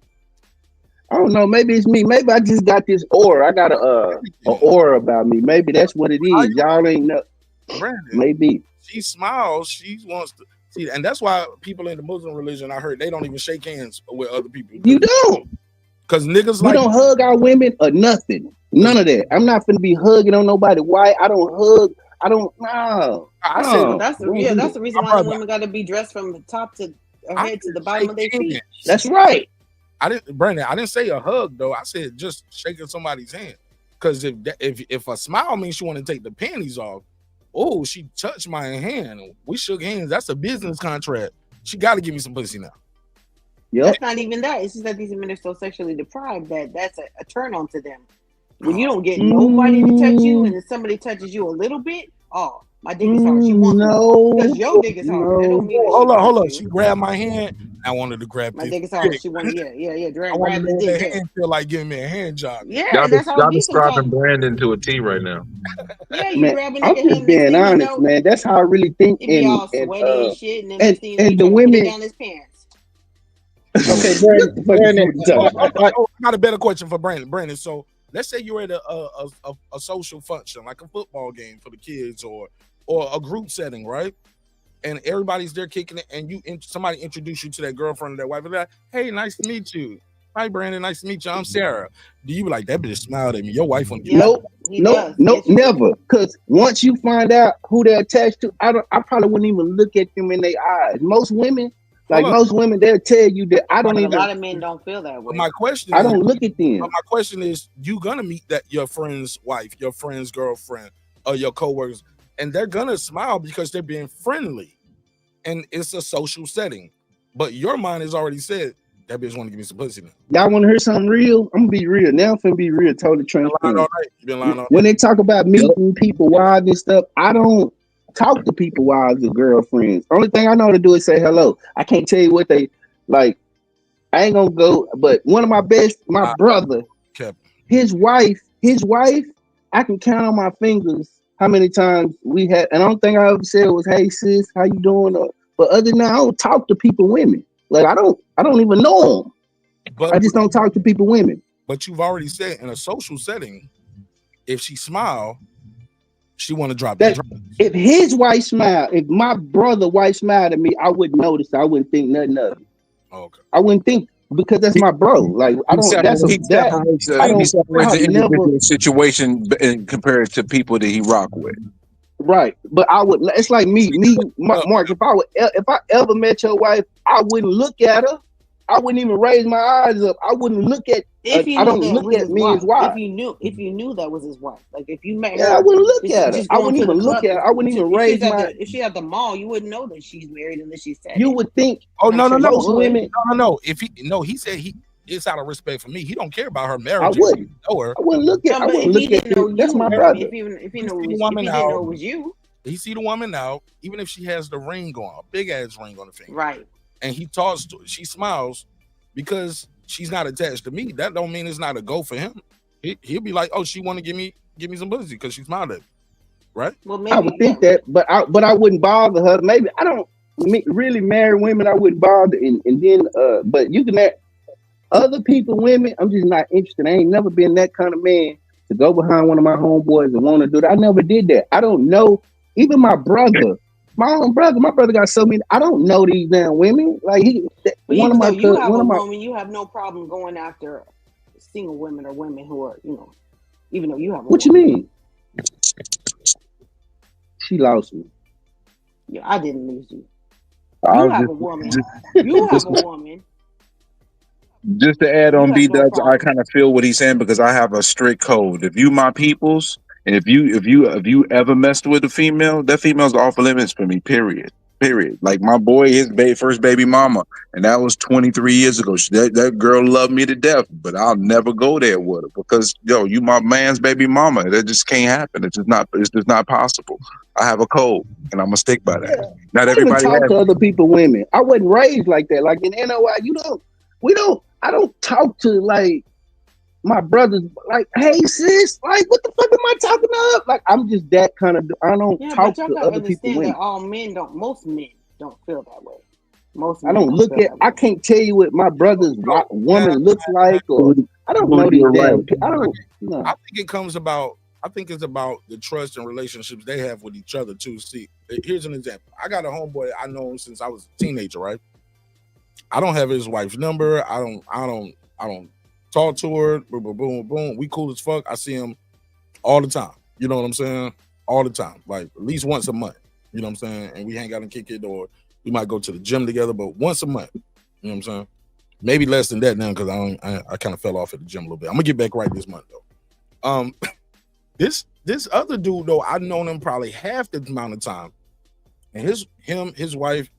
I don't know. Maybe it's me. Maybe I just got this aura. I got a aura about me. Maybe that's what it is. Y'all ain't know. Brandon, maybe she smiles. She wants to see, and that's why people in the Muslim religion, I heard, they don't even shake hands with other people. You don't, because niggas we don't hug our women or nothing. None of that. I'm not finna be hugging on nobody. Why? I don't hug. I don't. No. I said that's the reason why the women got to be dressed from the top to head to the bottom of their feet. That's right. Brandon, I didn't say a hug though. I said just shaking somebody's hand. Because if a smile means she want to take the panties off, oh, she touched my hand. We shook hands. That's a business contract. She got to give me some pussy now. Yep. That's not even that. It's just that these women are so sexually deprived that that's a turn on to them. When you don't get nobody to touch you, and then somebody touches you a little bit, oh, my dick is hard. She wants because your dick is hard. That don't mean hold on. She grabbed my hand. I wanted to grab my this dick is hard. dick. She wanted, yeah. I wanted to grab hand, feel like giving me a hand job. Yeah, that's how y'all it be describing sometimes. Brandon to a T right now. Yeah, you Man, grab a I'm nigga just hand, being honest, man. That's how I really think. It be all sweaty and shit, and then next thing you know, and you the trying to put it women. down his pants. Okay, Brandon. I got a better question for Brandon. Brandon, so let's say you're at a social function, like a football game for the kids or a group setting, right? And everybody's there kicking it, and somebody introduce you to that girlfriend or that wife, and they're like, hey, nice to meet you. Hi, Brandon, nice to meet you. I'm Sarah. Do you be like, that bitch smiled at me? Your wife want to Nope, never. Because once you find out who they're attached to, I probably wouldn't even look at them in their eyes. Most women, they'll tell you that I don't But even. a lot of men don't feel that way. My question I don't look at them. My question is, you gonna meet your friend's wife, your friend's girlfriend, or your coworkers, and they're gonna smile because they're being friendly, and it's a social setting. But your mind has already said that bitch want to give me some pussy now. Y'all want to hear something real? I'm gonna be real. Now I'm finna be real, totally transparent. You've been lying all When they talk about meeting people wives and stuff, I don't talk to people wives or girlfriends. Only thing I know how to do is say hello. I can't tell you what they like. I ain't gonna go, but one of my best, my brother, his wife, I can count on my fingers how many times we had, and the only thing I ever said was, hey sis, how you doing? But other than that, I don't talk to people women. Like I don't even know them. I just don't talk to people women. But you've already said in a social setting, if she smile, she want to drop that. If his wife smiled, if my brother wife smiled at me, I wouldn't notice. I wouldn't think nothing of it. Okay. I wouldn't think because that's my bro. Like I don't. He separates the individual situation and compared to people that he rock with. Right, but I would. It's like me, Mark. If I ever met your wife, I wouldn't look at her. I wouldn't even raise my eyes up. I wouldn't look at. I don't look at me as wife. If you knew that was his wife, like if you met her, I wouldn't look at her. I wouldn't even look at her. I wouldn't even raise my. If she's at the mall, you wouldn't know that she's married unless she's tatted. You would think. Oh no, most women. No. He said it's out of respect for me. He don't care about her marriage. I wouldn't. Know her. I wouldn't look at. I wouldn't look at you. That's my brother. If he didn't know it was you, he see the woman out, even if she has the ring on, a big ass ring on the finger, right? And he talks to her, she smiles because she's not attached to me. That don't mean it's not a go for him. He'll be like, oh, she want to give me some pussy because she smiled at me. right? Well, I would think that, but I wouldn't bother her. Maybe I don't really marry women. I wouldn't bother, and then but you can marry other people, women. I'm just not interested. I ain't never been that kind of man to go behind one of my homeboys and want to do that. I never did that. I don't know. Even my brother, my own brother, my brother got so many. I don't know these damn women. Like But one even of though my you have one a of my. woman, you have no problem going after single women or women who are, even though you have a What woman. you mean? She lost me. Yeah, I didn't lose you. I You was have a woman. You have a woman. Just to add You on have B no Dubs, I problem. kind of feel what he's saying because I have a strict code. If you my peoples, and if you ever messed with a female, that female's off limits for me. Period. Period. Like my boy, his first baby mama, and that was 23 years ago. That girl loved me to death, but I'll never go there with her because you my man's baby mama. That just can't happen. It's just not. It's just not possible. I have a code, and I'm gonna stick by that. Not I don't even everybody talk has. to other people, women. I wasn't raised like that. Like in NOI, I don't talk to like my brothers. Like, hey sis, like what the fuck am I talking to? Like I'm just that kind of. I don't Yeah, talk but y'all to gotta other people, understand that women. most men don't feel that way. Most I men don't don't look feel at. that I way. can't tell you what my brother's woman looks like, or I don't know these You're right. damn. I don't. No. I think it comes about. I think it's about the trust and relationships they have with each other too. See, here's an example. I got a homeboy I know him since I was a teenager, right? I don't have his wife's number. I don't talk to her. Boom, boom, boom, boom. We cool as fuck. I see him all the time. You know what I'm saying? All the time. Like at least once a month. You know what I'm saying? And we hang out and kick it, or we might go to the gym together, but once a month. You know what I'm saying? Maybe less than that now because I kind of fell off at the gym a little bit. I'm gonna get back right this month though. This other dude though, I've known him probably half the amount of time, and his wife,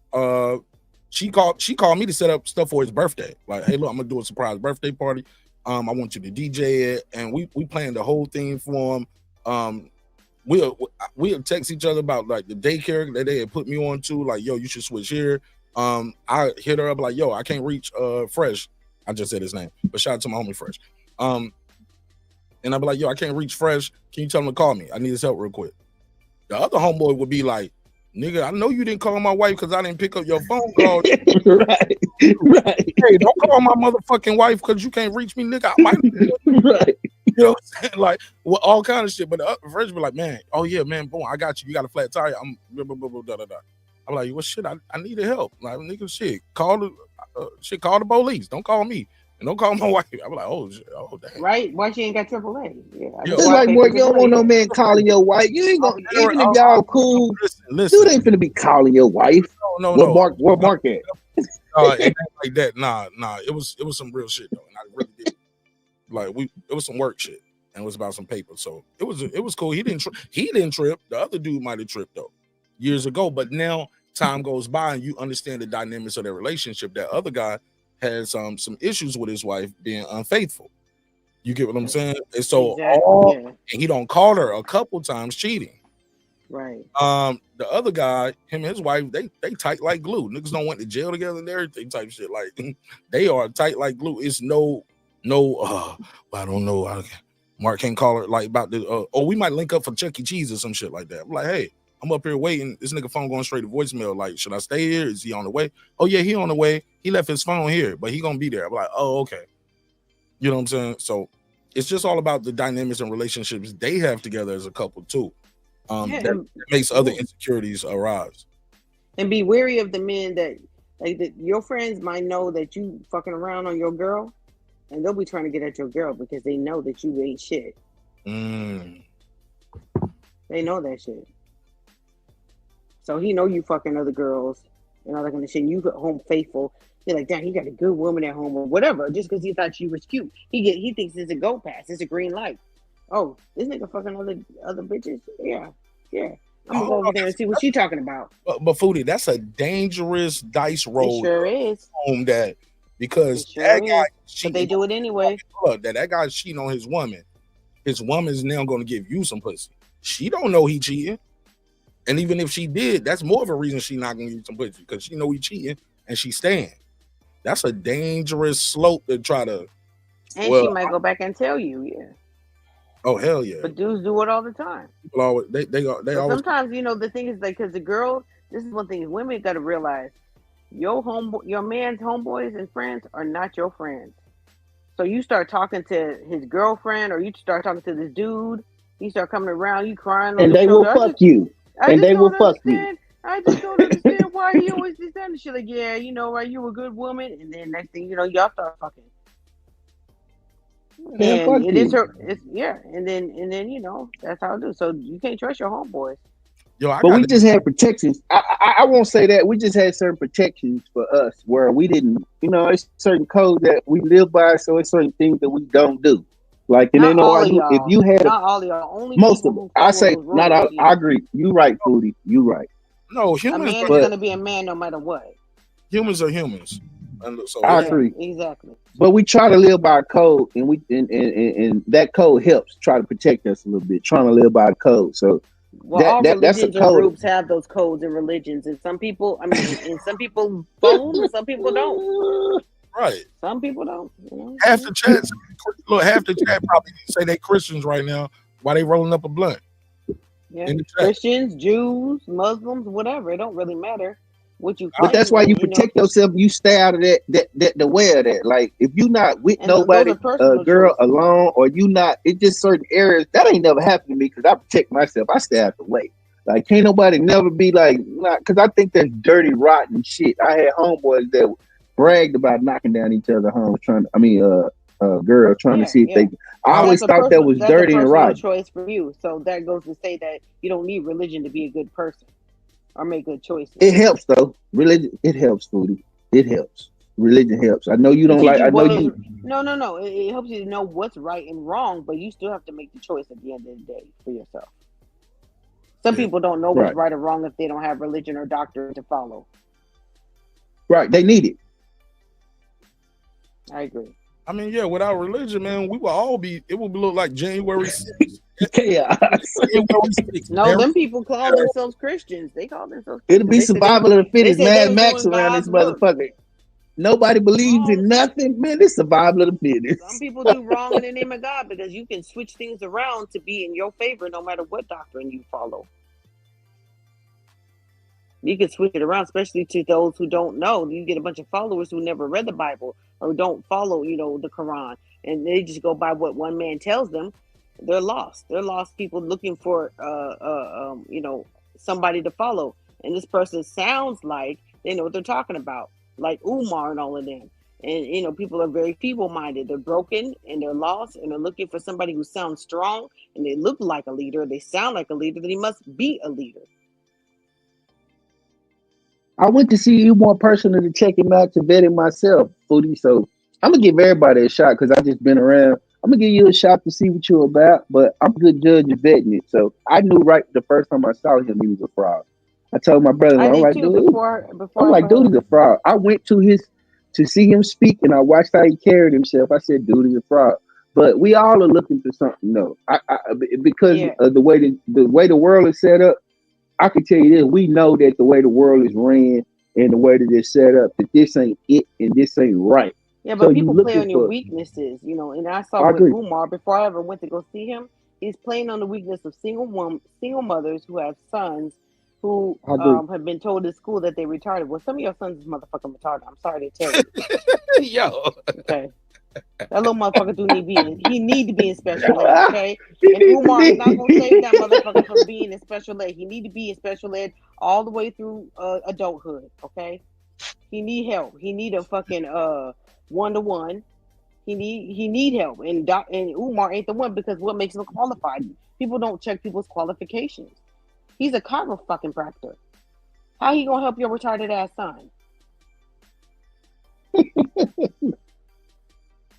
she called me to set up stuff for his birthday. Like, hey, look, I'm gonna do a surprise birthday party. I want you to DJ it, and we planned the whole thing for him. We'll text each other about like the daycare that they had put me on to. Like, yo, you should switch here. I hit her up like, yo, I can't reach Fresh. I just said his name, but shout out to my homie Fresh. And I'd be like, yo, I can't reach Fresh. Can you tell him to call me? I need his help real quick. The other homeboy would be like, nigga, I know you didn't call my wife because I didn't pick up your phone call. Right. Hey, don't call my motherfucking wife because you can't reach me, nigga. I might right. You know what I'm saying? Like, well, all kind of shit. But the other Fresh be like, man, oh yeah, man, boom, I got you. You got a flat tire. I'm blah, blah, blah, blah, da, da, da. I'm like, well, shit, I needed help. Like, nigga, shit, call the police. Don't call me. And don't call my wife. I'm like, oh, shit, oh, damn. Right? Why she ain't got AAA? Yeah, It's like, boy, you don't want no man calling your wife. You ain't gonna, even if y'all cool, listen. dude ain't finna be calling your wife. No. What Mark at? It ain't like that. Nah. It was some real shit though, and I really did. Like it was some work shit, and it was about some paper. So it was cool. He didn't trip. The other dude might have tripped though, years ago. But now time goes by, and you understand the dynamics of their relationship. That other guy has some issues with his wife being unfaithful. You get what I'm saying? And so and he don't call her a couple times cheating. Right. The other guy, him and his wife, they tight like glue. Niggas don't went to jail together and everything type shit. Like they are tight like glue. It's no, I don't know. Mark can't call her like about the we might link up for Chuck E. Cheese or some shit like that. I'm like, hey, I'm up here waiting. This nigga phone going straight to voicemail. Like, should I stay here? Is he on the way? Oh yeah, he on the way. He left his phone here, but he gonna be there. I'm like, oh, okay. You know what I'm saying? So it's just all about the dynamics and relationships they have together as a couple too. That makes other insecurities arise. And be wary of the men that your friends might know that you fucking around on your girl, and they'll be trying to get at your girl because they know that you ain't shit. They know that shit. So he know you fucking other girls and all that kind of shit. And you home faithful. You're like, damn, he got a good woman at home or whatever. Just because he thought she was cute, he thinks it's a go pass. It's a green light. Oh, this nigga fucking other bitches. Yeah. I'm gonna go over there and see what she talking about. But Foodie, that's a dangerous dice roll. It sure is. On that because sure that guy, but they do it anyway. That guy's cheating on his woman. His woman's now going to give you some pussy. She don't know he cheating, and even if she did, that's more of a reason she not going to give you some pussy because she know he cheating and she staying. That's a dangerous slope to try to. And she might go back and tell you, yeah. Oh hell yeah! But dudes do it all the time. People always they But always. sometimes, you know, the thing is like, because the girl, this is one thing women got to realize: your man's homeboys and friends are not your friends. So you start talking to his girlfriend, or you start talking to this dude, he start coming around, you crying on And his they will shoulder. fuck you. I And just they will don't fuck you. understand. I just don't understand why he always does that. And she's like, yeah, you know, right, you a good woman. And then next thing you know, y'all start fucking. Man, And fuck it is you. her. It's yeah. And then you know that's how it do. So you can't trust your homeboys. Yo, But we just had protections. I won't say that. We just had certain protections for us where we didn't, you know, it's certain codes that we live by, so it's certain things that we don't do. Like, and Not they know all of y'all. if you had Not all of y'all. Only most people of who it. I follow say those not all. rules. I agree. You right, Foodie. You right. No, A humans. man is But- gonna be a man no matter what. Humans are humans. And so I Yeah, agree. exactly. But we try to live by a code, and and that code helps try to protect us a little bit. Trying to live by a code, so Well, all that's a religions or code. groups have those codes and religions, and some people, I mean, and some people follow them, and some people don't. Right. Some people don't. You know? Half the chat, look, half the chat probably say they Christians right now. Why they rolling up a blunt? Yeah, In the chat. Christians, Jews, Muslims, whatever. It don't really matter what you. But that's claim, why you know. protect yourself. You stay out of the way of that. Like if you not with And those nobody, are personal girl choices. alone, or you not, it's just certain areas that ain't never happened to me because I protect myself. I stay out the way. Like can't nobody never be like, because I think that's dirty, rotten shit. I had homeboys that bragged about knocking down each other's homes, girls trying to see if they. I always thought that was dirty and rotten. Choice for you. So that goes to say that you don't need religion to be a good person or make good choices. It helps though. Religion, it helps, Foodie. It helps. Religion helps. I know you don't like. I know you. No. It helps you to know what's right and wrong, but you still have to make the choice at the end of the day for yourself. Some people don't know what's right or wrong if they don't have religion or doctrine to follow. Right, they need it. I agree. I mean, yeah, without religion, man, we will all be. It will look like January 6th. Chaos. No, them people call themselves Christians. They call themselves. It'll be survival of the fittest. Mad Max around God's this work. motherfucker. Nobody believes in nothing, man. It's survival of the fittest. Some people do wrong in the name of God because you can switch things around to be in your favor no matter what doctrine you follow. You can switch it around, especially to those who don't know. You get a bunch of followers who never read the Bible or don't follow, the Quran, and they just go by what one man tells them. They're lost. They're lost people looking for, somebody to follow. And this person sounds like they know what they're talking about, like Umar and all of them. And, people are very feeble-minded. They're broken and they're lost and they're looking for somebody who sounds strong and they look like a leader. They sound like a leader. Then he must be a leader. I went to see you more personally to check him out to vet him myself, Foodie. So I'm gonna give everybody a shot because I just been around. I'm gonna give you a shot to see what you're about, but I'm a good judge of vetting it. So I knew right the first time I saw him he was a fraud. I told my brother, I'm like, dude, I'm like, dude, he's a fraud. I went to see him speak and I watched how he carried himself. I said, dude, he's a fraud. But we all are looking for something, though. Because of the way the world is set up. I can tell you this, we know that the way the world is ran and the way that it's set up, that this ain't it and this ain't right. Yeah, but so people play on your weaknesses, and I saw with Umar, before I ever went to go see him, he's playing on the weakness of single mothers who have sons who have been told at school that they're retarded. Well, some of your sons is motherfucking retarded. I'm sorry to tell you. Yo. Okay. That little motherfucker he need to be in special ed, okay? And Umar is not gonna save that motherfucker from being in special ed. He need to be in special ed all the way through adulthood, okay? He need help. He need a fucking 1-to-1. He need help. And Umar ain't the one because what makes him qualified? People don't check people's qualifications. He's a chiropractor. How he gonna help your retarded ass son?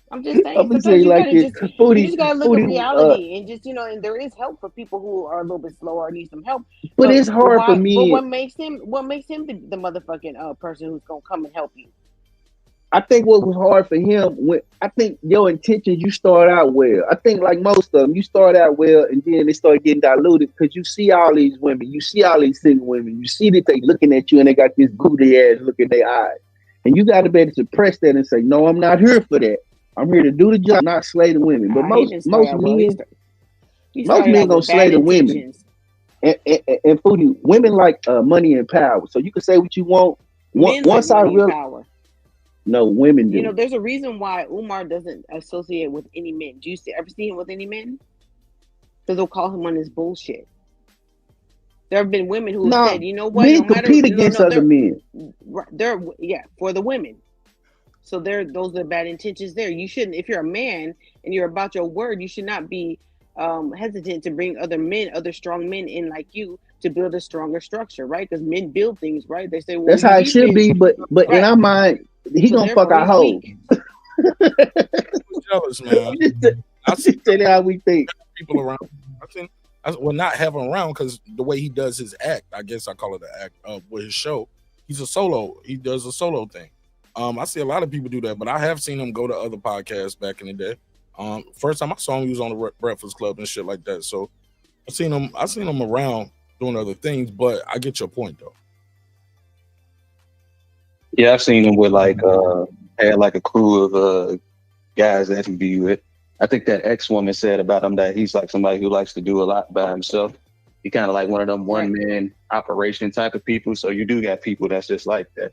I'm just saying. Sometimes you just gotta look at reality and just and there is help for people who are a little bit slower or need some help. But it's hard for me. But what makes him the motherfucking person who's gonna come and help you? I think what was hard for him, I think your intentions, you start out well. I think like most of them, you start out well and then they start getting diluted because you see all these women, you see all these single women, you see that they looking at you and they got this booty ass look in their eyes. And you got to be able to suppress that and say, no, I'm not here for that. I'm here to do the job, not slay the women. But most men, He Most started men out gonna with slay bad the women. intentions. And Foodie, women like money and power. So you can say what you want. Men like Once I money and real power. no women do. You know, there's a reason why Umar doesn't associate with any men. Do you ever see him with any men? Because they'll call him on his bullshit. There have been women who have No, said, you know what, men compete against other men. They're for the women. So those are bad intentions there. You shouldn't, if you're a man and you're about your word, you should not be hesitant to bring other strong men in like you to build a stronger structure, right? Because men build things, right? They say, well, That's how it should be, but in our mind, he gonna fuck our hoes. Jealous, man. I see that how we think. People around. Well, not have him around because the way he does his act, I guess I call it an act with his show. He's a solo. He does a solo thing. I see a lot of people do that, but I have seen him go to other podcasts back in the day. First time I saw him, he was on the Breakfast Club and shit like that. So I seen him around doing other things, but I get your point though. Yeah, I've seen him with had like a crew of guys that he be with. I think that ex-woman said about him that he's like somebody who likes to do a lot by himself. He kind of like one of them one-man operation type of people. So you do got people that's just like that.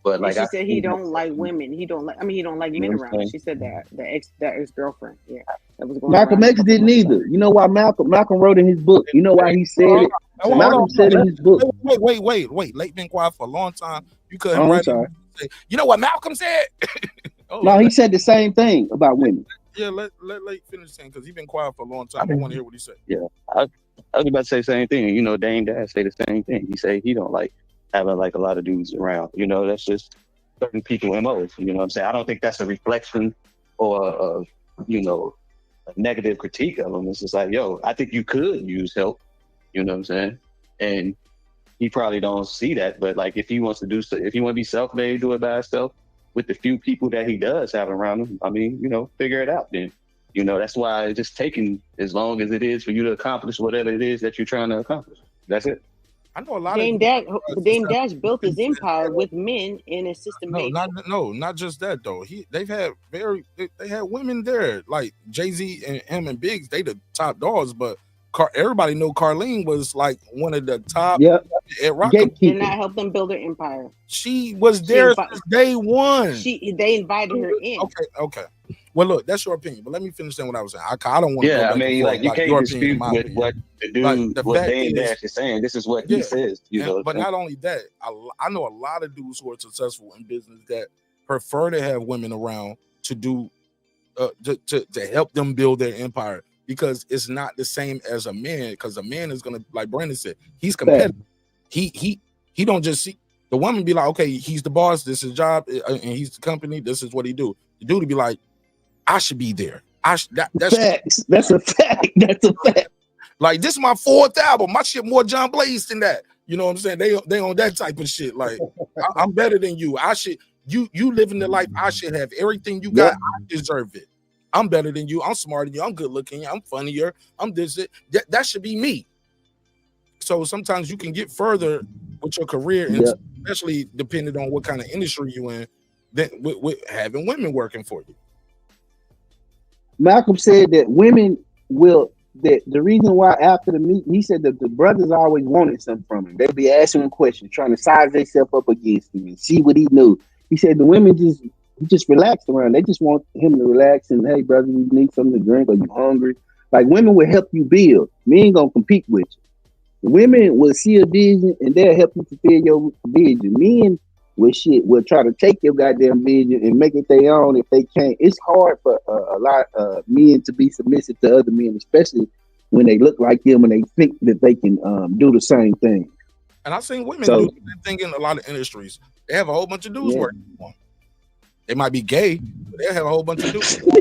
But like she said, he don't like women. He don't like men around. She said that ex-girlfriend. Yeah, that was going. Malcolm X didn't either. You know why Malcolm wrote in his book? You know why he said it? Malcolm said in his book. Wait. Late been quiet for a long time. You couldn't write it. Say, you know what Malcolm said? No, he said the same thing about women. Yeah, let Late finish saying because he's been quiet for a long time. I want to hear what he said. Yeah, I was about to say the same thing. You know, Dame Dash say the same thing. He say he don't like having like a lot of dudes around. You know, that's just certain people MOs. You know what I'm saying? I don't think that's a reflection or a negative critique of him. It's just like, yo, I think you could use help. You know what I'm saying? And he probably don't see that, but like if he wants to do so, if he want to be self-made, do it by himself with the few people that he does have around him. I mean, figure it out then. That's why it's just taking as long as it is for you to accomplish whatever it is that you're trying to accomplish. That's it. I know a lot Dame Dash built his empire with men in a system. Not just that though. They had women there like Jay-Z and him and Biggs. They the top dogs, but everybody know Carlene was like one of the top at rock. Did not help them build their empire. She was there since day one. They invited her in. Okay. Well, look, that's your opinion, but let me finish saying what I was saying. I don't want to. Yeah, I mean, like you can't dispute with what the dude, what Dame Dash is saying. This is what he says. But not only that, I know a lot of dudes who are successful in business that prefer to have women around to do to help them build their empire. Because it's not the same as a man, because a man is gonna, like Brandon said, he's competitive. He don't just see the woman be like, okay, he's the boss, this is his job, and he's the company, this is what he do. The dude would be like, I should be there. That's facts. That's a fact. That's a fact. Like this is my 4th album. My shit more John Blaze than that. You know what I'm saying? They on that type of shit. Like I'm better than you. I should you living the life I should have. Everything you got, I deserve it. I'm better than you. I'm smarter than you. I'm good looking. I'm funnier. I'm this. That should be me. So sometimes you can get further with your career, and especially depending on what kind of industry you in, than with having women working for you. Malcolm said that women will. That the reason why after the meeting, he said that the brothers always wanted something from him. They'd be asking him questions, trying to size themselves up against him and see what he knew. He said the women just relaxed around. They just want him to relax and, hey, brother, you need something to drink or you hungry. Like women will help you build. Men gonna compete with you. The women will see a vision and they'll help you fulfill your vision. Men will try to take your goddamn vision and make it their own if they can't. It's hard for a lot of men to be submissive to other men, especially when they look like them and they think that they can do the same thing. And I've seen women do the thing in a lot of industries. They have a whole bunch of dudes working for them. They might be gay, but they have a whole bunch of dudes. You know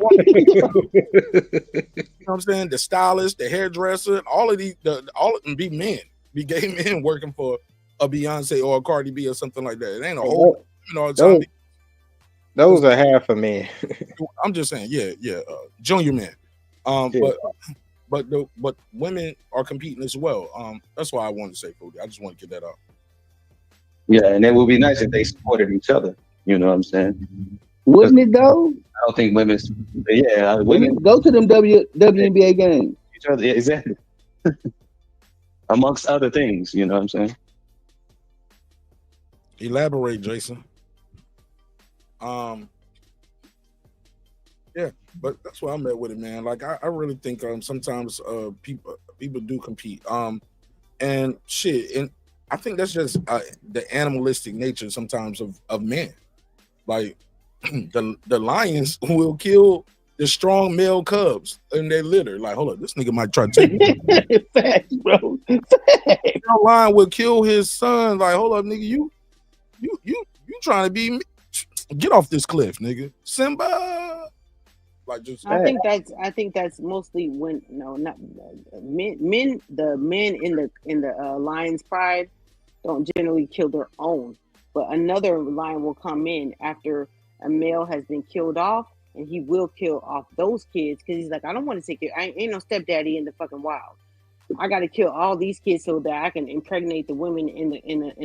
what I'm saying? The stylist, the hairdresser, all of them be men, be gay men working for a Beyonce or a Cardi B or something like that. It ain't a whole, all the time. Those are half of men. I'm just saying, junior men. But women are competing as well. That's why I wanted to say Foodie. I just want to get that out. Yeah, and it would be nice if they supported each other. You know what I'm saying? Wouldn't it though? I don't think women go to them WNBA games. each other. Yeah, exactly. Amongst other things, you know what I'm saying? Elaborate, Jason. Yeah, but that's why I'm at with it, man. Like I really think sometimes people do compete. And shit, and I think that's just the animalistic nature sometimes of men. Like the lions will kill the strong male cubs in their litter. Like, hold up, this nigga might try to take me. Facts, bro. The lion will kill his son. Like, hold up, nigga, you trying to be me? Get off this cliff, nigga. Simba. Like, just I think that's mostly when not men. The men in the lion's pride don't generally kill their own, but another lion will come in after a male has been killed off, and he will kill off those kids because he's like, I don't want to take it. I ain't no stepdaddy in the fucking wild. I got to kill all these kids so that I can impregnate the women in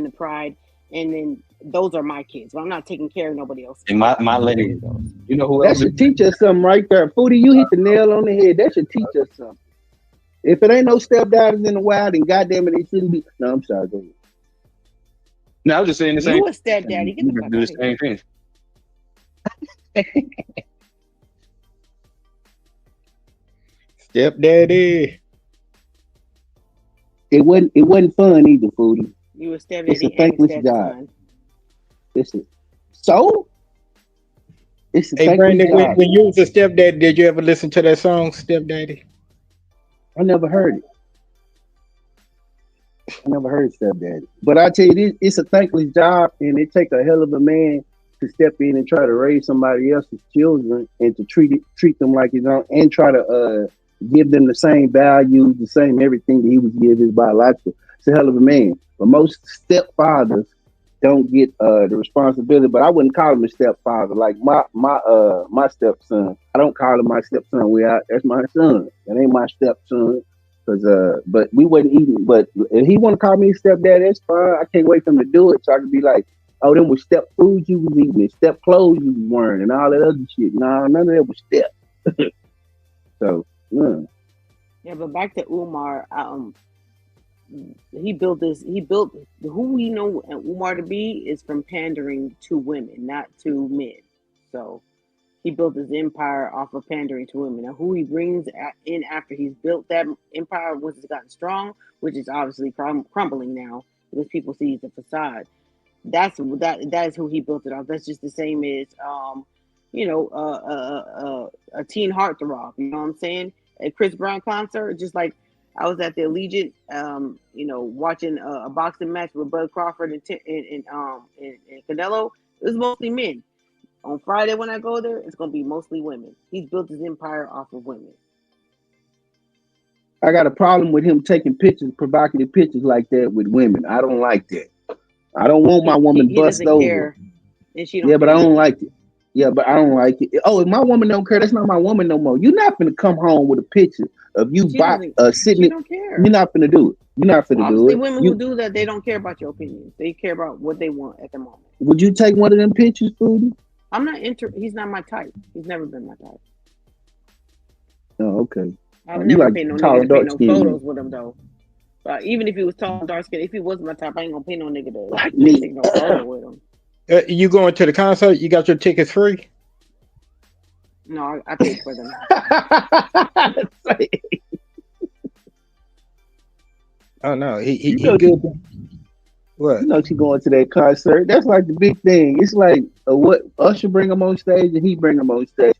the pride, and then those are my kids. But I'm not taking care of nobody else. And my lady, you know who That else? should teach us something right there. Foodie, you hit the nail on the head. That should teach us something. If it ain't no stepdaughters in the wild, then goddamn it, it shouldn't be. No, I'm sorry. Go ahead. No, I was just saying the same. You a stepdaddy? Get the fuck do out the of same here. thing. Stepdaddy. It wasn't fun either, Foodie. You a It's a stepdaddy and thankless stepson. job. It's a Hey, thankless Brandon, job. when you was a stepdaddy, did you ever listen to that song, Stepdaddy? I never heard it. I never heard stepdaddy. But I tell you, it's a thankless job, and it takes a hell of a man to step in and try to raise somebody else's children and to treat them like his own, and try to give them the same values, the same everything that he was giving his biological. It's a hell of a man. But most stepfathers don't get the responsibility. But I wouldn't call him a stepfather. Like my stepson, I don't call him my stepson. That's my son. That ain't my stepson. But we wasn't eating. But if he want to call me a stepdad, that's fine. I can't wait for him to do it so I can be like, oh, them was step foods you was eating, and step clothes you was wearing, and all that other shit. No, none of that was step. So, yeah. Yeah, but back to Umar. He built who we know Umar to be is from pandering to women, not to men. So he built his empire off of pandering to women. Now, who he brings in after he's built that empire once it's gotten strong, which is obviously crumbling now because people see the facade. That is who he built it off. That's just the same as a teen heartthrob. You know what I'm saying? A Chris Brown concert, just like I was at the Allegiant, watching a boxing match with Bud Crawford and Canelo. It was mostly men. On Friday when I go there, it's gonna be mostly women. He's built his empire off of women. I got a problem with him taking provocative pictures like that with women. I don't like that. I don't want my woman He bust doesn't over. care, and she don't. Yeah, but I care. don't like it. Yeah, but I don't like it. Oh, if my woman don't care, that's not my woman no more. You're not gonna come home with a picture of you sitting. She don't care. You're not gonna do it. You're not gonna do Obviously, it. women who do that, they don't care about your opinions. They care about what they want at the moment. Would you take one of them pictures, Foodie? I'm not he's not my type. He's never been my type. Oh, okay. I've You never like paid no tall nigga and to dark paint no skin. photos with him though. But even if he was tall and dark skin, if he wasn't my type, I ain't gonna pay no nigga to Like me. take no photo with him. You going to the concert? You got your tickets free? No, I paid for them. Oh no, he know good. What? You know she going to that concert. That's like the big thing. It's like what Usher bring him on stage and he bring him on stage.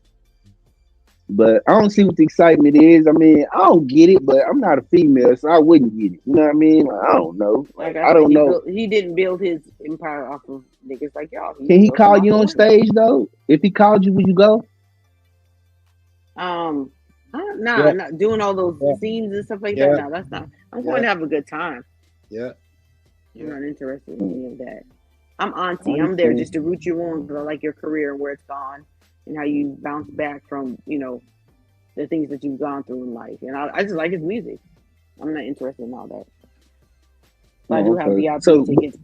But I don't see what the excitement is. I mean, I don't get it, but I'm not a female, so I wouldn't get it. You know what I mean? I don't know. Like I don't know. He didn't build his empire off of niggas like y'all. Can he call you on stage though? If he called you, would you go? Nah, Yeah. not doing all those scenes and stuff like Yeah. that. No, that's not. I'm going to have a good time. Yeah. I'm not interested in any of that. I'm auntie. I'm there just to root you on because I like your career and where it's gone and how you bounce back from, the things that you've gone through in life. And I just like his music. I'm not interested in all that. But I do have VIP tickets.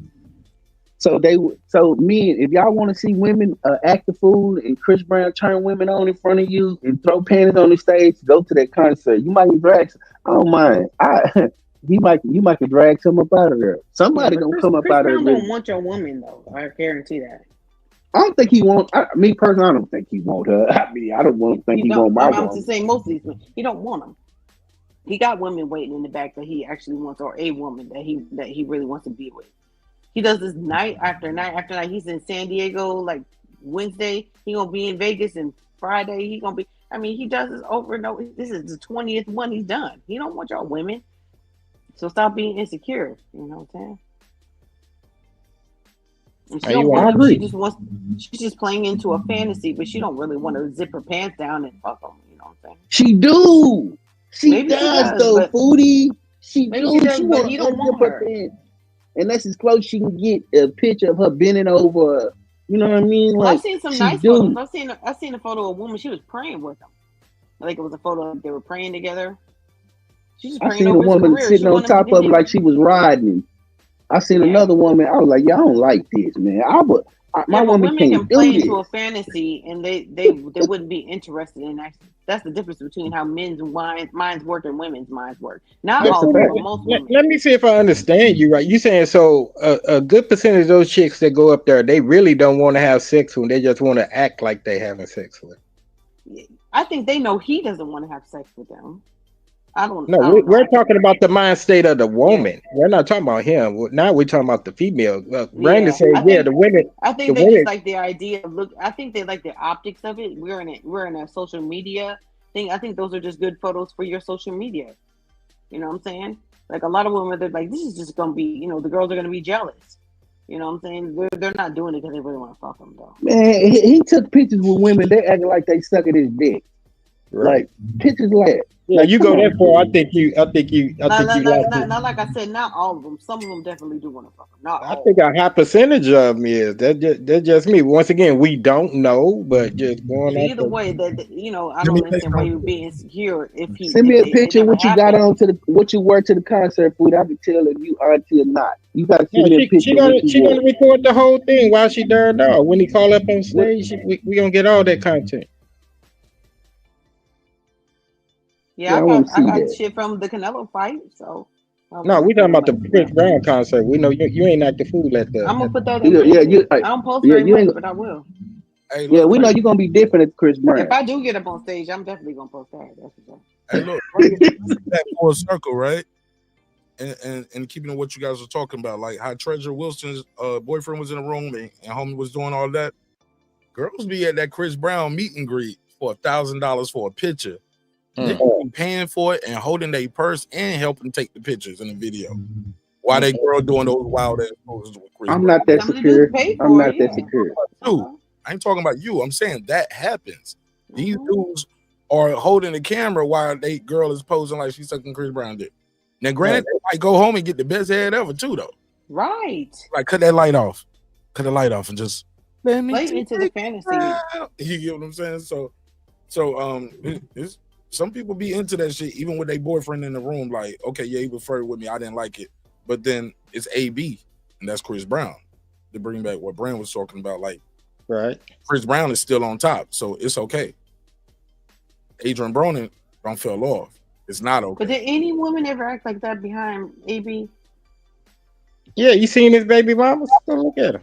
So if y'all want to see women act the fool and Chris Brown turn women on in front of you and throw panties on the stage, go to that concert. You might drag. I don't mind. You might drag some up out of there. Somebody gonna come up Chris out of Brown there. don't want your woman though. I guarantee that. I don't think he want. Me personally, I don't think he want her. I mean, I don't think he want my I'm woman. just saying most of these men, he don't want them. He got women waiting in the back that he actually wants, or a woman that he really wants to be with. He does this night after night after night. He's in San Diego like Wednesday. He gonna be in Vegas, and Friday he gonna be. I mean, he does this over and over. This is the 20th one he's done. He don't want y'all women. So stop being insecure. You know what I'm saying? And she don't want him. She's just playing into a fantasy, but she don't really want to zip her pants down and fuck him. You know what I'm saying? She do. She Maybe does though, Foodie. She maybe do. she does, She but want he don't want her. And that's as close she can get a picture of her bending over. You know what I mean? Well, Like, I've seen some she nice do. photos. I've seen a photo of a woman. She was praying with him. I think it was a photo they were praying together. She's just I praying seen a over his woman career. sitting She on wanted him top to of him continue. like she was riding him. I seen another woman. I was like, yeah, I don't like this, man. My but woman women can't can do play this. into a fantasy, and they wouldn't be interested in that. That's the difference between how men's minds work and women's minds work. Not That's all a women, fact. but most women. Let me see if I understand you right. You saying so a good percentage of those chicks that go up there, they really don't want to have sex with them. They just want to act like they having sex with them. I think they know he doesn't want to have sex with them. No, we're talking about the mind state of the woman. We're not talking about him. Now we're talking about the female. Brandon said, the women. I think they just like the idea of look. I think they like the optics of it. We're in a social media thing. I think those are just good photos for your social media. You know what I'm saying? Like a lot of women, they're like, this is just gonna be, the girls are gonna be jealous. You know what I'm saying? They're not doing it because they really want to fuck them though. Man, he took pictures with women. They acting like they sucking his dick. Right. Like pictures like. Yeah, you go that far. I think you like it. Not like I said, not all of them. Some of them definitely do want to fuck them. Not I all. think a high percentage of them is that's just me. Once again, we don't know, but just going But off either the- way, I don't understand why you would be insecure if he. Send me if a it picture never what you got happened. on what you wear to the concert, food. I can tell if you auntie or not. You gotta send me a picture. She gonna record the whole thing while she there now. When he call up on stage, we gonna get all that content. Yeah, I got shit from the Canelo fight. So No, we talking about the Chris Brown concert. We know you ain't act the fool at the. I'm gonna put that. I don't post yeah, very you much, ain't- but I will. Hey, Yeah, look, we know you're gonna be different at Chris Brown. If I do get up on stage, I'm definitely gonna post that. That's for sure. Hey, look, bring that full circle, right? And keeping what you guys were talking about, like how Treasure Wilson's boyfriend was in the room and homie was doing all that. Girls be at that Chris Brown meet and greet for $1,000 for a picture. Niggas be paying for it and holding their purse and helping take the pictures in the video. Why they girl doing those wild ass poses with Chris I'm Brown? not that secure. I'm not that secure. Dude, I ain't talking about you. I'm saying that happens. These dudes are holding the camera while they girl is posing like she's sucking Chris Brown dick. Now, granted, they might go home and get the best head ever too, though. Right. Like, cut that light off. Cut the light off and just let me Play take into the fantasy. You get what I'm saying? So it's some people be into that shit, even with their boyfriend in the room. Like, okay, yeah, he was flirting with me. I didn't like it. But then it's AB, and that's Chris Brown. To bring back what Brand was talking about, like, right? Chris Brown is still on top, so it's okay. Adrien Broner don't fell off. It's not okay. But did any woman ever act like that behind AB? Yeah, you seen his baby mama? Go look at her.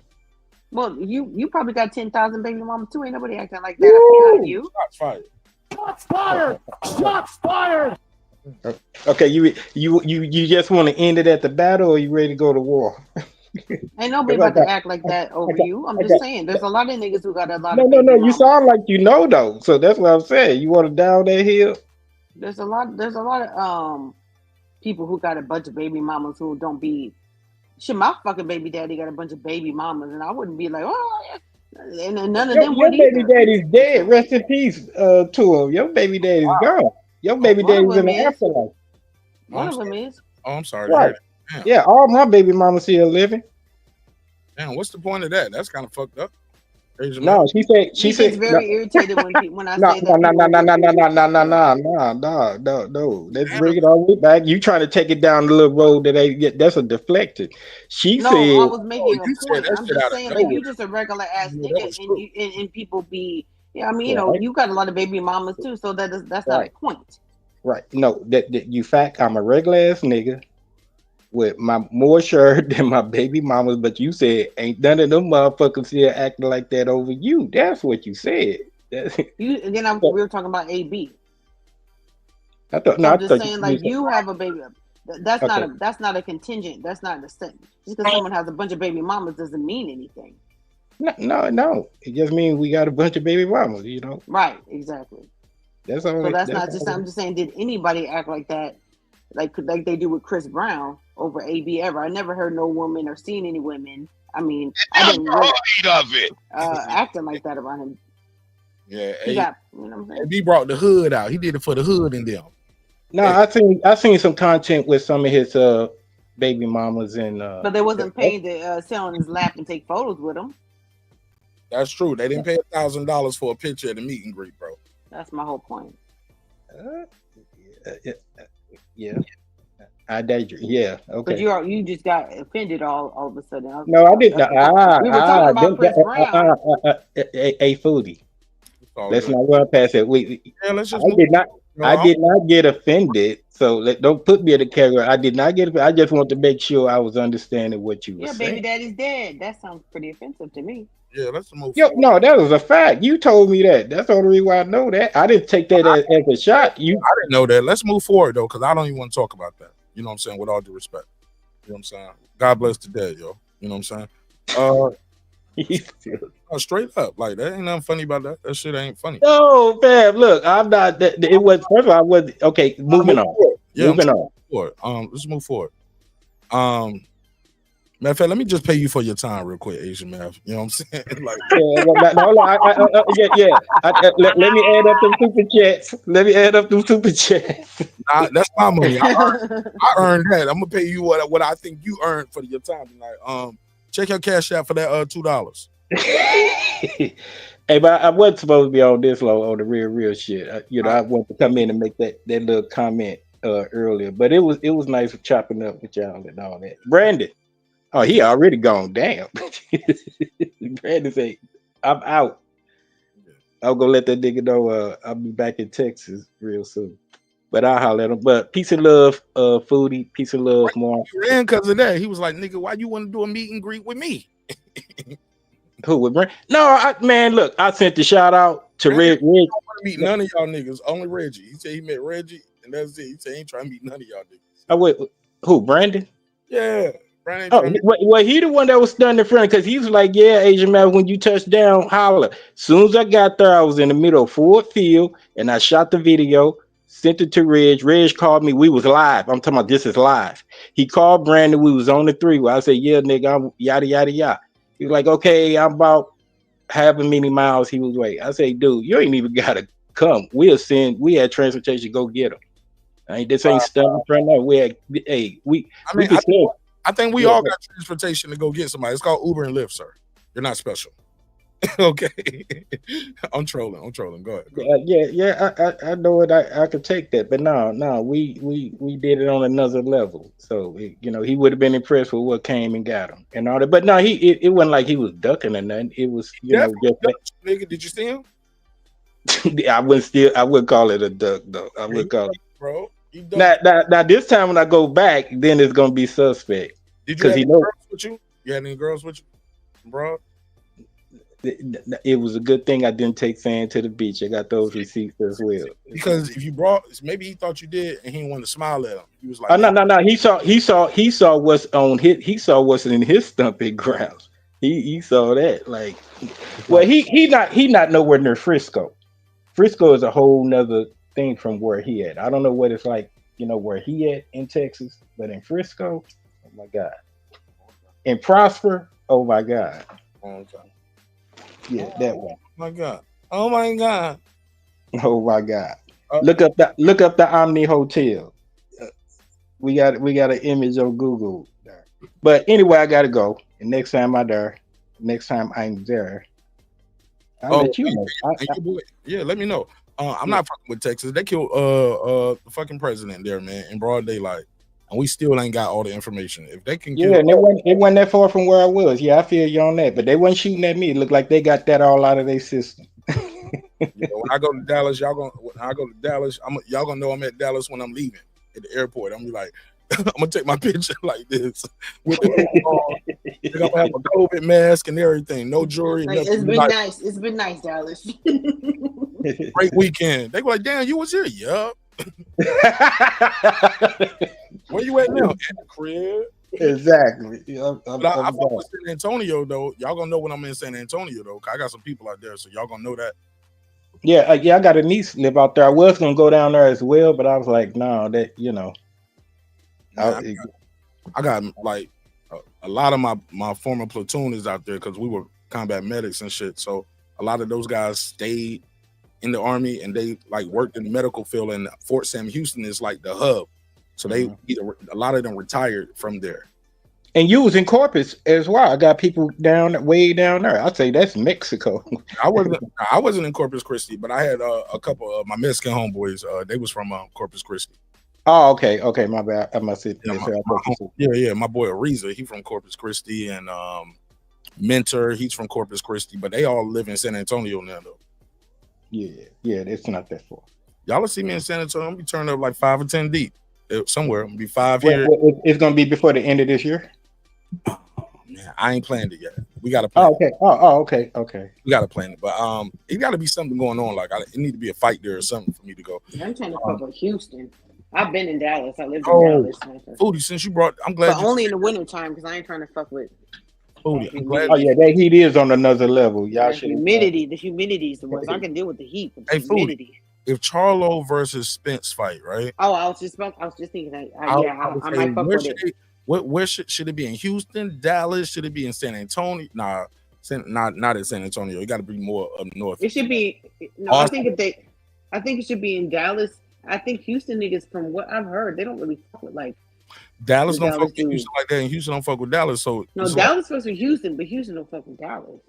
Well, you probably got 10,000 baby mamas too. Ain't nobody acting like that behind you. Shots fired. Shots fired! Shots fired! Okay, you just want to end it at the battle, or you ready to go to war? Ain't nobody about to act like that over you. I'm just saying, there's a lot of niggas who got a lot of. No. You sound like you know though, so that's what I'm saying. You want to down that hill? There's a lot of people who got a bunch of baby mamas who don't be. Shit, my fucking baby daddy got a bunch of baby mamas, and I wouldn't be like, oh, yeah. And none of them Your would baby either. daddy's dead. Rest in peace to him. Your baby's daddy's gone. Your baby One of daddy's in them the is. afterlife. One of them is. Oh, I'm sorry. Right. Yeah, all my baby mamas still living. Damn, what's the point of that? That's kind of fucked up. No, she said. She He gets said. very irritated when I No, say no, that no, people. no, no, no, no, no, no, no, no, no, no, no. Let's bring it all the way back. You trying to take it down the little road that ain't get. That's a deflected. She No, I said. was making a You said point. that I'm shit just out of saying, like, nowhere. you just a regular ass You know, that nigga, was and true. and people be. Yeah, I mean, Right. you got a lot of baby mamas too, so that's not a Right. point. Right. No, that you fact. I'm a regular ass nigga with my more shirt than my baby mamas, but you said ain't none of them motherfuckers here acting like that over you. That's what you said. You and then we were talking about AB. I thought. So No, I I'm just thought saying, you like, said. you have a baby. That's Okay. not a contingent. That's not the same. Just because someone has a bunch of baby mamas doesn't mean anything. No. It just means we got a bunch of baby mamas. You know. Right. Exactly. That's all. So that's That's not just. all. I'm just saying, did anybody act like that, like they do with Chris Brown over AB ever? I never heard no woman or seen any women. I mean, I didn't really of it. acting like that around him. Yeah, He got. You know what I'm saying? he brought the hood out. He did it for the hood and them. No, I seen some content with some of his baby mamas and But they wasn't paid to sit on his lap and take photos with him. That's true. They didn't pay $1,000 for a picture at the meet and greet, bro. That's my whole point. yeah. I danger. Yeah. Because Okay. you just got offended all of a sudden. No, I didn't. We were talking about Chris Brown. A foodie. all Let's good. not run past it. Yeah, let's just I move did not. on. I did not get offended. So don't put me in the category. I did not get. I just want to make sure I was understanding what you were Yeah, saying. baby daddy's dead. That sounds pretty offensive to me. Yeah, let's move. Yo, no, that was a fact. You told me that. That's the only reason why I know that. I didn't take that as a shot. I didn't know that. Let's move forward though, because I don't even want to talk about that. You know what I'm saying? With all due respect. You know what I'm saying? God bless the dead, yo. You know what I'm saying? Straight up. Like, that ain't nothing funny about that. That shit ain't funny. No, fam. Look, I'm not. It was first of all. I was okay. Moving on. Yeah, Moving on. Forward. Let's move forward. Matter of fact, let me just pay you for your time real quick, Asian man. You know what I'm saying? Like, yeah. Let me add up them super chats. Let me add up them super chats. Nah, that's my money. I earned that. I'm gonna pay you what I think you earned for your time tonight. Check your cash out for that $2. Hey, but I wasn't supposed to be on this low on the real shit. I wanted to come in and make that little comment earlier, but it was nice chopping up with y'all and all that. Brandon, oh, he already gone. Damn. Brandon say, I'm out. I'm gonna let that nigga know I'll be back in Texas real soon. But I'll holler at him. But peace and love, foodie. Peace and love, more. He ran because of that. He was like, nigga, why you want to do a meet and greet with me? Who with Brandon? No, man, look, I sent the shout out to Red. I don't want to meet none of y'all niggas. Only Reggie. He said he met Reggie, and that's it. He said he ain't trying to meet none of y'all niggas. Who, Brandon? Yeah. Brandon. Oh, well, he the one that was stunned in front because he was like, yeah, Asian man, when you touch down, holler. Soon as I got there, I was in the middle of Ford Field, and I shot the video, sent it to Reg. Reg called me. We was live. I'm talking about this is live. He called Brandon. We was on the 3-way. I said, yeah, nigga, I'm yada, yada, yada. He was like, okay, I'm about half a many miles. He was waiting. I say, dude, you ain't even got to come. We had transportation, go get him. This ain't stuff in front of I think we all got transportation to go get somebody. It's called Uber and Lyft, sir. You're not special. Okay. I'm trolling. Go ahead. I know it. I could take that, but no, we did it on another level. So he would have been impressed with what came and got him and all that. But no, it wasn't like he was ducking or nothing. It was just nigga. Did you see him? I wouldn't call it a duck though. I would call it, bro. Now this time when I go back, then it's gonna be suspect. Did you have any girls with you? You had any girls with you, bro? It was a good thing I didn't take Fan to the beach. I got those receipts as well. Because if you brought, maybe he thought you did, and he didn't want to smile at him. He was like, "Oh no! He saw what's on his. He saw what's in his stomping grounds. He saw that. Like, well, he not nowhere near Frisco. Frisco is a whole nother thing from where he at. I don't know what it's like, where he at in Texas, but in Frisco, oh my God. In Prosper, oh my God. Okay. Yeah, that one. My God. Oh my God. Oh my God. Look up the Omni Hotel. We got an image on Google. But anyway, I gotta go. And next time I'm there, I'll let you know. And your boy, yeah, let me know. I'm not fucking with Texas. They killed the fucking president there, man, in broad daylight, and we still ain't got all the information. If they can, Yeah, and it wasn't that far from where I was. Yeah, I feel you on that, but they wasn't shooting at me. It looked like they got that all out of their system. When I go to Dallas, y'all gonna know I'm at Dallas when I'm leaving at the airport. I'm gonna be like, I'm gonna take my picture like this with the I'm gonna have a COVID mask and everything, no jewelry. Like, it's been nice. It's been nice, Dallas. Great weekend. They go like, damn, you was here? Yup. Where you at now? At the crib. Exactly. I fuck with San Antonio though. Y'all gonna know when I'm in San Antonio though. 'Cause I got some people out there, so y'all gonna know that. Yeah, I got a niece live out there. I was gonna go down there as well, but I was like, no, that I got like a lot of my former platoon is out there because we were combat medics and shit. So a lot of those guys stayed in the army and they like worked in the medical field. And Fort Sam Houston is like the hub. So they a lot of them retired from there. And you was in Corpus as well. I got people way down there. I'd say that's Mexico. I wasn't in Corpus Christi, but I had a couple of my Mexican homeboys. They was from Corpus Christi. Oh, okay, my bad. I must have. Yeah, my boy Ariza, he from Corpus Christi, and Mentor, he's from Corpus Christi, but they all live in San Antonio now though. Yeah, it's not that far. Y'all will see me in San Antonio. I'm gonna be turning up like 5 or 10 deep somewhere. I'm gonna be 5 here. It's gonna be before the end of this year. Man, I ain't planned it yet. We gotta plan. Okay. We gotta plan it, but it gotta be something going on. Like it need to be a fight there or something for me to go. I'm trying to fuck with Houston. I've been in Dallas. I lived in Dallas. Foodie, since you brought, I'm glad. But only in the winter time because I ain't trying to fuck with. Foodie, I'm glad. Oh yeah, that heat is on another level. Y'all should. The humidity is the worst. I can deal with the heat, but the humidity. If Charlo versus Spence fight, right? Oh, I was just thinking that. I might fuck with it. Where should it be? In Houston, Dallas? Should it be in San Antonio? Nah, not in San Antonio. It got to be more up north. It should be. No, Austin. I think it should be in Dallas. I think Houston niggas, from what I've heard, they don't really fuck with like. Dallas don't fuck with Houston like that, and Houston don't fuck with Dallas. So no, Dallas fucks with Houston, but Houston don't fuck with Dallas.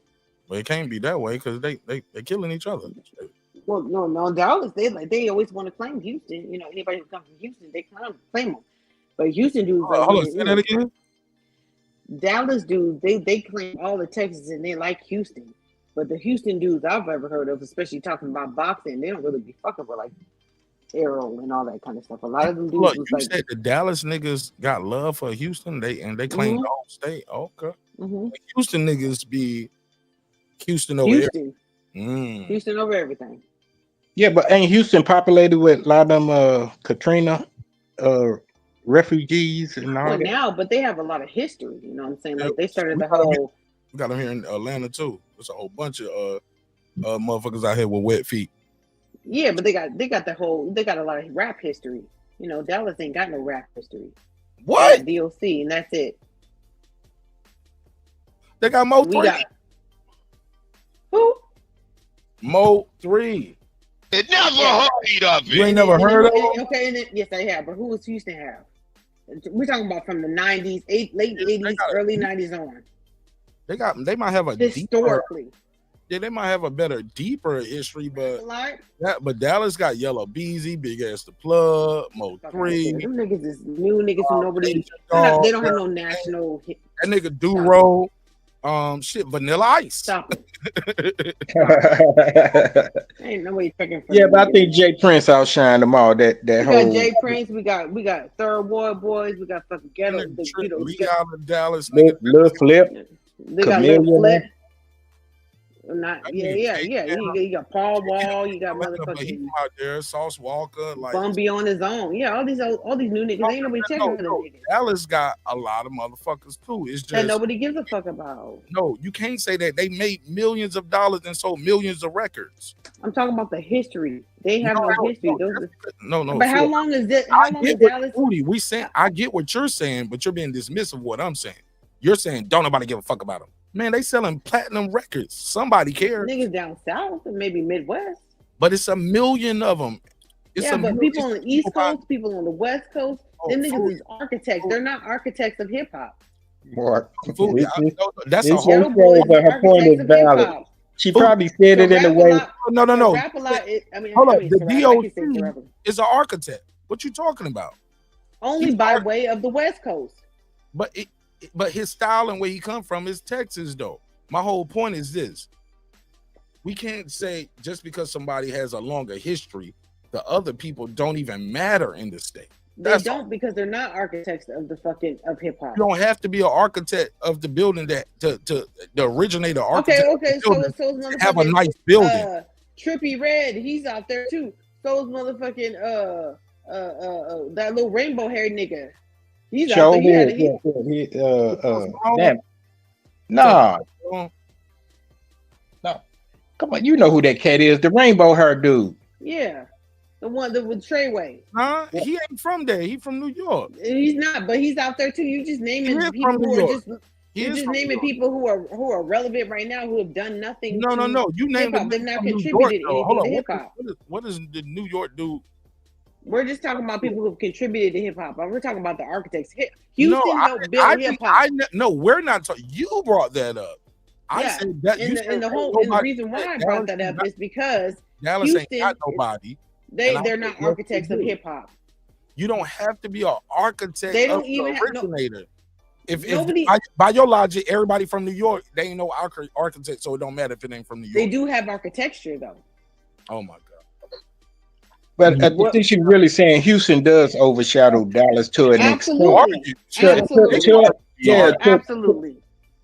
Well, it can't be that way because they killing each other. Well, no, Dallas they always want to claim Houston. You know, anybody who comes from Houston, they claim them. But Houston dudes, hold on, say that again. Dallas dudes, they claim all the Texas and they like Houston. But the Houston dudes I've ever heard of, especially talking about boxing, they don't really be fucking with like Errol and all that kind of stuff. A lot of them dudes. Look, you said the Dallas niggas got love for Houston. They claim the whole state. Okay. Like Houston niggas be Houston over Houston. Houston over everything. Yeah, but ain't Houston populated with a lot of them Katrina refugees and all that? Now, but they have a lot of history. You know what I'm saying? Like they started the whole. We got them here in Atlanta too. There's a whole bunch of motherfuckers out here with wet feet. Yeah, but they got a lot of rap history. You know, Dallas ain't got no rap history. What? DOC, and that's it. They got Mo 3. Who? Mo 3. It never heard of it. You ain't never heard of it? Okay, and yes, they have. But who was Houston have? We're talking about from the 90s, late 80s, early 90s on. They might have a historically. They might have a better, deeper history, but Dallas got Yellow Beezy, Big Ass the Plug, Mo 3. Them niggas is new niggas who nobody. They don't have no national hit. That nigga Duro, Vanilla Ice. Stop it. Ain't nobody checking for. Yeah, but I think Jay Prince outshined them all. That we whole. got Jay Prince. We got Third World Boys. We got fucking Ghetto. Lee out of Dallas. Lil Flip. They got Lil Flip. You got Paul Wall. You got motherfucking out there. Sauce Walker. Like Bumby on his own. Yeah, all these new niggas. Ain't nobody checking for them niggas. Dallas got a lot of motherfuckers too. It's just that nobody gives a fuck about. No, you can't say that. They made millions of dollars and sold millions of records. I'm talking about the history. They have no history. No. But how long is this? How long is Dallas? I get what you're saying, but you're being dismissive of what I'm saying. You're saying don't nobody give a fuck about them. Man, they selling platinum records. Somebody cares. Niggas down south and maybe Midwest. But it's a million of them. But people on the East Coast, people on the West Coast, them niggas is architects. They're not architects of hip hop. Mark, that's a whole. Her point is valid. She probably said it in a way. No. Rap a lot. Hold I on. mean, The Ciroc, I can say DOC Ciroc. is an architect. What you talking about? Only by way of the West Coast. But his style and where he come from is Texas, though. My whole point is this: we can't say just because somebody has a longer history, the other people don't even matter in the state. They don't because they're not architects of the fucking of hip hop. You don't have to be an architect of the building that to the originator architect. Okay. So it's motherfucking have a nice building. Trippy Red, he's out there too. So is motherfucking that little rainbow haired nigga. He's out there. No. Come on, you know who that cat is? The rainbow hair dude. Yeah. The one that with Treyway. Huh? He ain't from there. He from New York. He's not, but he's out there too. You just naming people who are just people who are relevant right now who have done nothing. No. You named them. They're not contributed anything to hip hop. What is the New York dude? We're just talking about people who've contributed to hip hop. We're talking about the architects. Houston helped build hip hop. No, we're not talking. You brought that up. I said that. And the reason why I brought that up is because Dallas ain't got nobody. They're not architects of hip hop. You don't have to be an architect. They don't even have originator. If by your logic, everybody from New York, they ain't no architect, so it don't matter if it ain't from New York. They do have architecture though. Oh my god. But I think she's really saying Houston does overshadow Dallas to an extent. Absolutely.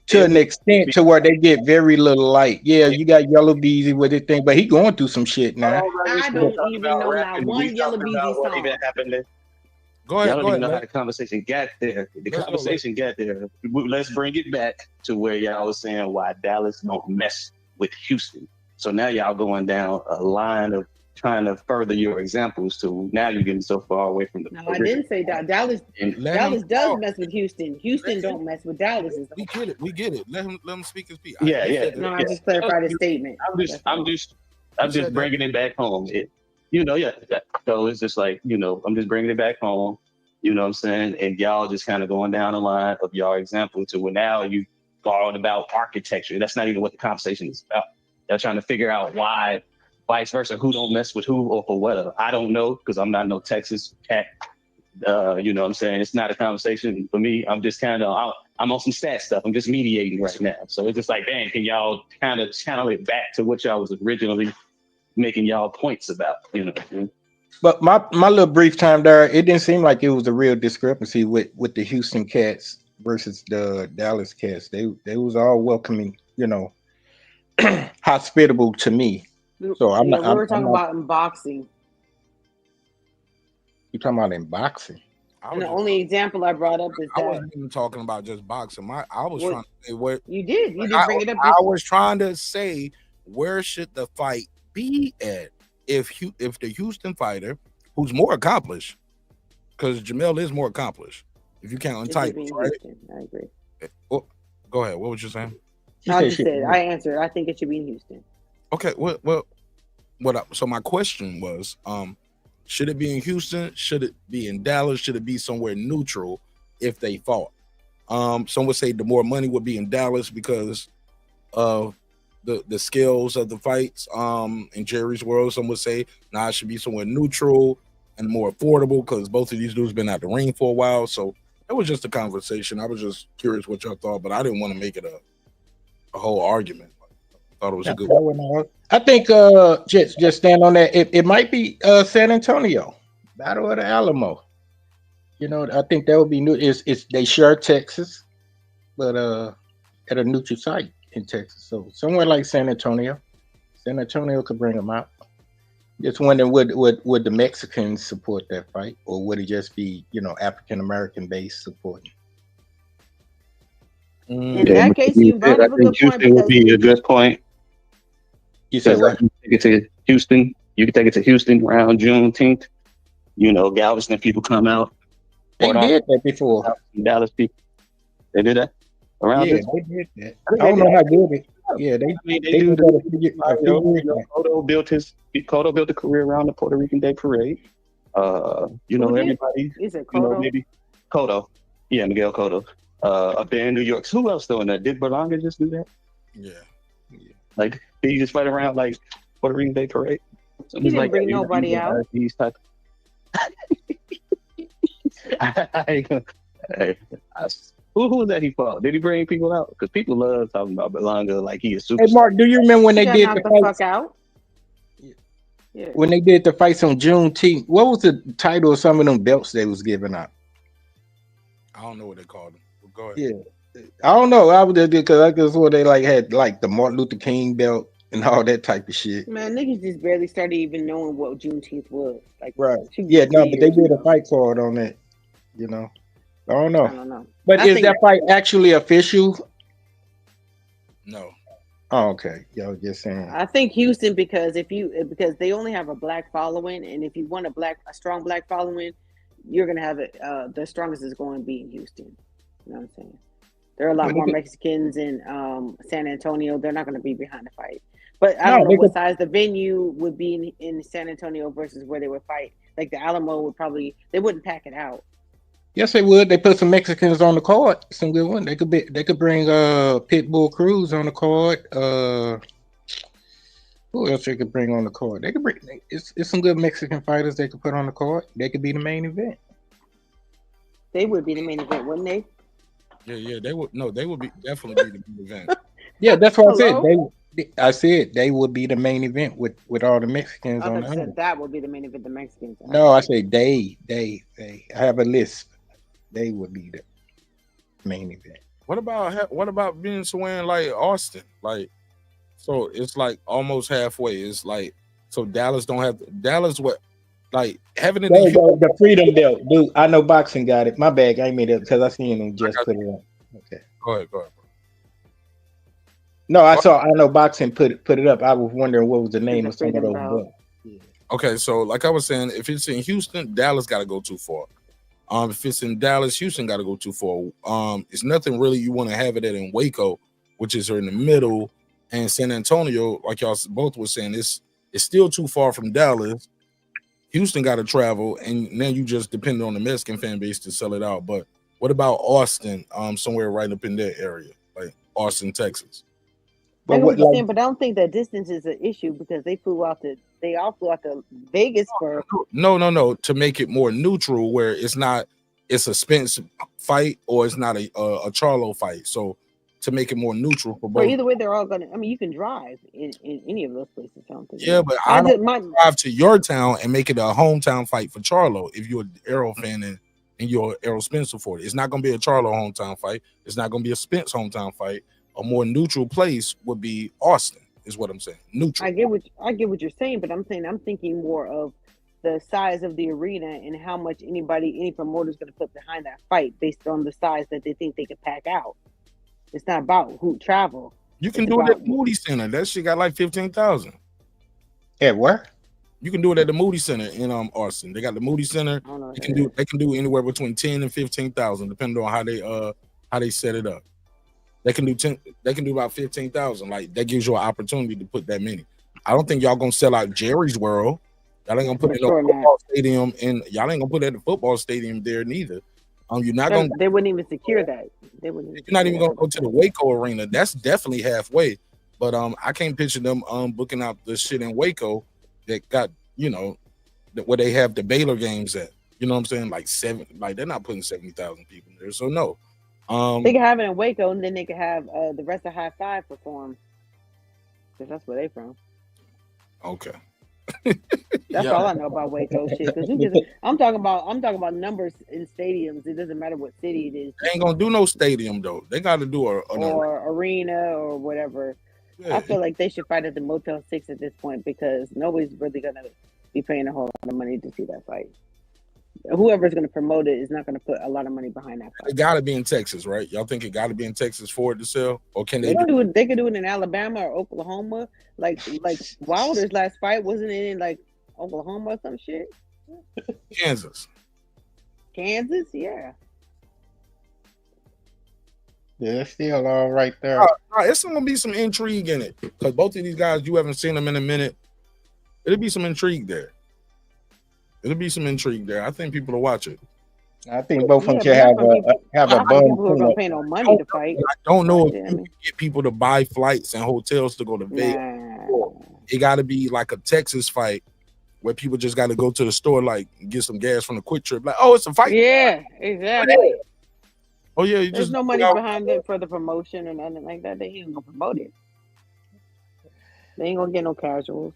To an extent to where they get very little light. Yeah, you got Yellow Beezy with his thing, but he going through some shit now. I don't even know not one Yellow Beezy song. What even happened there? Go ahead. Y'all don't even know how the conversation got there. The conversation got there. Let's bring it back to where y'all was saying why Dallas don't mess with Houston. So now y'all going down a line of trying to further your examples to now you're getting so far away from the. No, I didn't say that. Dallas does mess with Houston. Houston don't mess with Dallas. We get it. Let him speak his piece. I just clarified his statement. I'm just bringing it back home. So it's just like, I'm just bringing it back home. You know what I'm saying? And y'all just kind of going down the line of y'all example to where now you going about architecture. That's not even what the conversation is about. Y'all trying to figure out why. Vice versa, who don't mess with who or for whatever. I don't know because I'm not no Texas cat. You know what I'm saying? It's not a conversation for me. I'm just kind of, I'm on some stat stuff. I'm just mediating right now. So it's just like, dang, can y'all kind of channel it back to what y'all was originally making y'all points about, But my little brief time there, it didn't seem like it was a real discrepancy with the Houston Cats versus the Dallas Cats. They was all welcoming, hospitable to me. So we were talking about in boxing. You're talking about in boxing. And the only example I brought up is that I wasn't even talking about just boxing. I was trying to say where you did bring it up. I was trying to say where should the fight be at if the Houston fighter, who's more accomplished, because Jamel is more accomplished. If you count on titles, right? I agree. Well, go ahead. What was you saying? I answered. I think it should be in Houston. Okay, so my question was, should it be in Houston? Should it be in Dallas? Should it be somewhere neutral if they fought? Some would say the more money would be in Dallas because of the skills of the fights. In Jerry's world, some would say, it should be somewhere neutral and more affordable because both of these dudes been out the ring for a while. So it was just a conversation. I was just curious what y'all thought, but I didn't want to make it a whole argument. Thought it was a good one. I think just stand on that. It might be San Antonio, Battle of the Alamo. I think that would be new. It's they share Texas, but at a neutral site in Texas. So somewhere like San Antonio could bring them out. Just wondering would the Mexicans support that fight, or would it just be African American based supporting? In that case, you brought up a good point. Houston would be a good point. You said what? You can take it to Houston. You can take it to Houston around Juneteenth. Galveston people come out. They did that before. Dallas people. They did that around. Yeah, they did that. I don't know how good it. Yeah, they do. Cotto built a career around the Puerto Rican Day Parade. Everybody. Is it Cotto? Maybe Cotto. Yeah, Miguel Cotto. Up there in New York. Who else doing that? Did Berlanga just do that? Yeah. Like He just fight around like Puerto Rican Day Parade. So He it's didn't like bring nobody out. These type. Hey, who was that he fought? Did he bring people out? Because people love talking about Berlanga like he is super. Hey Mark, do you remember when they did the fuck fights? out. Yeah. When they did the fights on Juneteenth, what was the title of some of them belts they was giving out? I don't know what they called them. But go ahead. Yeah, I don't know. I was just because I guess what they like had like the Martin Luther King belt and all that type of shit. Man, niggas just barely started even knowing what Juneteenth was. Like, Right. 2 Yeah, no, but they years did a ago. fight card on that. You know, I don't know. I don't know. But I is think- that fight actually official? No. Oh, okay. Yo, just saying. I think Houston because because they only have a black following, and if you want a strong black following, you're gonna have it. The strongest is going to be in Houston. You know what I'm saying? There are a lot But more they- Mexicans in San Antonio. They're not going to be behind the fight. But I No, don't know they what could- size the venue would be in San Antonio versus where they would fight. Like the Alamo would probably they wouldn't pack it out. Yes, they would. They put some Mexicans on the card. Some good one. They could bring Pitbull Cruz on the card. Who else they could bring on the card? They could bring it's some good Mexican fighters they could put on the card. They could be the main event. They would be the main event, wouldn't they? Yeah, they would. No, they would be definitely be the main event. Yeah, that's what Hello? I said they would be the main event with all the Mexicans I on thought the you other. said that would be the main event. The Mexicans. No, I say they. I have a list. They would be the main event. What about being somewhere in like Austin? Like, so it's like almost halfway. It's like so Dallas don't have Dallas. What like having it? There you go, the Freedom Belt, dude. I know boxing got it. My bag, I ain't made it because I seen them just put it up. Okay. Go ahead. No, I know boxing put it up. I was wondering what was the name of some of those belts. Okay, so like I was saying, if it's in Houston, Dallas got to go too far. If it's in Dallas, Houston got to go too far. It's nothing really you want to have it at in Waco, which is in the middle, and San Antonio, like y'all both were saying, it's still too far from Dallas. Houston got to travel, and then you just depend on the Mexican fan base to sell it out. But what about Austin? Somewhere right up in that area, like Austin, Texas. I know what you're saying, but I don't think that distance is an issue because they all flew out to Vegas for. No. To make it more neutral, where it's a Spence fight or it's not a Charlo fight. So to make it more neutral for both. But either way, they're all gonna. I mean, you can drive in any of those places. I don't think. Yeah, but I don't drive to your town and make it a hometown fight for Charlo. If you're an Errol fan and you're Errol Spence for it, it's not gonna be a Charlo hometown fight. It's not gonna be a Spence hometown fight. A more neutral place would be Austin, is what I'm saying. Neutral. I get what you're saying, but I'm thinking more of the size of the arena and how much any promoter is going to put behind that fight based on the size that they think they could pack out. It's not about who travel. You can do it at the Moody Center. That shit got like 15,000. At where? You can do it at the Moody Center in Austin. They got the Moody Center. They can do anywhere between 10 and 15,000, depending on how they set it up. They can do 10. They can do about 15,000. Like that gives you an opportunity to put that many. I don't think y'all gonna sell out Jerry's World. Y'all ain't gonna put it in a football stadium, and y'all ain't gonna put it at the football stadium there neither. You're not gonna. They wouldn't even secure that. They wouldn't. You're not even gonna go to the Waco arena. That's definitely halfway. But I can't picture them booking out the shit in Waco that got where they have the Baylor games at. You know what I'm saying? Like they're not putting 70,000 people there. So no. They can have it in Waco, and then they can have the rest of High Five perform, because that's where they from. Okay. That's all I know about Waco shit. I'm talking about numbers in stadiums. It doesn't matter what city it is. They ain't gonna do no stadium though. They got to do or arena or whatever. Yeah. I feel like they should fight at the Motel 6 at this point because nobody's really gonna be paying a whole lot of money to see that fight. Whoever's going to promote it is not going to put a lot of money behind that fight. It got to be in Texas, right? Y'all think it got to be in Texas for it to sell, or can they do it? They could do it in Alabama or Oklahoma. Like Wilder's last fight, wasn't it in like Oklahoma or some shit? Kansas, yeah. Yeah, it's still all right there. It's gonna be some intrigue in it because both of these guys, you haven't seen them in a minute. It'll be some intrigue there. I think people will watch it. I think both of them should have a bum. People who are gonna pay no money to fight. I don't know if you can get people to buy flights and hotels to go to Vegas. it got to be like a Texas fight where people just got to go to the store, like get some gas from the Quick Trip. Like, oh, it's a fight. Yeah, exactly. Oh yeah, you There's just no money behind it for the promotion or nothing like that. They ain't gonna promote it. They ain't gonna get no casuals.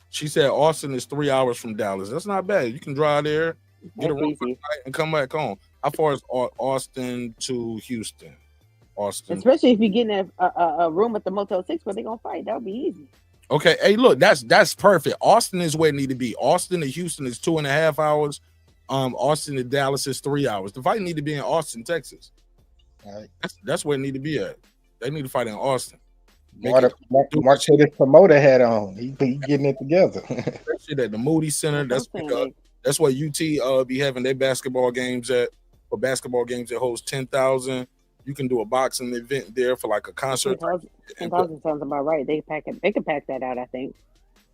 She said Austin is 3 hours from Dallas. That's not bad. You can drive there, get a room for the night, and come back home. How far is Austin to Houston? Austin. Especially if you're getting a room at the Motel 6 where they're gonna fight. That would be easy. Okay, hey, look, that's perfect. Austin is where it need to be. Austin to Houston is 2.5 hours. Austin to Dallas is 3 hours. The fight need to be in Austin, Texas. All right. That's where it need to be at. They need to fight in Austin. Mark said his promoter hat on. He getting it together. That shit at the Moody Center. That's where UT be having their basketball games at. For basketball games, it holds 10,000. You can do a boxing event there for like a concert. 10,000 sounds about right. They can pack that out, I think.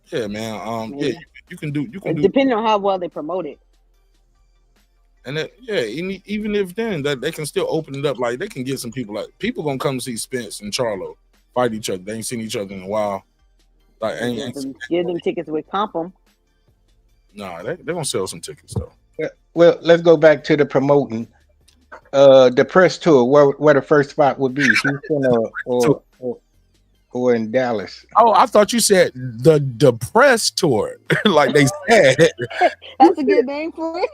Yeah, man. Yeah, you can do. Depending on how well they promote it. And that, yeah, even if then that they can still open it up, like they can get some people. Like people gonna come see Spence and Charlo fight each other. They ain't seen each other in a while. Like Give them tickets with comp them. Nah, they gonna sell some tickets though. Well, let's go back to the promoting. The press tour, where the first spot would be, Houston or in Dallas. Oh, I thought you said the press tour, like they said. That's a good name for it.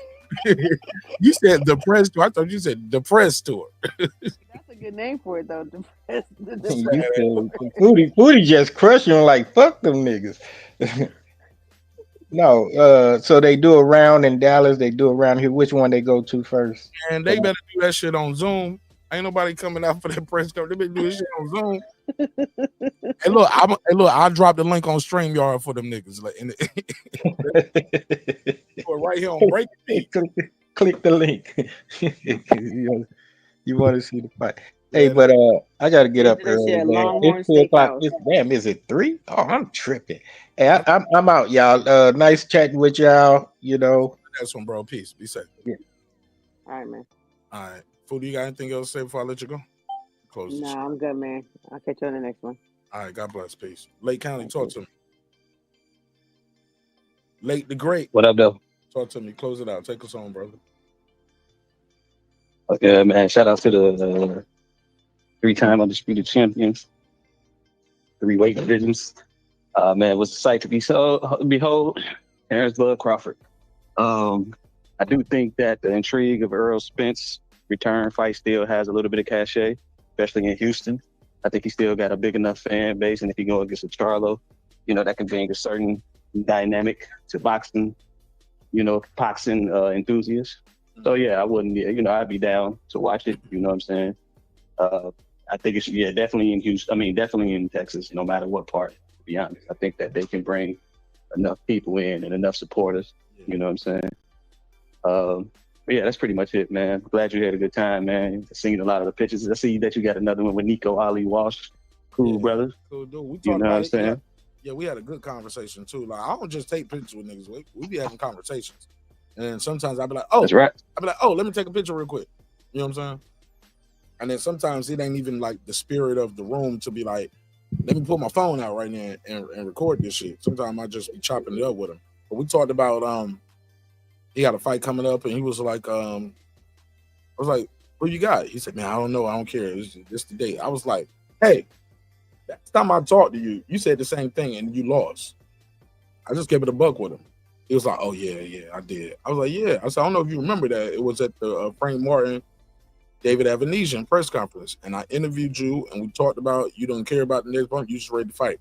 You said the press tour. I thought you said the press tour. That's a good name for it, though. Foodie just crushing like fuck them niggas. No, so they do a round in Dallas. They do a round here. Which one they go to first? And they better do that shit on Zoom. Ain't nobody coming out for that press conference. They better do this shit on Zoom. And look, I'll drop the link on StreamYard for them niggas. Like, right here on Break. Click the link. You want to see the fight? Hey, but I gotta get up early, man. It's 2:00. Damn, is it 3? Oh, I'm tripping. Hey, I'm out, y'all. Nice chatting with y'all. You know. That's one, bro. Peace. Be safe. All right, man. All right. Food, you got anything else to say before I let you go? Close. Nah, I'm good, man. I'll catch you on the next one. All right. God bless. Peace. Lake County, talk to me. Lake the Great. What up, though? Talk to me. Close it out. Take us home, brother. Okay, man. Shout out to the 3-time undisputed champions, 3 weight divisions. Man, it was a sight to behold. Terrence Bud Crawford. I do think that the intrigue of Errol Spence return fight still has a little bit of cachet, especially in Houston. I think he still got a big enough fan base, and if you go against a Charlo, that can bring a certain dynamic to boxing, enthusiasts. So yeah, I wouldn't, I'd be down to watch it. You know what I'm saying? I think it's definitely in Houston. I mean, definitely in Texas, no matter what part, to be honest. I think that they can bring enough people in and enough supporters. You know what I'm saying? But yeah, that's pretty much it, man. Glad you had a good time, man. Seen a lot of the pictures. I see that you got another one with Nico Ali Walsh. Cool, brothers. Cool, dude. We you know what I'm saying? Yeah, we had a good conversation too. Like, I don't just take pictures with niggas. We be having conversations. And then sometimes I'll be like, oh, that's right. I'll be like, oh, let me take a picture real quick. You know what I'm saying? And then sometimes it ain't even like the spirit of the room to be like, let me pull my phone out right now and record this shit. Sometimes I just be chopping it up with him. But we talked about he had a fight coming up and he was like, I was like, what you got? He said, man, I don't know. I don't care. This the day. I was like, hey, last time I talked to you, you said the same thing and you lost. I just gave it a buck with him. He was like, oh, yeah, I did. I was like, yeah. I said, I don't know if you remember that. It was at the Frank Martin, David Avanesian press conference. And I interviewed you and we talked about you don't care about the next opponent. You just ready to fight.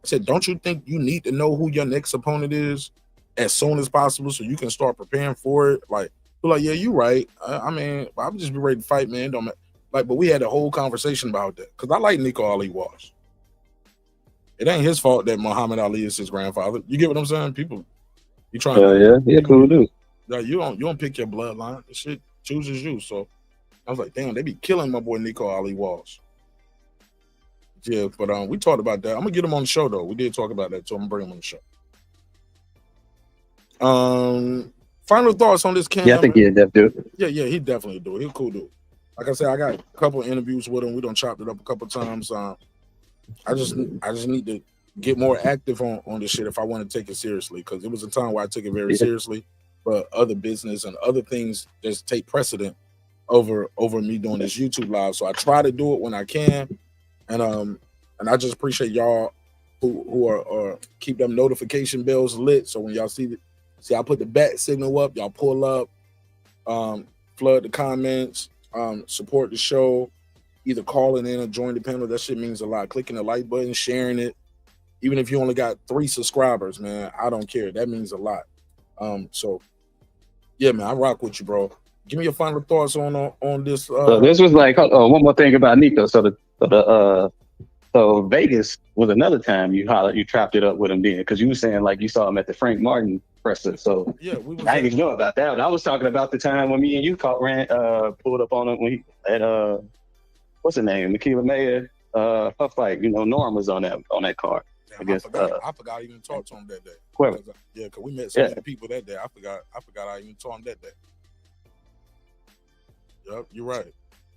I said, don't you think you need to know who your next opponent is as soon as possible so you can start preparing for it? Like, we're like, yeah, you're right. I mean, I would just be ready to fight, man. But we had a whole conversation about that because I like Nico Ali Walsh. It ain't his fault that Muhammad Ali is his grandfather. You get what I'm saying? People, you trying to cool dude. Like, you don't pick your bloodline. The shit chooses you. So I was like, damn, they be killing my boy Nico Ali Walsh. Yeah, but we talked about that. I'm gonna get him on the show though. We did talk about that, so I'm gonna bring him on the show. Final thoughts on this Cam? Yeah, I think he'd definitely do it. Yeah, he definitely do it. He's a cool dude. Like I said, I got a couple of interviews with him. We done chopped it up a couple of times. I just need to get more active on this shit if I want to take it seriously, because it was a time where I took it very seriously, but other business and other things just take precedent over me doing this YouTube live. So I try to do it when I can, and I just appreciate y'all who are keep them notification bells lit. So when y'all see I put the bat signal up, y'all pull up, flood the comments, support the show, either calling in or join the panel. That shit means a lot. Clicking the like button, sharing it. Even if you only got 3 subscribers, man, I don't care. That means a lot. So yeah, man, I rock with you, bro. Give me your final thoughts on this. So this was like one more thing about Nico. So Vegas was another time you trapped it up with him then, because you were saying like you saw him at the Frank Martin presser. So yeah, I didn't even know about that. I was talking about the time when me and you pulled up on him when he at what's the name, Makila Mayer fight. Norm was on that card. Damn, I forgot I even talked to him that day. Yeah, because we met so many people that day. I forgot I even talked to him that day. Yep, you're right.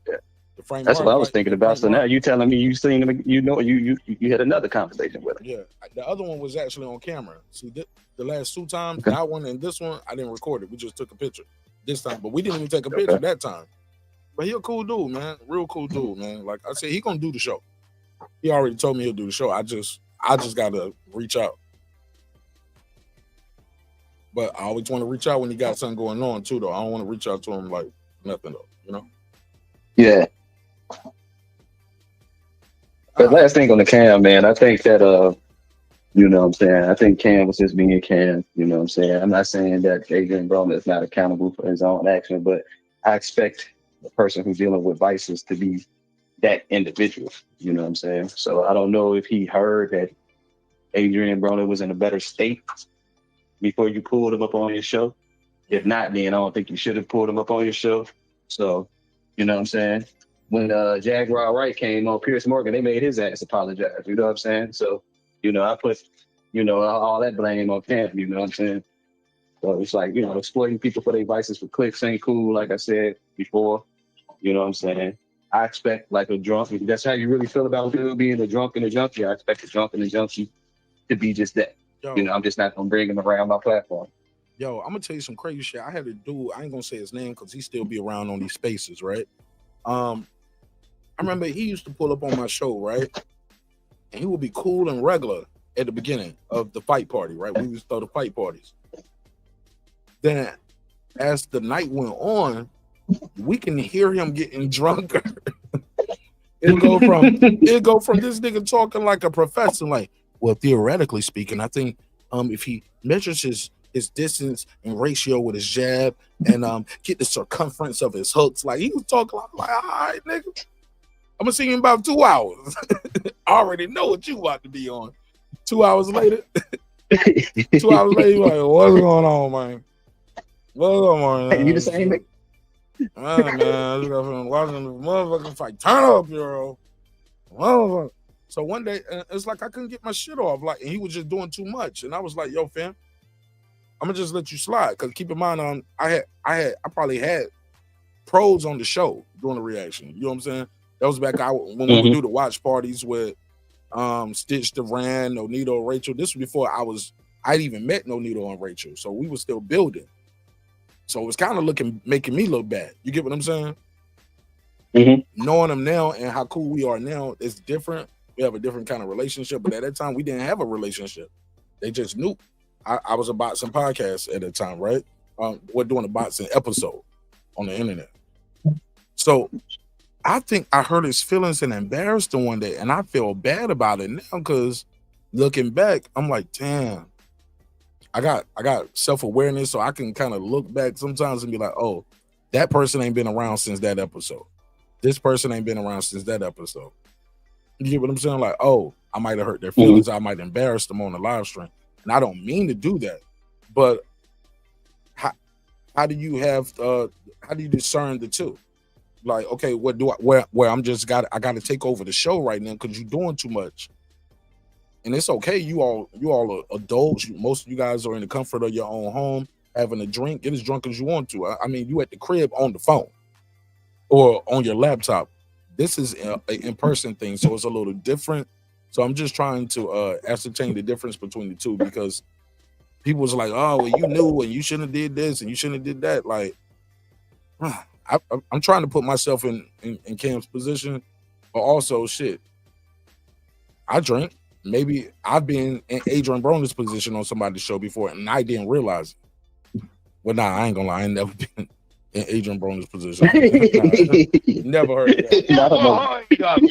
Yeah. Frank That's Martin what I was fight, thinking about. So now you telling me you seen him, you had another conversation with him. Yeah, the other one was actually on camera. See, the last 2 times, that one and this one, I didn't record it. We just took a picture this time, but we didn't even take a picture that time. But he a cool dude, man. Real cool dude, man. Like I said, he gonna do the show. He already told me he'll do the show. I just gotta reach out. But I always want to reach out when he got something going on too, though. I don't want to reach out to him like nothing, though. Yeah. But last thing on the Cam, man, I think that you know what I'm saying, I think Cam was just being Cam, you know what I'm saying. I'm not saying that Adrien Broner is not accountable for his own action, but I expect the person who's dealing with vices to be that individual, you know what I'm saying. So I don't know if he heard that Adrien Broner was in a better state before you pulled him up on your show. If not, then I don't think you should have pulled him up on your show. So, you know what I'm saying? When Jaguar Wright came on Pierce Morgan, they made his ass apologize. You know what I'm saying? So, I put, all that blame on Cam, you know what I'm saying? So it's like, exploiting people for their vices for clicks ain't cool, like I said before. You know what I'm saying? I expect like a drunk, if that's how you really feel about dude being a drunk and a junkie, I expect a drunk and a junkie to be just that. I'm just not going to bring him around my platform. Yo, I'm gonna tell you some crazy shit. I had a dude, I ain't gonna say his name because he still be around on these spaces, right? I remember he used to pull up on my show, right? And he would be cool and regular at the beginning of the fight party, right? We used to throw the fight parties. Then as the night went on, we can hear him getting drunker. It'll go from this nigga talking like a professor, like, well, theoretically speaking, I think if he measures his distance and ratio with his jab and get the circumference of his hooks. Like he was talking like, all right, nigga. I'm gonna see you in about 2 hours. I already know what you about to be on. 2 hours later. 2 hours later, you're like, what's going on, man? What's going on, man? You the same nigga? Man, I just got from watching the motherfucking fight. Turn up, yo. Motherfucker. So one day, it's like I couldn't get my shit off. Like, and he was just doing too much. And I was like, yo, fam, I'm gonna just let you slide. Because keep in mind, I probably had pros on the show doing the reaction. You know what I'm saying? That was back when we would do the watch parties with Stitch, Duran, Nonito, Rachel. This was before I'd even met Nonito and Rachel. So we were still building. So it was kind of making me look bad. You get what I'm saying? Knowing them now and how cool we are now is different. We have a different kind of relationship. But at that time, we didn't have a relationship. They just knew. I was a boxing podcast at the time, right? We're doing a boxing episode on the internet. So I think I hurt his feelings and embarrassed him one day. And I feel bad about it now because looking back, I'm like, damn, I got self-awareness, so I can kind of look back sometimes and be like, oh, that person ain't been around since that episode. This person ain't been around since that episode. You get what I'm saying? Like, oh, I might have hurt their feelings. I might embarrass them on the live stream. And I don't mean to do that, but how do you discern the two? Like, okay, where I'm just I got to take over the show right now because you're doing too much, and it's okay. You all are adults. Most of you guys are in the comfort of your own home, having a drink. Get as drunk as you want to. I mean, you at the crib on the phone or on your laptop. This is an in-person thing, so it's a little different. So I'm just trying to ascertain the difference between the two, because people was like, oh, well, you knew and you shouldn't have did this and you shouldn't have did that. Like, I'm trying to put myself in Cam's position, but also shit. I drink. Maybe I've been in Adrien Broner's position on somebody's show before and I didn't realize it. Well, nah, I ain't gonna lie. I ain't never been in Adrien Broner's position. Never heard of that.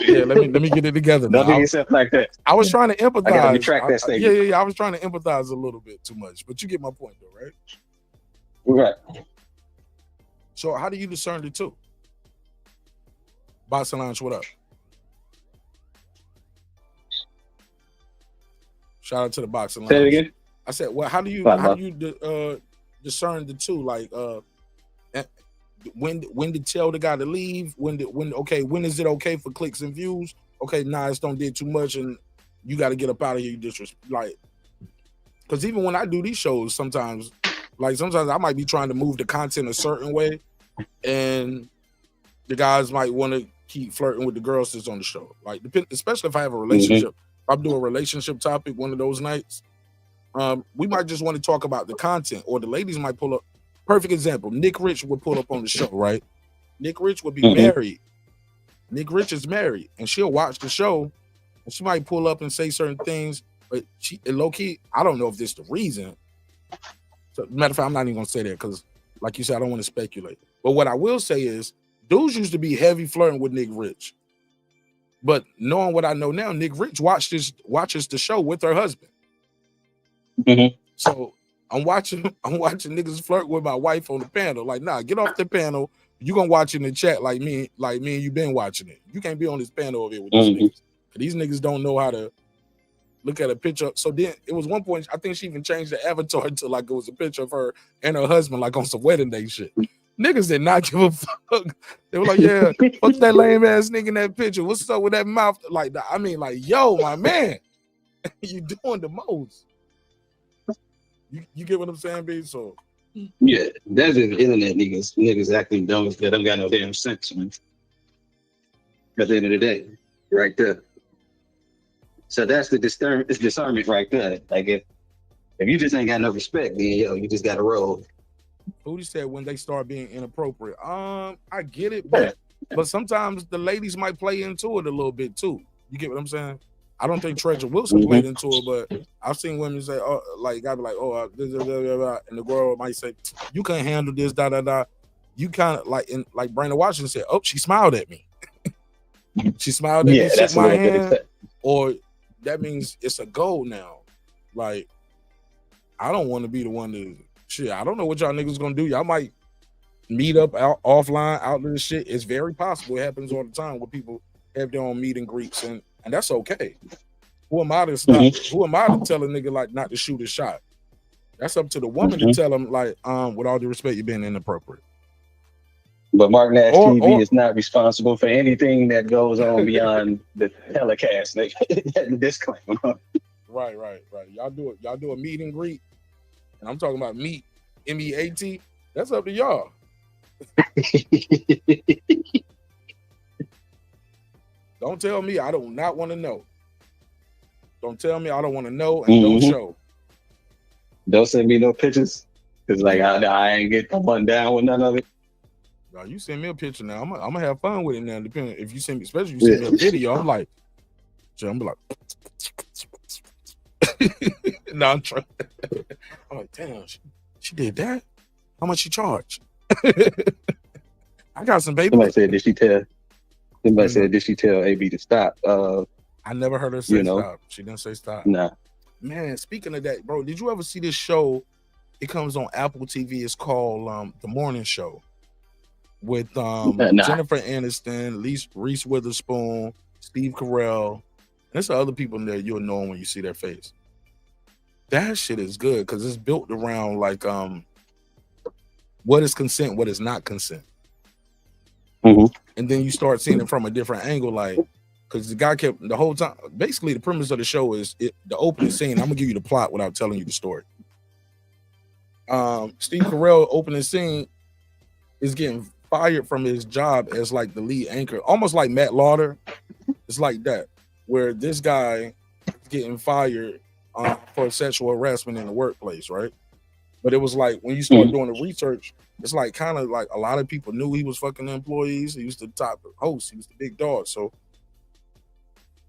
Yeah, let me get it together. Don't do yourself like that. I was trying to empathize. I gotta retract that statement. Yeah. I was trying to empathize a little bit too much, but you get my point though, right? Right. So how do you discern the two? Boxing Lounge, what up? Shout out to the Boxing Lounge. Say it again. I said, well, how do you discern the two? Like, when to tell the guy to leave? When is it okay for clicks and views? Okay, nah, it's don't did too much, and you got to get up out of here. You disrespect, like, because even when I do these shows, sometimes I might be trying to move the content a certain way, and the guys might want to keep flirting with the girls that's on the show. Like, especially if I have a relationship. If I'm doing a relationship topic one of those nights, we might just want to talk about the content, or the ladies might pull up. Perfect example, Nick Rich would pull up on the show, right? Nick Rich would be married. Nick Rich is married, and she'll watch the show, and she might pull up and say certain things, but she low-key, I don't know if this is the reason. So, matter of fact, I'm not even gonna say that because, like you said, I don't want to speculate. But what I will say is, dudes used to be heavy flirting with Nick Rich. But knowing what I know now, Nick Rich watches the show with her husband. So I'm watching niggas flirt with my wife on the panel. Like, nah, get off the panel. You gonna watch it in the chat like me and you been watching it. You can't be on this panel over here with these niggas. These niggas don't know how to look at a picture. So then it was one point, I think she even changed the avatar to like it was a picture of her and her husband, like on some wedding day shit. Niggas did not give a fuck. They were like, yeah, fuck that lame ass nigga in that picture. What's up with that mouth? Like, I mean, like, yo, my man, you doing the most. You get what I'm saying, B? So yeah, that's the internet niggas acting dumb as they don't got no damn sense, man. At the end of the day, right there. So that's the discernment right there. Like if you just ain't got no respect, then yo, you just gotta roll. Booty said when they start being inappropriate. I get it, but sometimes the ladies might play into it a little bit too. You get what I'm saying? I don't think Treasure Wilson played into it, but I've seen women say, oh, like, gotta be like, oh, and the girl might say, you can't handle this, da da da. You kind of like Brandon Washington said, oh, she smiled at me. She smiled at me, shook my hand, or that means it's a goal now. Like, I don't want to be the one to shit. I don't know what y'all niggas gonna do. Y'all might meet up offline out there. Shit, it's very possible. It happens all the time where people have their own meet and greets, and that's okay. Who am I to stop? Who am I to tell a nigga like not to shoot a shot? That's up to the woman to tell him like, with all due respect, you're being inappropriate. But Mark Nash TV is not responsible for anything that goes on beyond the telecast. The disclaimer. Right. Y'all do a meet and greet, and I'm talking about meet, MEAT. That's up to y'all. Don't tell me I do not want to know. Don't tell me I don't want to know, and don't show. Don't send me no pictures, because like I ain't get one down with none of it. No, you send me a picture now. I'm gonna have fun with it now. Depending if you send me, especially if you send me a video, I'm like, I'm like, no, I'm trying. I'm like, damn, she did that. How much she charge? I got some baby. Somebody said, did she tell AB to stop? I never heard her say stop. She didn't say stop. Nah. Man, speaking of that, bro, did you ever see this show? It comes on Apple TV. It's called The Morning Show with Jennifer Aniston, Reese Witherspoon, Steve Carell. There's some other people in there you'll know when you see their face. That shit is good because it's built around like what is consent, what is not consent. And then you start seeing it from a different angle, like because the guy kept the whole time. Basically, the premise of the show is the opening scene. I'm gonna give you the plot without telling you the story. Steve Carell opening scene is getting fired from his job as like the lead anchor, almost like Matt Lauder. It's like that. where this guy is getting fired for sexual harassment in the workplace, right? But it was like when you start doing the research, it's like kind of like a lot of people knew he was fucking employees. He was the top host. He was the big dog. So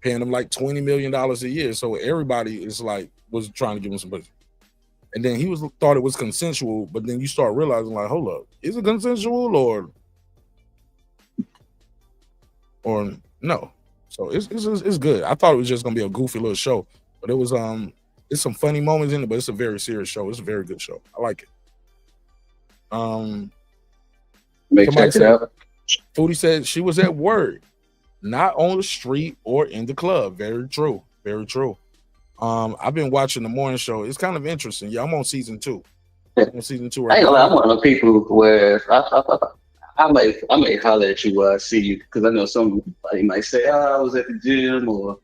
paying him like $20 million a year. So everybody is like was trying to give him some budget. And then he thought it was consensual, but then you start realizing like, hold up, is it consensual or no? So it's good. I thought it was just gonna be a goofy little show, but it was it's some funny moments in it, but it's a very serious show. It's a very good show. I like it. Check it out. Foodie said she was at work, not on the street or in the club. Very true. Very true. I've been watching the morning show. It's kind of interesting. Yeah, I'm on season 2. I'm on season 2 right I ain't gonna lie, now. I'm one of the people where I may holler at you, see you, because I know somebody might say, I was at the gym or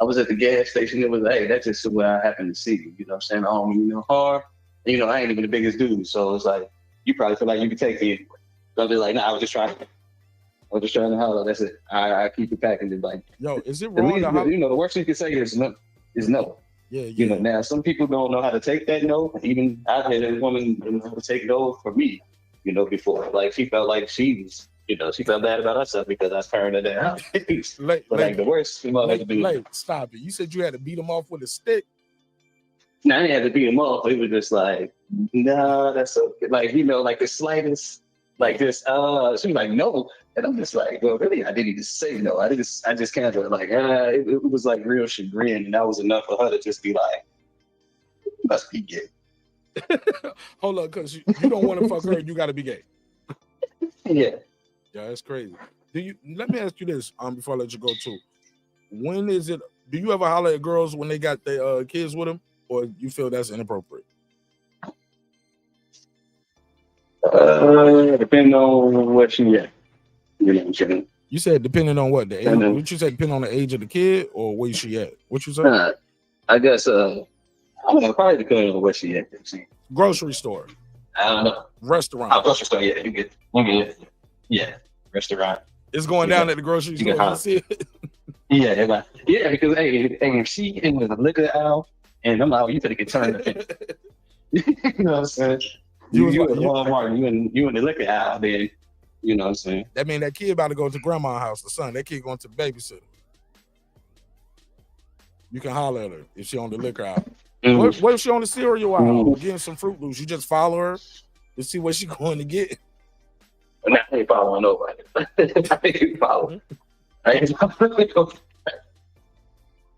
I was at the gas station. It was, hey, that's just where I happened to see you. You know what I'm saying? I don't mean no harm. And, you know, I ain't even the biggest dude. So it's like, you probably feel like you can take me. So I'll be like, nah, I was just trying to holler. That's it. I keep it packing. It like, yo, is it wrong? You know, the worst you can say is no. Yeah. You know, now some people don't know how to take that no. Even I had a woman know how to take no for me, you know, before. Like she felt like she felt bad about herself because I turned her down. But like the worst you might have to do. Stop it. You said you had to beat him off with a stick. No, I didn't have to beat him off. It was just like, nah, that's okay. Like, you know, like the slightest, like this, she was like, no. And I'm just like, well, really, I didn't even say no. I just kind of like, it was like real chagrin. And that was enough for her to just be like, you must be gay. Hold up, because you don't want to fuck her, you got to be gay. Yeah. Yeah, that's crazy. Let me ask you this before I let you go too. When is it, do you ever holler at girls when they got their kids with them, or you feel that's inappropriate? Depending on what she at. You know what I'm saying? You said depending on what? The age? What you said, depending on the age of the kid or where she at? What you said? I guess I don't know, probably depending on where she at. Grocery store. I don't know. Restaurant. Oh, grocery store, yeah. You get yeah. Restaurant. It's going down at the grocery store. You see it? Yeah, because if she in the liquor aisle and I'm like, oh, you finna get turned up. You know what I'm saying? You at Walmart and you in the liquor aisle, then you know what I'm saying? That mean that kid about to go to grandma's house, the son. That kid going to the babysitter. You can holler at her if she on the liquor aisle. What if she on the cereal aisle getting some Fruit Loops? You just follow her to see what she going to get. Nah, I ain't following nobody. I ain't following. I ain't following nobody.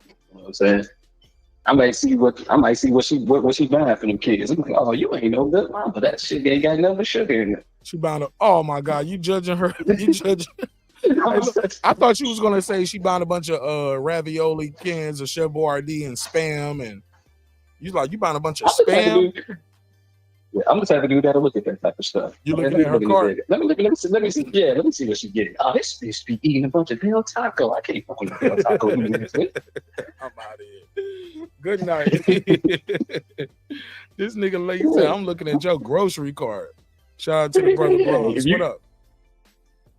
You know what I'm saying? I might see what she buying for them kids. I'm like, oh, you ain't no good mom, but that shit ain't got nothing but sugar in it. She buying oh my God, you judging her. You judging. Hey, look, I thought you was gonna say she buying a bunch of ravioli cans of Chef Boyardee and Spam, and you buying a bunch of Spam. Yeah, I'm the type of dude that'll look at that type of stuff. You looking at her cart? Let me see. Yeah, let me see what she's getting. Oh, this bitch be eating a bunch of Del Taco. I can't fucking Del Taco. I'm out of here. Good night. This nigga late said, I'm looking at your grocery cart. Shout out to the brother Bronze. What up?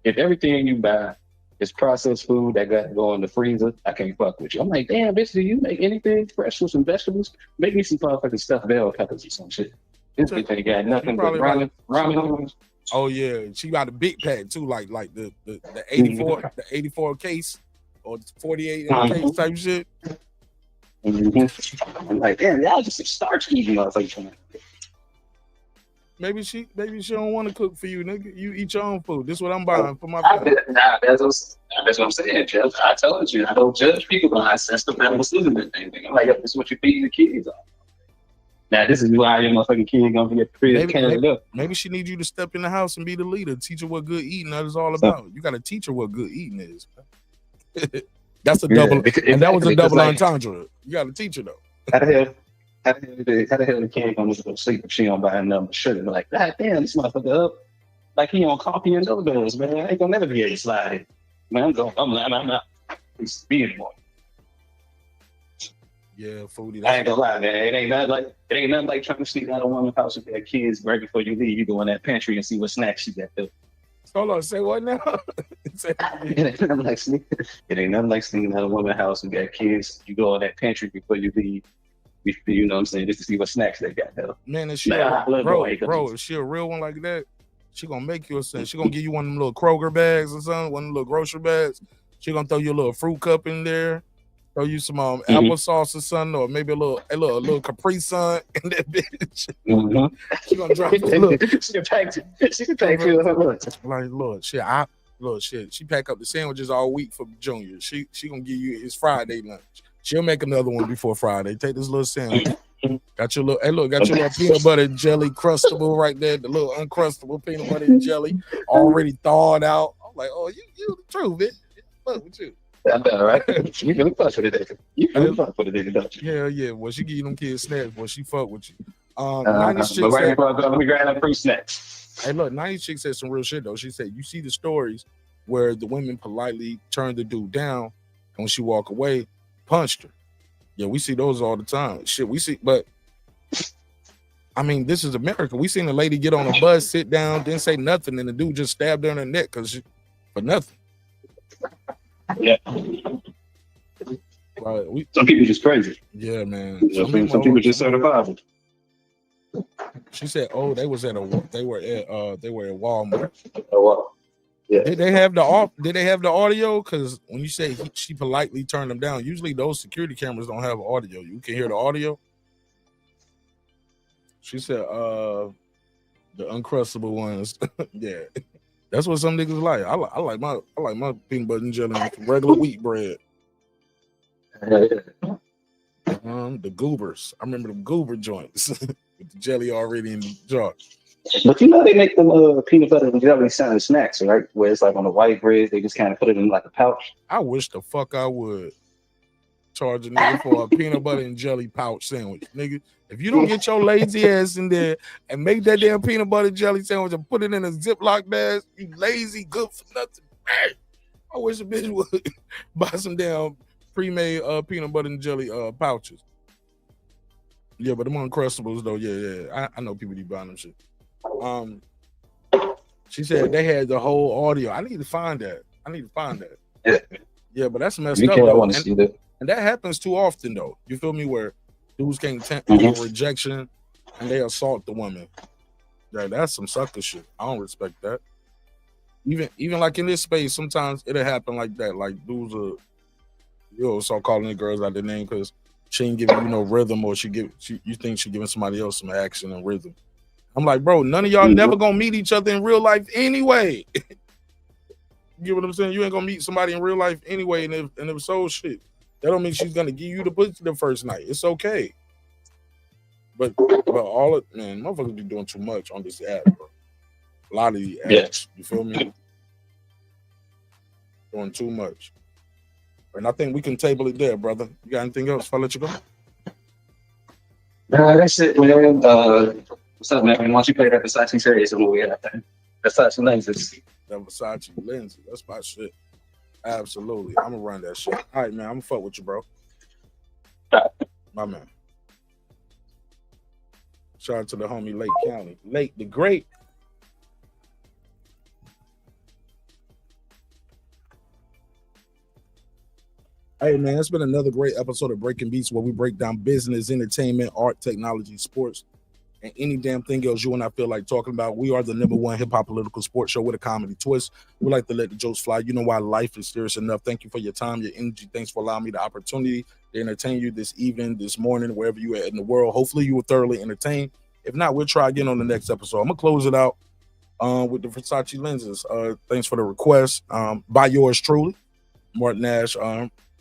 If everything you buy is processed food that got to go in the freezer, I can't fuck with you. I'm like, damn, bitch, do you make anything fresh with some vegetables? Make me some fucking stuffed bell peppers or some shit. This bitch ain't got nothing but ramen. Oh yeah, she got a big pack too, like the 84 the 84 case or 48 in the case type shit. I'm like, damn, y'all just some starch eating motherfuckers. Maybe she don't want to cook for you, nigga. You eat your own food. This is what I'm buying for my family. Nah, that's what I'm saying, Jeff. I told you, I don't judge people by that's the family seasoning thing. I'm like, this is what you feed the kids on. Now, this is why your motherfucking kid gonna get pretty. Maybe she needs you to step in the house and be the leader, teach her what good eating is all about. You got to teach her what good eating is. That's a double, and that was a double entendre. You got to teach her though. How the hell the kid gonna go to sleep if she don't buy enough sugar? Like, God damn, this motherfucker up. Like he on coffee and those, man. I ain't gonna never be able to slide. Man, I'm not being more. Yeah, foodie. I ain't gonna lie, man. It ain't nothing like trying to sneak out of a woman's house with their kids right before you leave. You go in that pantry and see what snacks she got there. Hold on, say what now? It ain't nothing like sneaking out of woman's house and got kids. You go in that pantry before you leave. You know what I'm saying? Just to see what snacks they got. Though. Man, if she bro, if she a real one like that, she gonna make you a sense. She gonna give you one of them little Kroger bags or something, one of them little grocery bags. She gonna throw you a little fruit cup in there, throw you some applesauce or something, or maybe a little Capri Sun in that bitch. She gonna drop you a little. She can pack you a like, Lord, shit. She pack up the sandwiches all week for Junior. She gonna give you his Friday lunch. She'll make another one before Friday. Take this little sandwich. Got your little, got your little peanut butter jelly crustable right there. The little uncrustable peanut butter jelly already thawed out. I'm like, oh, you the truth, bitch. Fuck with you. I know, right? You really fuck with it. You really fuck with it, don't you? Hell yeah. Well, she give you them kids snacks. Well, she fuck with you. 90s But chick right said, before I go, let me grab them free snacks. hey, look, 90s chick said some real shit though. She said, you see the stories where the women politely turned the dude down, and when she walk away, punched her. Yeah, we see those all the time. Shit, we see, but I mean, this is America. We seen a lady get on a bus, sit down, didn't say nothing, and the dude just stabbed her in the neck for nothing. Yeah. Right, some people just crazy. Yeah, man. Some people just certifiable. She said, "Oh, they were at Walmart." Oh, wow. Yeah. Did they have the audio? Because when you say she politely turned them down, usually those security cameras don't have audio. You can hear the audio. She said, "The uncrustable ones." Yeah, that's what some niggas like. I like my peanut butter and jelly with regular wheat bread. The goobers. I remember the goober joints with the jelly already in the jar. But you know they make them peanut butter and jelly sound snacks, right? Where it's like on the white bread, they just kind of put it in like a pouch. I wish the fuck I would charge a nigga for a peanut butter and jelly pouch sandwich, nigga. If you don't get your lazy ass in there and make that damn peanut butter jelly sandwich and put it in a Ziploc bag, you lazy, good for nothing. Man, I wish a bitch would buy some damn pre-made peanut butter and jelly pouches. Yeah, but them Uncrustables though, yeah. I know people be buying them shit. She said they had the whole audio. I need to find that. Yeah, but that's messed up. I want to see that. And that happens too often though. You feel me? Where dudes can't handle rejection and they assault the woman. Yeah, that's some sucker shit. I don't respect that. Even like in this space, sometimes it'll happen like that. Like dudes are, start calling the girls out their name because she ain't giving you no rhythm, or you think she giving somebody else some action and rhythm. I'm like, bro, none of y'all never gonna meet each other in real life anyway. You get what I'm saying? You ain't gonna meet somebody in real life anyway, and if so, shit, that don't mean she's gonna give you the pussy the first night. It's okay. But motherfuckers be doing too much on this app, bro. A lot of these apps, you feel me? Doing too much. And I think we can table it there, brother. You got anything else before I let you go? That's it, man. What's up, man? Why don't you play that Versace series and what we have? Versace lenses. That Versace lenses. That's my shit. Absolutely. I'm gonna run that shit. All right, man. I'm gonna fuck with you, bro. My man. Shout out to the homie Lake County. Lake the Great. Hey, man, it's been another great episode of Breaking Beats where we break down business, entertainment, art, technology, sports, and any damn thing else you and I feel like talking about. We are the #1 hip-hop political sports show with a comedy twist. We like to let the jokes fly. You know why life is serious enough. Thank you for your time, your energy. Thanks for allowing me the opportunity to entertain you this evening, this morning, wherever you are in the world. Hopefully you were thoroughly entertained. If not, we'll try again on the next episode. I'm going to close it out with the Versace lenses. Thanks for the request. By yours truly, Martin Nash.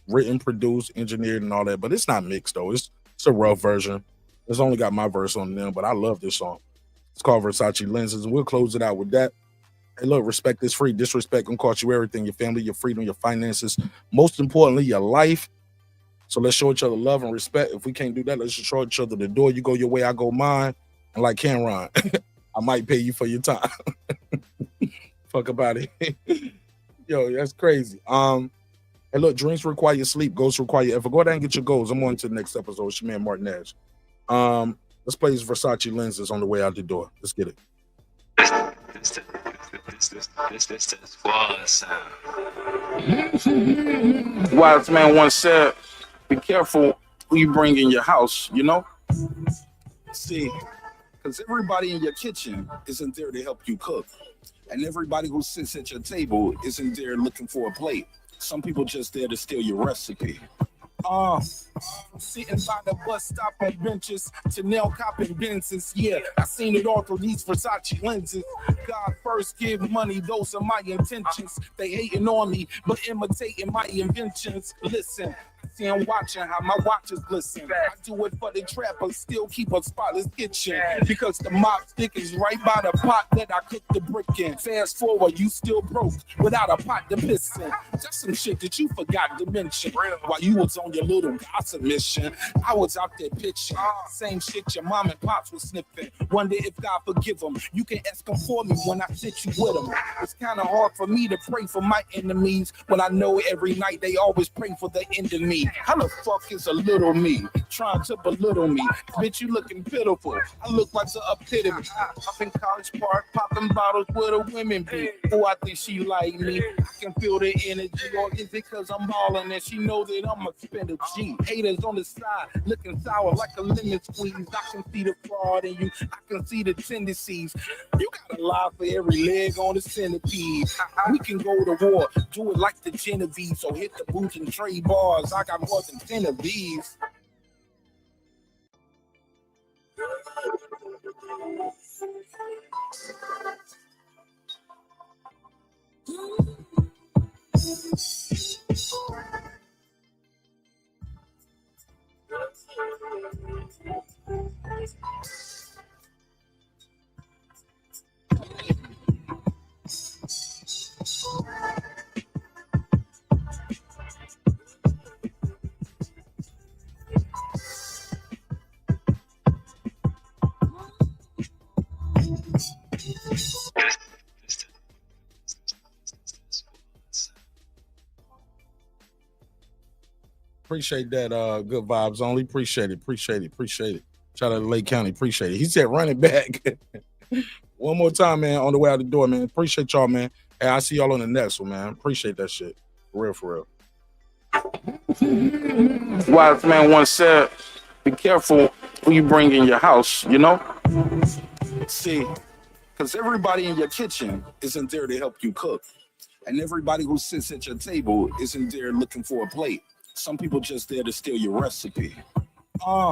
Written, produced, engineered, and all that, but it's not mixed though. It's a rough version. It's only got my verse on them, but I love this song. It's called Versace Lenses, and we'll close it out with that. Hey, look, respect is free. Disrespect gonna cost you everything: your family, your freedom, your finances. Most importantly, your life. So let's show each other love and respect. If we can't do that, let's just show each other the door. You go your way, I go mine. And like Camron, I might pay you for your time. Fuck about it. Yo, that's crazy. Hey, look, dreams require sleep, goals require effort. Go ahead and get your goals. I'm on to the next episode. It's your man, Martin Nash. Let's play his Versace lenses on the way out the door. Let's get it. This the squad sound. Wise man once said, be careful who you bring in your house, you know? See, because everybody in your kitchen isn't there to help you cook. And everybody who sits at your table isn't there looking for a plate. Some people just there to steal your recipe. Sitting by the bus stop on benches, Chanel copping Benzes. Yeah, I seen it all through these Versace lenses. God first, give money, those are my intentions. They hating on me, but imitating my inventions. Listen, see, I'm watching how my watches glisten. I do it for the trappers, still keep a spotless kitchen. Because the mop stick is right by the pot that I cook the brick in. Fast forward, you still broke without a pot to piss in. That's some shit that you forgot to mention. While you was on your little gossip mission, I was out there pitching. Same shit your mom and pops was sniffing. Wonder if God forgive them. You can ask them for me when I sit you with them. It's kind of hard for me to pray for my enemies when I know every night they always pray for the end of me. How the fuck is a little me trying to belittle me? Bitch, you looking pitiful. I look like the epitome. Up in College Park, popping bottles where the women be. Oh, I think she like me. I can feel the energy. Or is it cause I'm ballin' and she know that I'ma spend a G? Haters on the side, looking sour like a lemon squeeze. I can see the fraud in you. I can see the tendencies. You gotta lie for every leg on the centipede. We can go to war, do it like the Genevieve. So hit the booth and trade bars. I got more than 10 of these. Appreciate that. Good vibes only. Appreciate it. Shout out to Lake County. Appreciate it. He said running back. One more time, man, on the way out the door, man. Appreciate y'all, man. Hey, I'll see y'all on the next one, man. Appreciate that shit. For real. Wise man once said, be careful who you bring in your house, you know? See, because everybody in your kitchen isn't there to help you cook. And everybody who sits at your table isn't there looking for a plate. Some people just there to steal your recipe.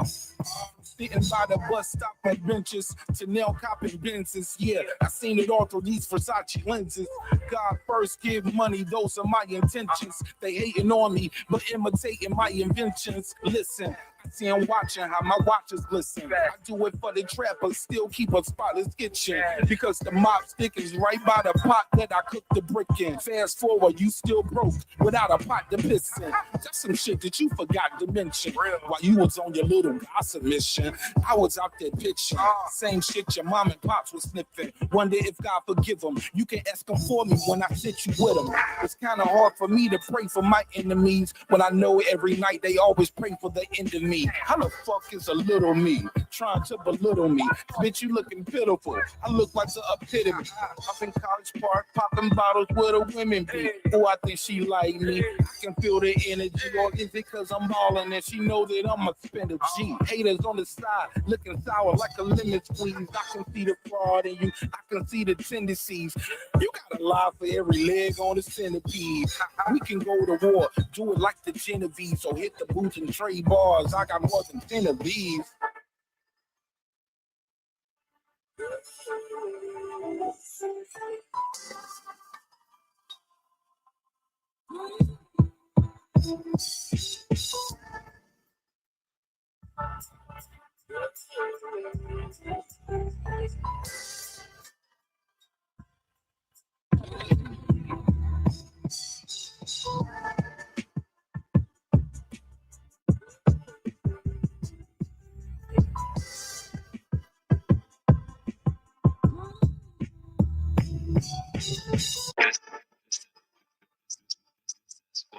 Sitting by the bus stop on benches, Chanel copping Benzes. Yeah, I seen it all through these Versace lenses. God first, give money, those are my intentions. They hating on me, but imitating my inventions. Listen, see, I'm watching how my watches glisten. I do it for the trappers, still keep a spotless kitchen. Because the mop stick is right by the pot that I cook the brick in. Fast forward, you still broke without a pot to piss in. That's some shit that you forgot to mention. While you was on your little gossip mission, I was out there pitching. Same shit your mom and pops was sniffing. Wonder if God forgive them. You can ask them for me when I sit you with them. It's kind of hard for me to pray for my enemies when I know every night they always pray for the end of me. How the fuck is a little me trying to belittle me? Bitch, you looking pitiful. I look like the epitome. Up in College Park, popping bottles where the women be. Oh, I think she like me. I can feel the energy. Or is it cause I'm ballin' and she know that I'ma spend a G? Haters on the side, looking sour like a lemon squeeze. I can see the fraud in you. I can see the tendencies. You gotta lie for every leg on the centipede. We can go to war, do it like the Genevieve. So hit the booth and trade bars. I got more than 10 of these.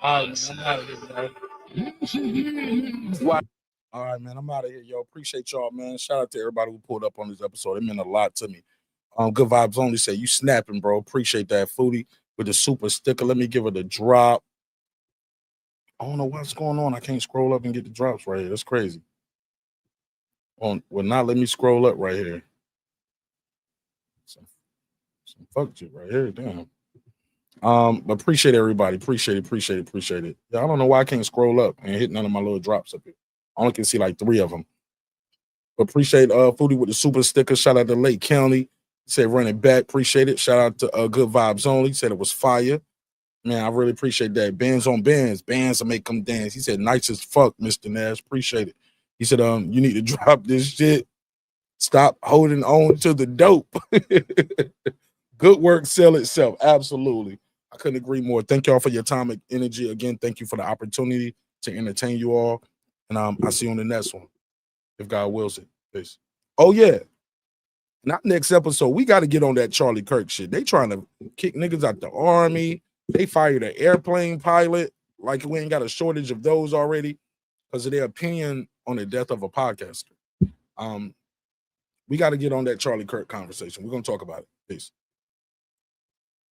All right, man, I'm out of here, man. All right, man, I'm out of here, yo. Appreciate y'all, man. Shout out to everybody who pulled up on this episode. It meant a lot to me. Good vibes only say you snapping, bro. Appreciate that, Foodie, with the super sticker. Let me give it a drop. I don't know what's going on. I can't scroll up and get the drops right here. That's crazy. Will not let me scroll up right here. Some fuck shit right here. Damn. But appreciate everybody. Appreciate it. Yeah, I don't know why I can't scroll up and hit none of my little drops up here. I only can see like 3 of them. But appreciate Foodie with the super sticker. Shout out to Lake County. Said run it back. Appreciate it. Shout out to Good Vibes Only. Said it was fire. Man, I really appreciate that. Bands on bands. Bands will make them dance. He said nice as fuck, Mr. Nash. Appreciate it. He said, you need to drop this shit. Stop holding on to the dope. Good work, sell itself. Absolutely. I couldn't agree more. Thank y'all for your time and energy. Again, thank you for the opportunity to entertain you all. And I'll see you on the next one, if God wills it. Peace. Oh, yeah. Not next episode. We got to get on that Charlie Kirk shit. They trying to kick niggas out the army. They fired an airplane pilot. Like we ain't got a shortage of those already because of their opinion on the death of a podcaster. We got to get on that Charlie Kirk conversation. We're going to talk about it. Peace.